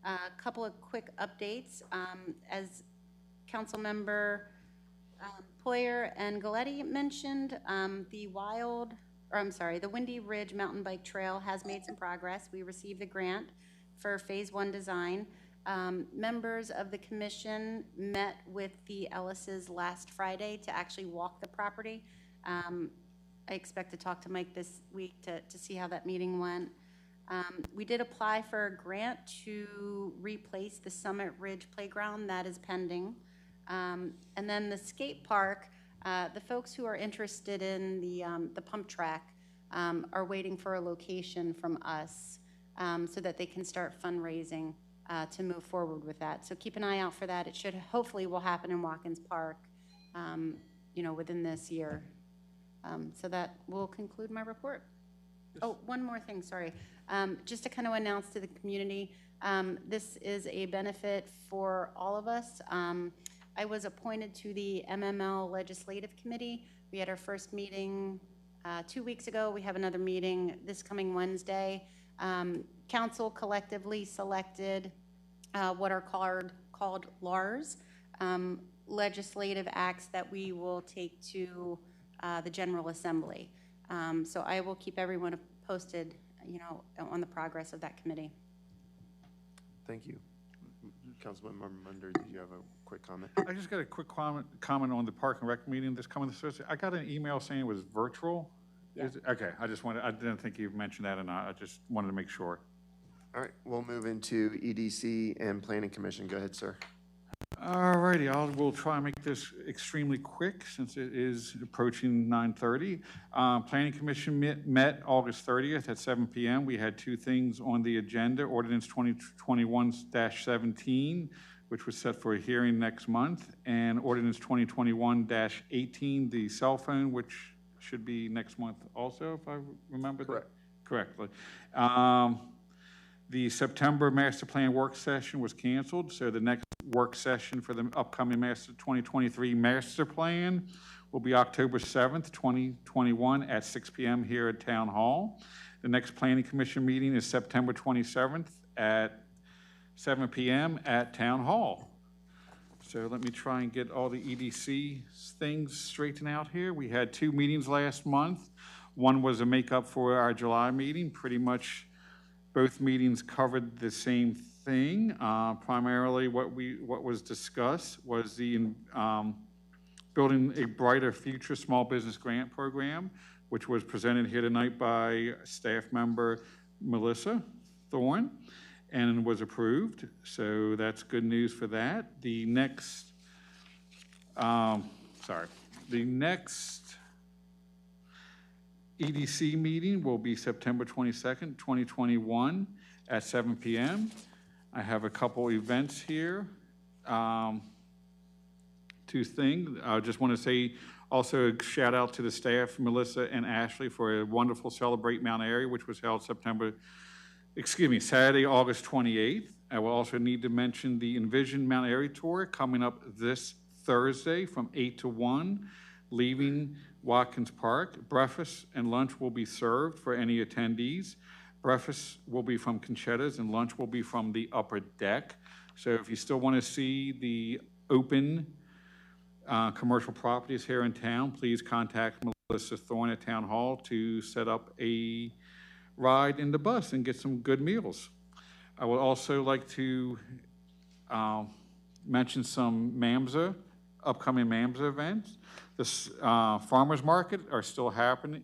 A couple of quick updates. As Councilmember Poyer and Galletti mentioned, the Windy Ridge Mountain Bike Trail has made some progress. We received the grant for Phase 1 design. Members of the commission met with the Ellises last Friday to actually walk the property. I expect to talk to Mike this week to see how that meeting went. We did apply for a grant to replace the Summit Ridge Playground. That is pending. And then the skate park, the folks who are interested in the pump track are waiting for a location from us so that they can start fundraising to move forward with that. So keep an eye out for that. It should, hopefully will happen in Watkins Park, within this year. So that will conclude my report. Oh, one more thing, sorry. Just to kind of announce to the community, this is a benefit for all of us. I was appointed to the MML Legislative Committee. We had our first meeting 2 weeks ago. We have another meeting this coming Wednesday. Council collectively selected what are called LARs, legislative acts that we will take to the General Assembly. So I will keep everyone posted, on the progress of that committee. Thank you. Councilmember Munder, did you have a quick comment? I just got a quick comment on the Park and Rec meeting this coming Thursday. I got an email saying it was virtual. Yeah. Okay, I didn't think you mentioned that or not. I just wanted to make sure. All right, we'll move into EDC and Planning Commission. Go ahead, sir. All righty, we'll try and make this extremely quick since it is approaching 9:30. Planning Commission met August 30th at 7 p.m. We had two things on the agenda: Ordinance 2021-17, which was set for a hearing next month, and Ordinance 2021-18, the cell phone, which should be next month also, if I remember that correctly. The September Master Plan work session was canceled, so the next work session for the upcoming 2023 Master Plan will be October 7th, 2021 at 6 p.m. here at Town Hall. The next Planning Commission meeting is September 27th at 7 p.m. at Town Hall. So let me try and get all the EDC things straightened out here. We had two meetings last month. One was a makeup for our July meeting. Pretty much both meetings covered the same thing. Primarily what was discussed was the Building a Brighter Future Small Business Grant Program, which was presented here tonight by staff member Melissa Thorne and was approved. So that's good news for that. The next, the next EDC meeting will be September 22nd, 2021 at 7 p.m. I have a couple events here. Two things. I just want to say also a shout out to the staff, Melissa and Ashley, for a wonderful Celebrate Mount.Airy, which was held Saturday, August 28th. I will also need to mention the Envision Mount.Airy Tour coming up this Thursday from 8 to 1, leaving Watkins Park. Breakfast and lunch will be served for any attendees. Breakfast will be from Conchetta's and lunch will be from the upper deck. So if you still want to see the open commercial properties here in town, please contact Melissa Thorne at Town Hall to set up a ride in the bus and get some good meals. I would also like to mention some upcoming MAMSA events. The farmers market are still happening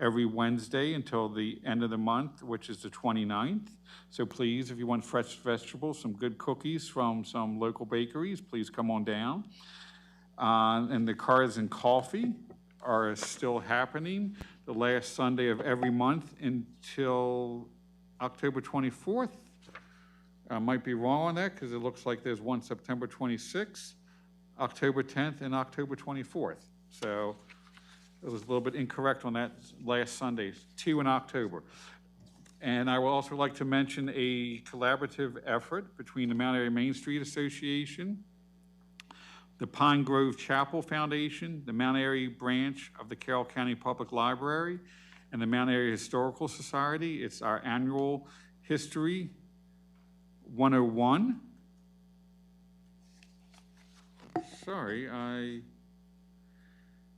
every Wednesday until the end of the month, which is the 29th. So please, if you want fresh vegetables, some good cookies from some local bakeries, please come on down. And the Cars and Coffee are still happening the last Sunday of every month until October 24th. I might be wrong on that because it looks like there's one September 26th, October 10th, and October 24th. So it was a little bit incorrect on that last Sunday, 2 in October. And I would also like to mention a collaborative effort between the Mount.Airy Main Street Association, the Pine Grove Chapel Foundation, the Mount.Airy branch of the Carroll County Public Library, and the Mount.Airy Historical Society. It's our annual History 101. Sorry, I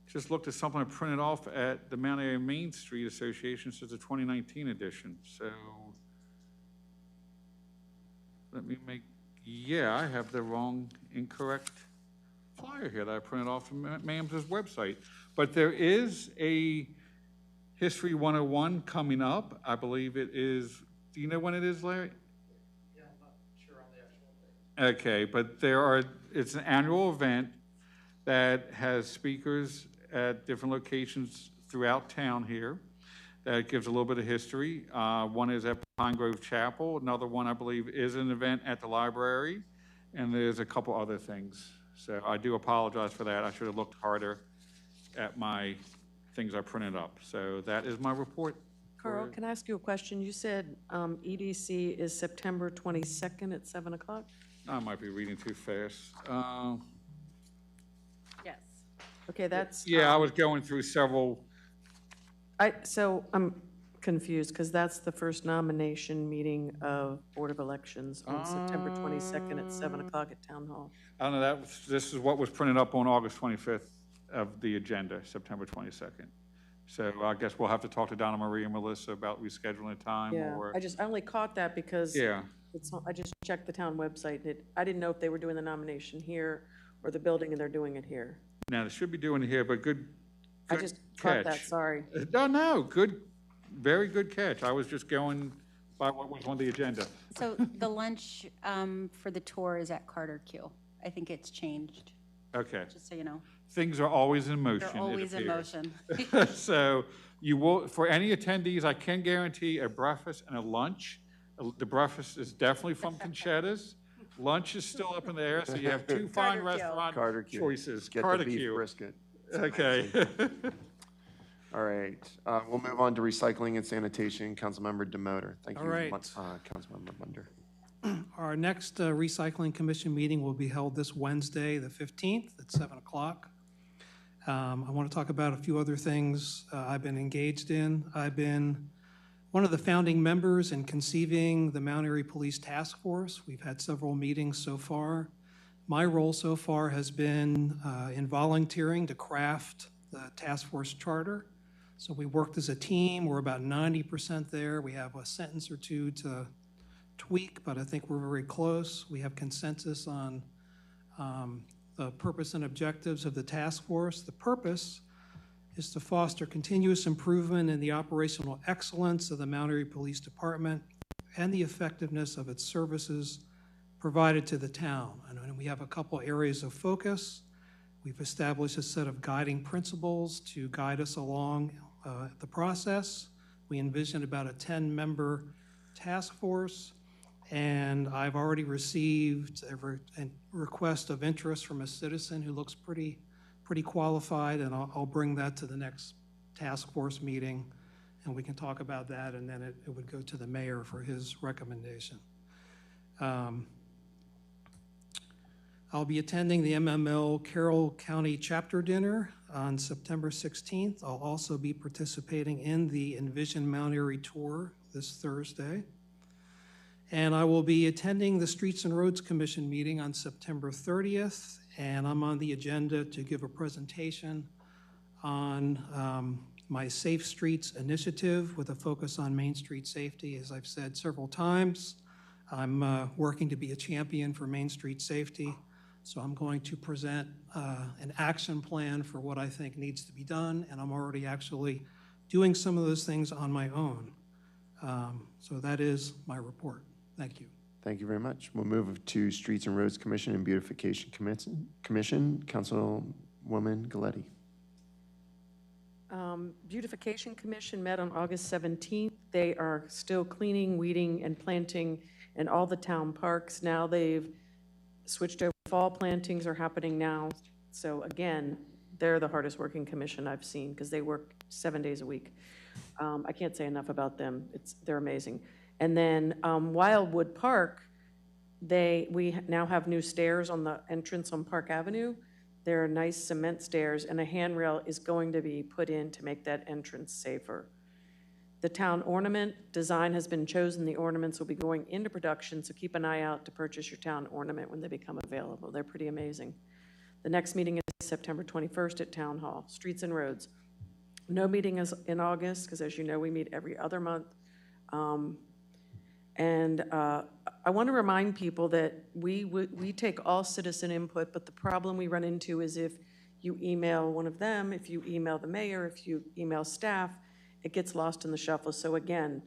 just looked at something I printed off at the Mount.Airy Main Street Association since the 2019 edition. So let me I have the incorrect flyer here that I printed off from MAMS's website. But there is a History 101 coming up. I believe it is, do you know when it is, Larry? Yeah, I'm not sure on the actual date. Okay, but it's an annual event that has speakers at different locations throughout town here that gives a little bit of history. One is at Pine Grove Chapel. Another one, I believe, is an event at the library. And there's a couple other things. So I do apologize for that. I should have looked harder at my things I printed up. So that is my report. Carl, can I ask you a question? You said EDC is September 22nd at 7 o'clock? I might be reading too fast. Yes. Okay, that's. Yeah, I was going through several. So I'm confused because that's the first nomination meeting of Board of Elections on September 22nd at 7 o'clock at Town Hall. I don't know, this is what was printed up on August 25th of the agenda, September 22nd. So I guess we'll have to talk to Donna Marie and Melissa about rescheduling a time or. I only caught that because I just checked the town website. I didn't know if they were doing the nomination here or the building and they're doing it here. Now, they should be doing it here, but good I just catch. caught that, sorry. No, good, very good catch. I was just going by what was on the agenda. So the lunch for the tour is at Carter Q. I think it's changed, Okay. just so you know. Things are always in motion. They're always in motion. So you will, for any attendees, I can guarantee a breakfast and a lunch. The breakfast is definitely from Conchetta's. Lunch is still up in the air, so you have two fine restaurant choices. Get Carter the beef Q. brisket. Okay. All right, we'll move on to recycling and sanitation. Councilmember Demoter. Thank you, All right. Councilmember Munder. Our next recycling commission meeting will be held this Wednesday, the 15th at 7 o'clock. I want to talk about a few other things I've been engaged in. I've been one of the founding members in conceiving the Mount.Airy Police Task Force. We've had several meetings so far. My role so far has been in volunteering to craft the task force charter. So we worked as a team. We're about 90% there. We have a sentence or two to tweak, but I think we're very close. We have consensus on the purpose and objectives of the task force. The purpose is to foster continuous improvement in the operational excellence of the Mount.Airy Police Department and the effectiveness of its services provided to the town. And we have a couple areas of focus. We've established a set of guiding principles to guide us along the process. We envisioned about a 10-member task force, and I've already received a request of interest from a citizen who looks pretty qualified, and I'll bring that to the next task force meeting, and we can talk about that, and then it would go to the mayor for his recommendation. I'll be attending the MML Carroll County Chapter Dinner on September 16th. I'll also be participating in the Envision Mount.Airy Tour this Thursday. And I will be attending the Streets and Roads Commission meeting on September 30th, and I'm on the agenda to give a presentation on my Safe Streets initiative with a focus on Main Street safety. As I've said several times, I'm working to be a champion for Main Street safety. So I'm going to present an action plan for what I think needs to be done, and I'm already actually doing some of those things on my own. So that is my report. Thank you. Thank you very much. We'll move to Streets and Roads Commission and Beautification Commission. Councilwoman Galletti. Beautification Commission met on August 17th. They are still cleaning, weeding, and planting in all the town parks. Now they've switched over. Fall plantings are happening now. So again, they're the hardest working commission I've seen because they work 7 days a week. I can't say enough about them. They're amazing. And then Wildwood Park, we now have new stairs on the entrance on Park Avenue. They're nice cement stairs, and a handrail is going to be put in to make that entrance safer. The town ornament design has been chosen. The ornaments will be going into production, so keep an eye out to purchase your town ornament when they become available. They're pretty amazing. The next meeting is September 21st at Town Hall. Streets and Roads. No meeting is in August, because as you know, we meet every other month. I want to remind people that we take all citizen input, but the problem we run into is if you email one of them, if you email the mayor, if you email staff, it gets lost in the shuffle. So again,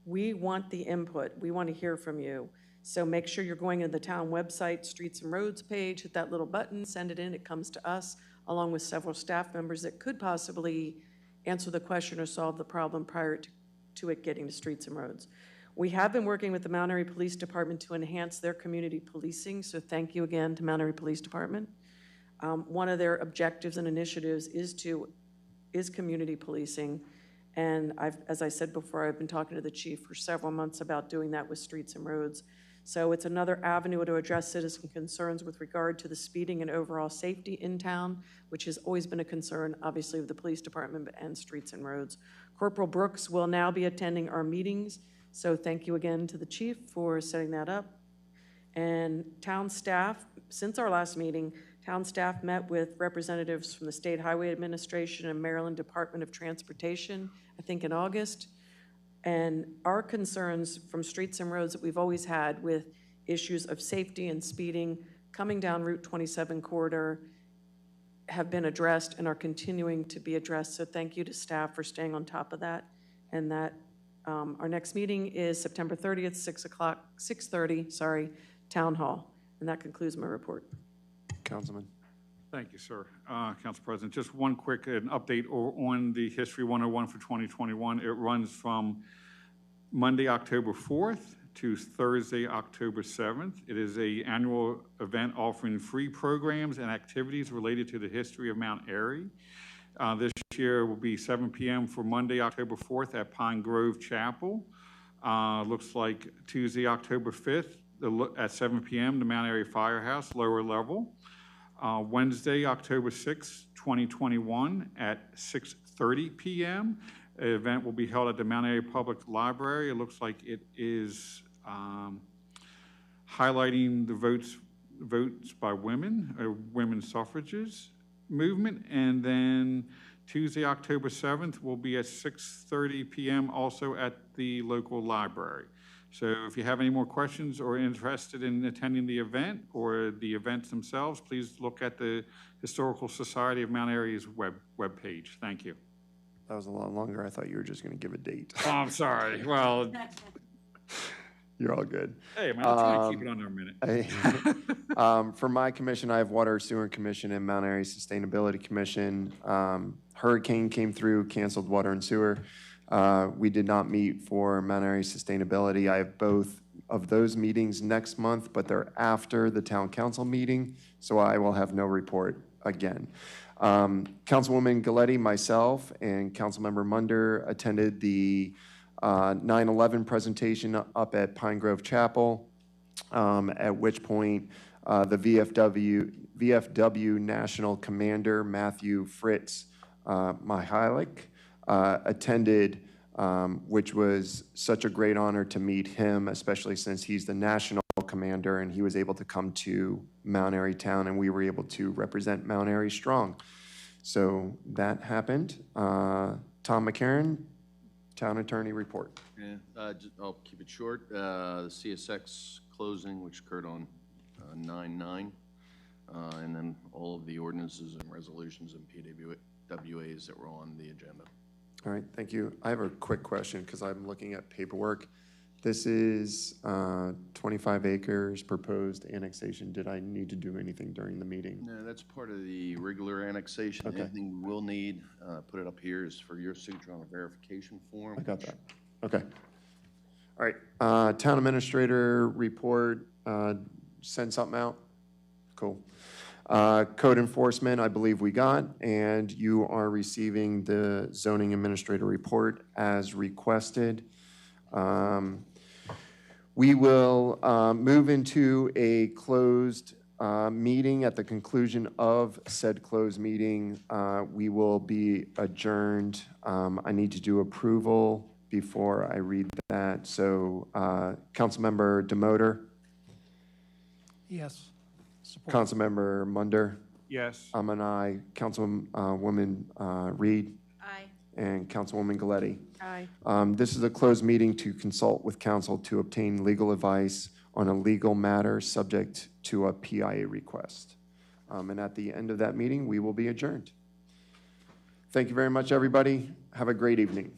we want the input. We want to hear from you. So make sure you're going to the town website, Streets and Roads page, hit that little button, send it in. It comes to us, along with several staff members that could possibly answer the question or solve the problem prior to it getting to Streets and Roads. We have been working with the Mount.Airy Police Department to enhance their community policing, so thank you again to Mount.Airy Police Department. One of their objectives and initiatives is community policing, and as I said before, I've been talking to the chief for several months about doing that with Streets and Roads. So it's another avenue to address citizen concerns with regard to the speeding and overall safety in town, which has always been a concern, obviously, of the police department and Streets and Roads. Corporal Brooks will now be attending our meetings, so thank you again to the chief for setting that up. And town staff, since our last meeting, town staff met with representatives from the State Highway Administration and Maryland Department of Transportation, I think in August. And our concerns from Streets and Roads that we've always had with issues of safety and speeding coming down Route 27 corridor have been addressed and are continuing to be addressed. So thank you to staff for staying on top of that. And that our next meeting is September 30th, 6:30, Town Hall. And that concludes my report. Councilman. Thank you, sir. Council President, just one quick update on the History 101 for 2021. It runs from Monday, October 4th to Thursday, October 7th. It is an annual event offering free programs and activities related to the history of Mount.Airy. This year will be 7 p.m. for Monday, October 4th at Pine Grove Chapel. Looks like Tuesday, October 5th at 7 p.m. the Mount.Airy Firehouse, lower level. Wednesday, October 6th, 2021 at 6:30 p.m. An event will be held at the Mount.Airy Public Library. It looks like it is highlighting the votes by women, women's suffrages movement. And then Tuesday, October 7th will be at 6:30 p.m. also at the local library. So if you have any more questions or interested in attending the event or the events themselves, please look at the Historical Society of Mount.Airy's webpage. Thank you. That was a lot longer. I thought you were just going to give a date. Oh, I'm sorry. Well, you're all good. Hey, man, I'll try and keep it under a minute. For my commission, I have Water Sewer Commission and Mount.Airy Sustainability Commission. Hurricane came through, canceled water and sewer. We did not meet for Mount.Airy Sustainability. I have both of those meetings next month, but they're after the town council meeting, so I will have no report again. Councilwoman Galletti, myself, and Councilmember Munder attended the 9/11 presentation up at Pine Grove Chapel, at which point the VFW National Commander Matthew Fritz Mihalik attended, which was such a great honor to meet him, especially since he's the national commander and he was able to come to Mount.Airy Town and we were able to represent Mount.Airy strong. So that happened. Tom McCarron, Town Attorney report. Yeah, I'll keep it short. The CSX closing, which occurred on 9/9, and then all of the ordinances and resolutions and PWAs that were on the agenda. All right, thank you. I have a quick question because I'm looking at paperwork. This is 25 acres proposed annexation. Did I need to do anything during the meeting? No, that's part of the regular annexation. Okay. Anything we'll need, put it up here, is for your signature on the verification form. I got that. Okay. All right, town administrator report, send something out? Cool. Code enforcement, I believe we got, and you are receiving the zoning administrator report as requested. We will move into a closed meeting. At the conclusion of said closed meeting, we will be adjourned. I need to do approval before I read that. So, Councilmember Demoter? Yes. Support. Councilmember Munder? Yes. I'm an aye. Councilwoman Reed? Aye. And Councilwoman Galletti? Aye. This is a closed meeting to consult with counsel to obtain legal advice on a legal matter subject to a PIA request. And at the end of that meeting, we will be adjourned. Thank you very much, everybody. Have a great evening.